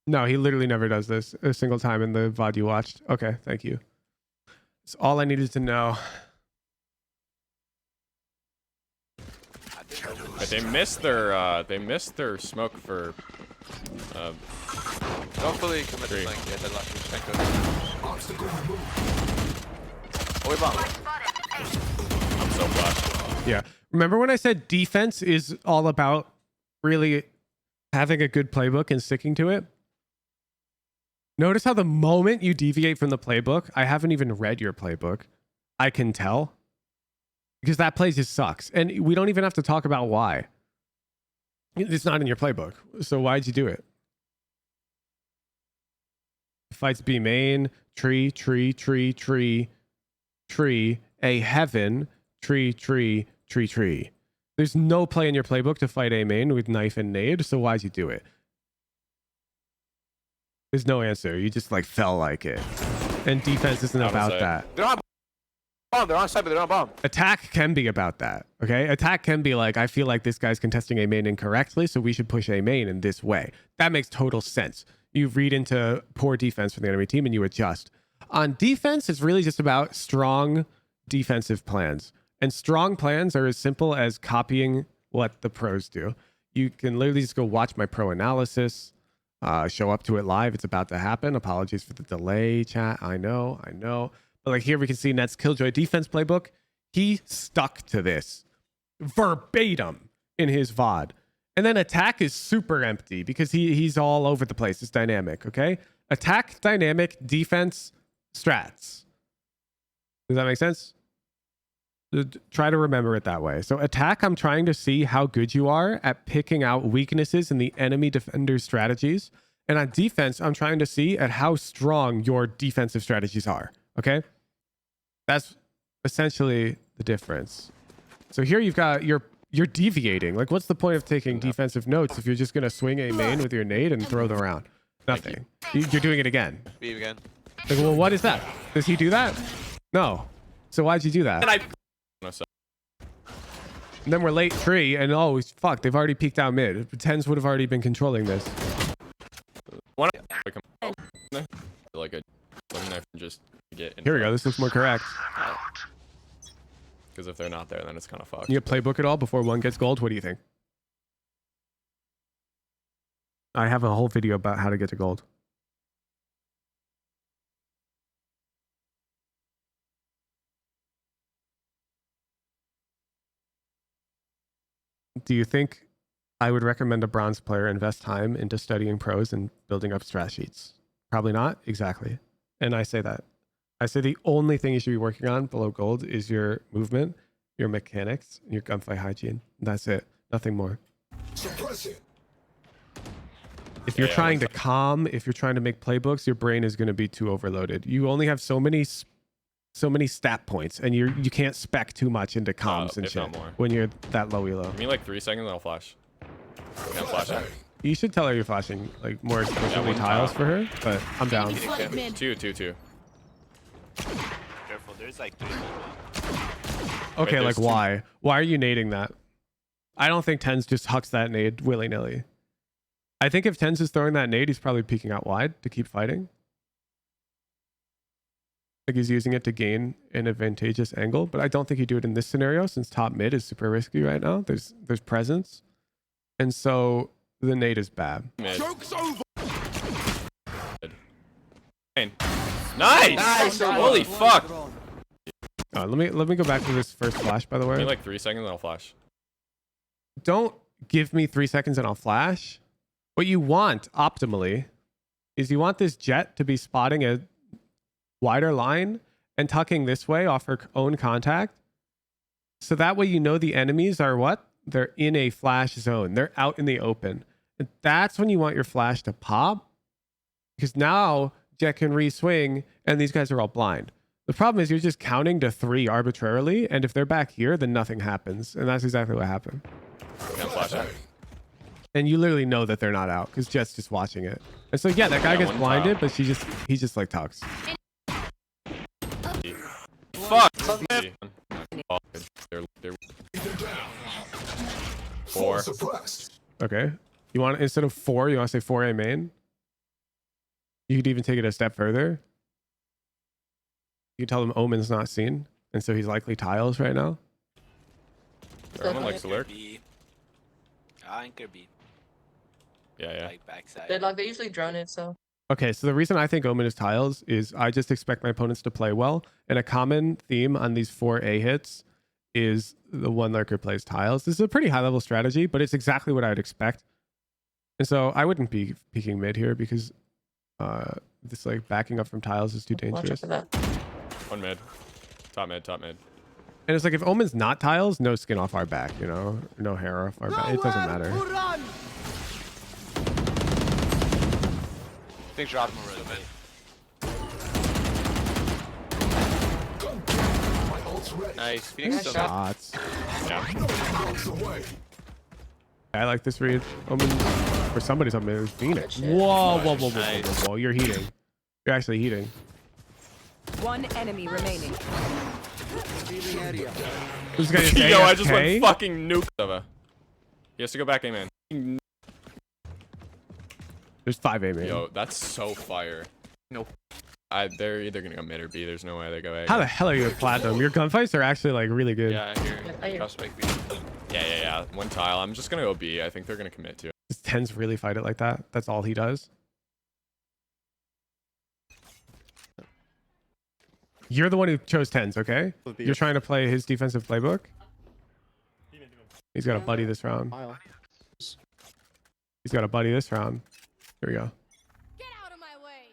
No, he literally never does this a single time in the VOD you watched. Okay, thank you. It's all I needed to know. Right, they missed their smoke for Don't fully commit to Three. flank yet. That last flank goes. Oh, we bomb. I'm so flashed. Yeah. Remember when I said defense is all about really having a good playbook and sticking to it? Notice how the moment you deviate from the playbook, I haven't even read your playbook. I can tell. Because that play just sucks. And we don't even have to talk about why. It's not in your playbook. So why'd you do it? Fights B main, tree, A heaven, tree. There's no play in your playbook to fight A main with knife and nade, so why'd you do it? There's no answer. You just like felt like it. And defense isn't about that. They're on bomb. They're on side, but they're on bomb. Attack can be about that. Okay? Attack can be like, I feel like this guy's contesting A main incorrectly, so we should push A main in this way. That makes total sense. You read into poor defense from the enemy team and you adjust. On defense, it's really just about strong defensive plans. And strong plans are as simple as copying what the pros do. You can literally just go watch my pro analysis, show up to it live. It's about to happen. Apologies for the delay, chat. I know. But like here we can see Net's Killjoy defense playbook. He stuck to this verbatim in his VOD. And then attack is super empty because he's all over the place. It's dynamic, okay? Attack, dynamic, defense, strats. Does that make sense? Try to remember it that way. So attack, I'm trying to see how good you are at picking out weaknesses in the enemy defender's strategies. And on defense, I'm trying to see at how strong your defensive strategies are, okay? That's essentially the difference. So here you've got you're deviating. Like, what's the point of taking defensive notes if you're just going to swing a main with your nade and throw them around? Nothing. You're doing it again. Beam again. Like, well, what is that? Does he do that? No. So why'd you do that? And then we're late tree, and oh, fuck, they've already peeked out mid. Tens would have already been controlling this. Like a knife and just get in. Here we go. This looks more correct. Because if they're not there, then it's kind of fucked. You playbook it all before one gets gold? What do you think? I have a whole video about how to get to gold. Do you think I would recommend a bronze player invest time into studying pros and building up strat sheets? Probably not. Exactly. And I say that. I say the only thing you should be working on below gold is your movement, your mechanics, and your gunfight hygiene. That's it. Nothing more. Suppress it. If you're Yeah, trying to calm, if you're trying to make playbooks, your brain is going to be too overloaded. You only have so many stat points, and you can't spec too much into comms and if shit not more. when you're that low elo. Give me like 3 seconds and I'll flash. Can't flash it. You should tell her you're flashing like more explicitly one tiles tile. for her, but I'm down. Two. Careful, there's like 3 people. Okay, Wait, like there's two. why? Why are you nading that? I don't think Tens just hucks that nade willy-nilly. I think if Tens is throwing that nade, he's probably peeking out wide to keep fighting. Like he's using it to gain an advantageous angle, but I don't think he'd do it in this scenario since top mid is super risky right now. There's presence. And so the nade is bad. Mid. Nice! Holy fuck! Let me go back to this first flash, by the way. Give me like 3 seconds and I'll flash. Don't give me 3 seconds and I'll flash. What you want optimally is you want this jet to be spotting a wider line and tucking this way off her own contact. So that way you know the enemies are what? They're in a flash zone. They're out in the open. And that's when you want your flash to pop. Because now Jet can re-swing and these guys are all blind. The problem is you're just counting to 3 arbitrarily. And if they're back here, then nothing happens. And that's exactly what happened. Can't flash it. And you literally know that they're not out because Jet's just watching it. And so yeah, that guy gets one blinded, tile. but he just like talks. Fuck! They're 4. Suppressed. Okay. You want, instead of 4, you want to say 4A main? You could even take it a step further. You can tell them Omen's not seen, and so he's likely tiles right now. Everyone likes to lurk. B. I think B. Yeah. Like backside. They usually drone it, so. Okay, so the reason I think Omen is tiles is I just expect my opponents to play well, and a common theme on these 4A hits is the one lurker plays tiles. This is a pretty high level strategy, but it's exactly what I would expect. And so I wouldn't be peeking mid here because this like backing up from tiles is too Watch out dangerous. for that. One mid. Top mid. And it's like if Omen's not tiles, no skin off our back, you know, no hair off our back. It doesn't matter. Thanks, drop him a little bit. Nice. Phoenix still got. Shots. Yeah. I like this read. Omen for somebody's on mid. Phoenix. Whoa. You're heating. You're actually heating. One enemy remaining. This guy is Yo, I just AFK? went fucking nuke. He has to go back, amen. There's 5 A, man. Yo, that's so fire. Nope. They're either gonna go mid or B. There's no way they go A. How the hell are you at platinum? Your gunfights are actually like really good. Yeah, I hear. Cross spike B. Yeah. One tile. I'm just gonna go B. I think they're gonna commit to it. Does Tens really fight it like that? That's all he does. You're the one who chose Tens, okay? You're trying to play his defensive playbook. He's got a buddy this round. He's got a buddy this round. Here we go. Get out of my way.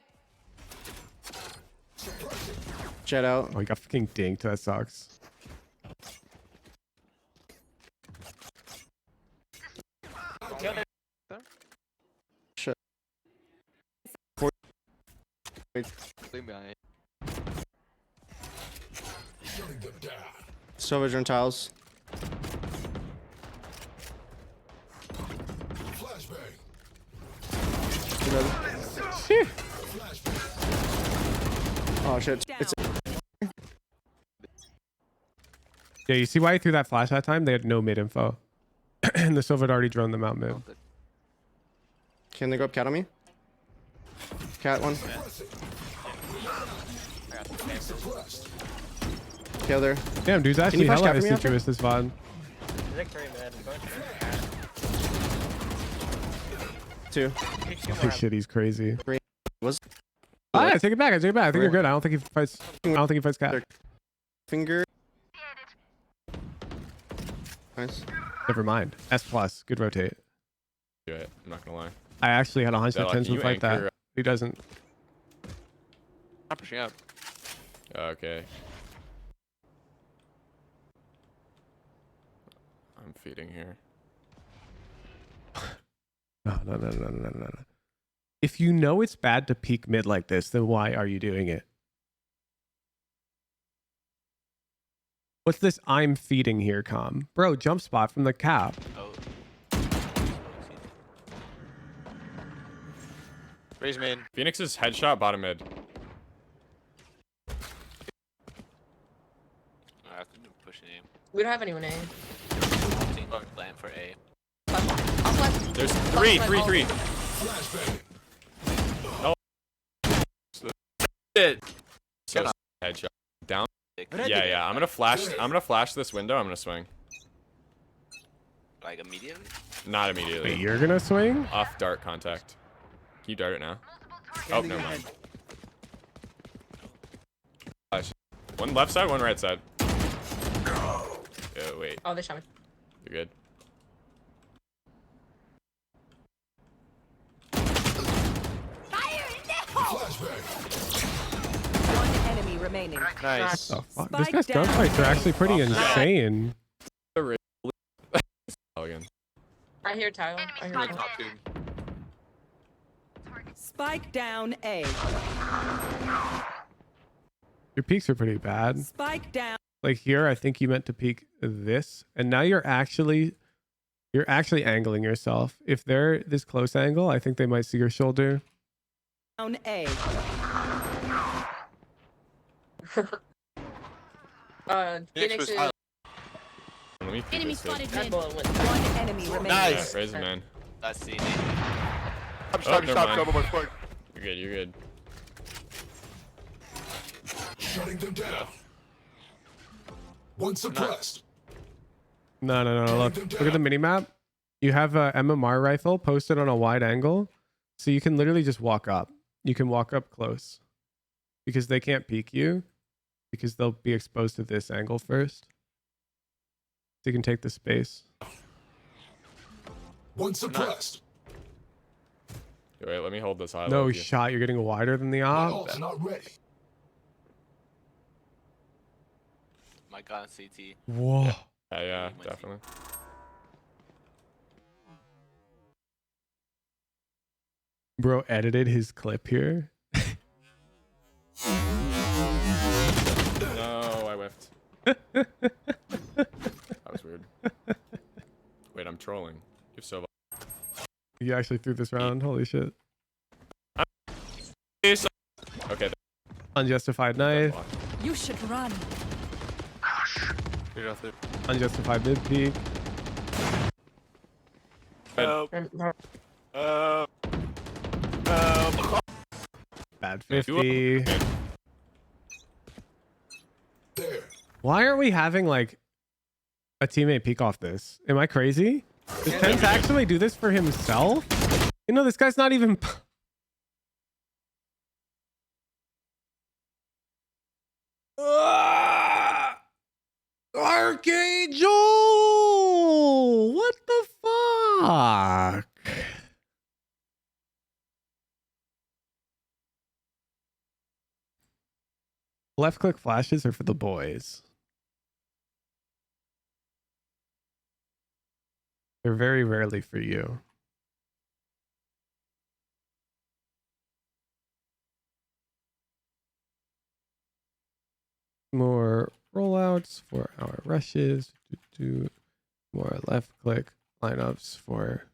Jet out. Oh, he got fucking dinked. That sucks. Shit. Snow vision tiles. Oh shit. It's Yeah, you see why he threw that flash that time? They had no mid info. And the Silver had already droned them out mid. Can they go up cat on me? Cat one. Okay, there. Damn, dude's Can actually you flash hella cat for me after? assiduous this VOD. Two. Holy shit, he's crazy. Was. Ah, I take it back. I think you're good. I don't think he fights. Cat. Finger. Nice. Never mind. S plus. Good rotate. Do it. I'm not gonna lie. I actually had a hunch that Zella, Tens can would you fight that. anchor- He doesn't. I'm pushing up. Okay. I'm feeding here. No. If you know it's bad to peek mid like this, then why are you doing it? What's this I'm feeding here, Com? Bro, jump spot from the cap. Oh. Raze main. Phoenix's headshot bottom mid. I could push A. We don't have anyone A. Plan for A. There's three. Flashbang. No. Shit. So headshot. Down. Yeah. I'm gonna flash this window. I'm gonna swing. Like immediately? Not immediately. Wait, you're gonna swing? Off dart contact. Can you dart it now? Oh, never mind. Flash. One left side, one right side. Wait. Oh, they shot me. You're good. One enemy remaining. Nice. Oh, fuck. This guy's gunfights are actually pretty insane. Again. I hear Tyler. I hear Tyler. Spike down A. Your peaks are pretty bad. Spike down. Like here, I think you meant to peek this, and now you're actually angling yourself. If they're this close angle, I think they might see your shoulder. Down A. Phoenix is... Let me feed Enemy this kid. spotted mid. One enemy remaining. Nice. Yeah, Raze man. That's C. Stop. You're good. Shutting them down. One suppressed. No. Look at the mini map. You have a MMR rifle posted on a wide angle, so you can literally just walk up. You can walk up close because they can't peek you because they'll be exposed to this angle first. So you can take the space. One suppressed. Wait, let me hold this high. No shot. You're getting wider than the My op. ult's not ready. My god, CT. Whoa. Yeah, definitely. Bro edited his clip here. No, I whiffed. That was weird. Wait, I'm trolling. You're so. You actually threw this round. Holy shit. Okay. Unjustified knife. You should run. Unjustified mid peak. Bad 50. There. Why aren't we having like a teammate peek off this? Am I crazy? Does Pence actually do this for himself? You know, this guy's not even... Archangel! What the fuck? Left click flashes are for the boys. They're very rarely for you. More rollouts for our rushes. More left click lineups for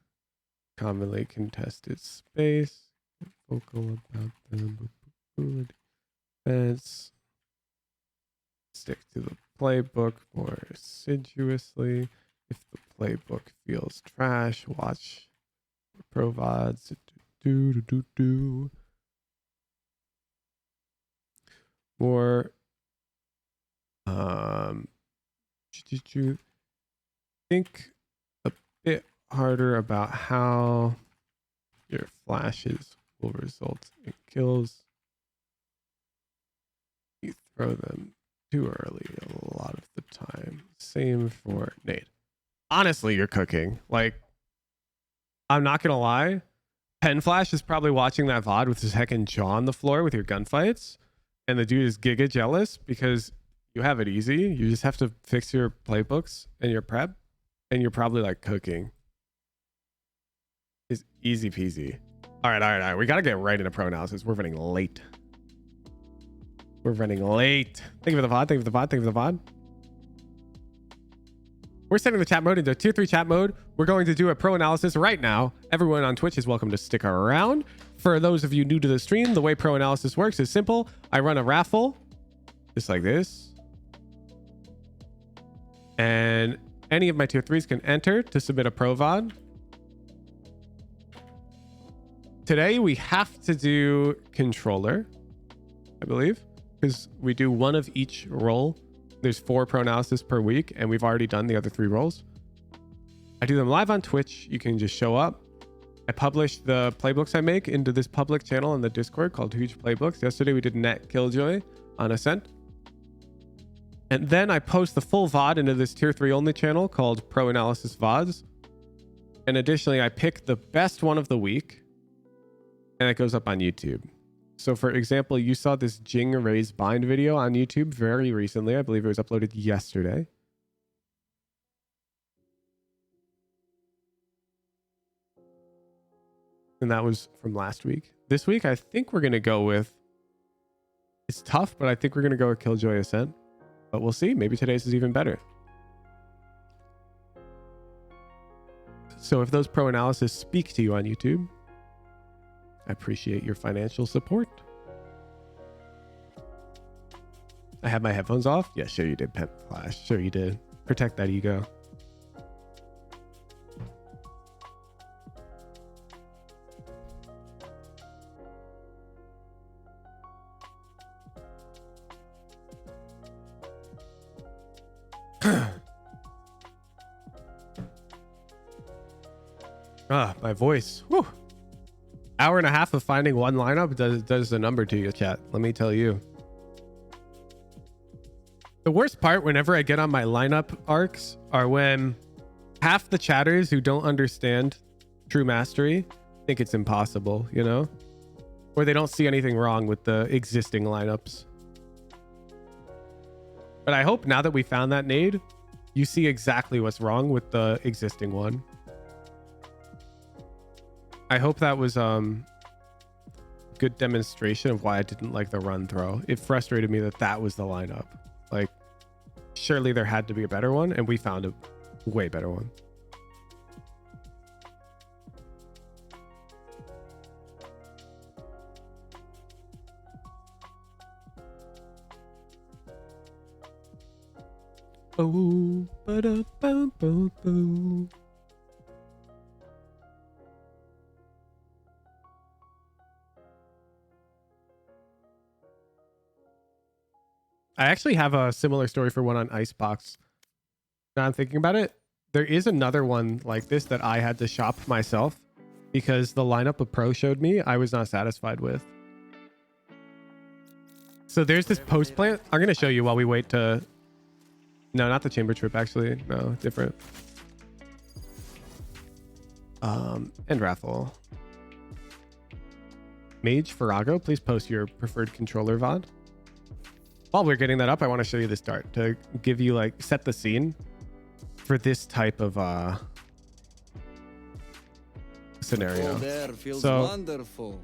commonly contested space. Get vocal about them. Defense. Stick to the playbook more assiduously. If the playbook feels trash, watch pro VODs. More think a bit harder about how your flashes will result in kills. You throw them too early a lot of the time. Same for Nate. Honestly, you're cooking. Like, I'm not gonna lie. Pen Flash is probably watching that VOD with his heckin' jaw on the floor with your gunfights. and the dude is giga jealous because you have it easy. You just have to fix your playbooks and your prep, and you're probably like cooking. It's easy peasy. All right. We got to get right into pro analysis. We're running late. Thank you for the VOD. We're setting the chat mode into tier 3 chat mode. We're going to do a pro analysis right now. Everyone on Twitch is welcome to stick around. For those of you new to the stream, the way pro analysis works is simple. I run a raffle just like this. And any of my tier 3s can enter to submit a pro VOD. Today we have to do controller, I believe, because we do one of each role. There's 4 pro analysis per week, and we've already done the other 3 roles. I do them live on Twitch. You can just show up. I publish the playbooks I make into this public channel in the Discord called Huge Playbooks. Yesterday we did Net Killjoy on Ascent. And then I post the full VOD into this tier 3 only channel called Pro Analysis VODs. And additionally, I pick the best one of the week, and it goes up on YouTube. So for example, you saw this Jing Raze bind video on YouTube very recently. I believe it was uploaded yesterday. And that was from last week. This week, I think we're going to go with... It's tough, but I think we're going to go with Killjoy Ascent. But we'll see. Maybe today's is even better. So if those pro analysis speak to you on YouTube, I appreciate your financial support. I have my headphones off. Yeah, sure you did, Pet Flash. Sure you did. Protect that ego. My voice. Whew. Hour and a half of finding one lineup does the number to you, chat. Let me tell you. The worst part whenever I get on my lineup arcs are when half the chatters who don't understand true mastery think it's impossible, you know? Or they don't see anything wrong with the existing lineups. But I hope now that we found that nade, you see exactly what's wrong with the existing one. I hope that was good demonstration of why I didn't like the run throw. It frustrated me that was the lineup. Like, surely there had to be a better one, and we found a way better one. Oh, ba-da-bum-bum-bum. I actually have a similar story for one on Icebox. Now I'm thinking about it. There is another one like this that I had to shop myself because the lineup a pro showed me I was not satisfied with. So there's this post plant. I'm going to show you while we wait to... No, not the chamber trip, actually. No, different. And raffle. Mage Farago, please post your preferred controller VOD. While we're getting that up, I want to show you this dart to give you, like, set the scene for this type of scenario. There feels so wonderful.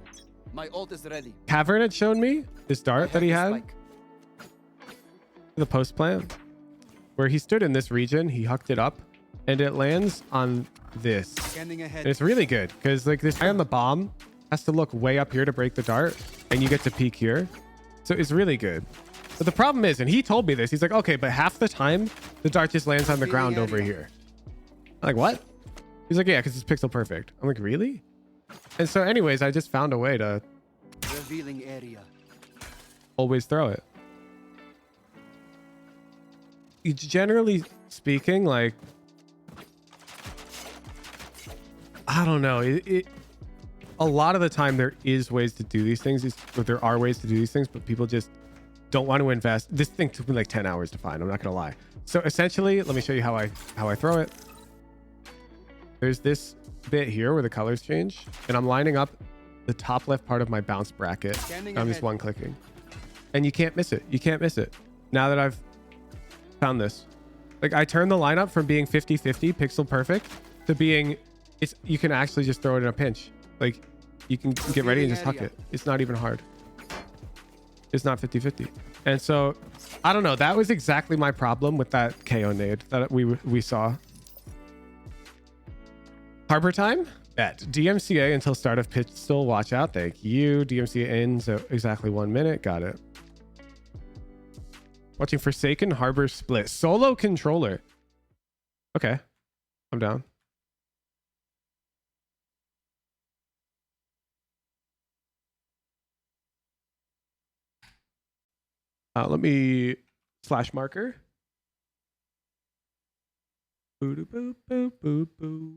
My ult is ready. Cavern had shown me this dart that he had. The post plant where he stood in this region, he hucked it up, and it lands on this. And it's really good because, like, this guy on the bomb has to look way up here to break the dart, and you get to peek here. So it's really good. But the problem is, and he told me this, he's like, okay, but half the time the dart just lands on the ground over here. I'm like, what? He's like, yeah, because it's pixel perfect. I'm like, really? And so anyways, I just found a way to revealing area. Always throw it. Generally speaking, like, I don't know. A lot of the time there is ways to do these things. There are ways to do these things, but people just don't want to invest. This thing took me like 10 hours to find. I'm not gonna lie. So essentially, let me show you how I throw it. There's this bit here where the colors change, and I'm lining up the top left part of my bounce bracket. I'm just one clicking. And you can't miss it. You can't miss it. Now that I've found this. Like, I turned the lineup from being 50-50 pixel perfect to being, you can actually just throw it in a pinch. Like, you can get ready and just huck it. It's not even hard. It's not 50-50. And so, I don't know. That was exactly my problem with that KO nade that we saw. Harbor time? Bet. DMCA until start of pistol. Watch out. Thank you. DMCA ends at exactly 1 minute. Got it. Watching Forsaken Harbor split. Solo controller. Okay. I'm down. Let me slash marker. Boo, boo, boo, boo, boo.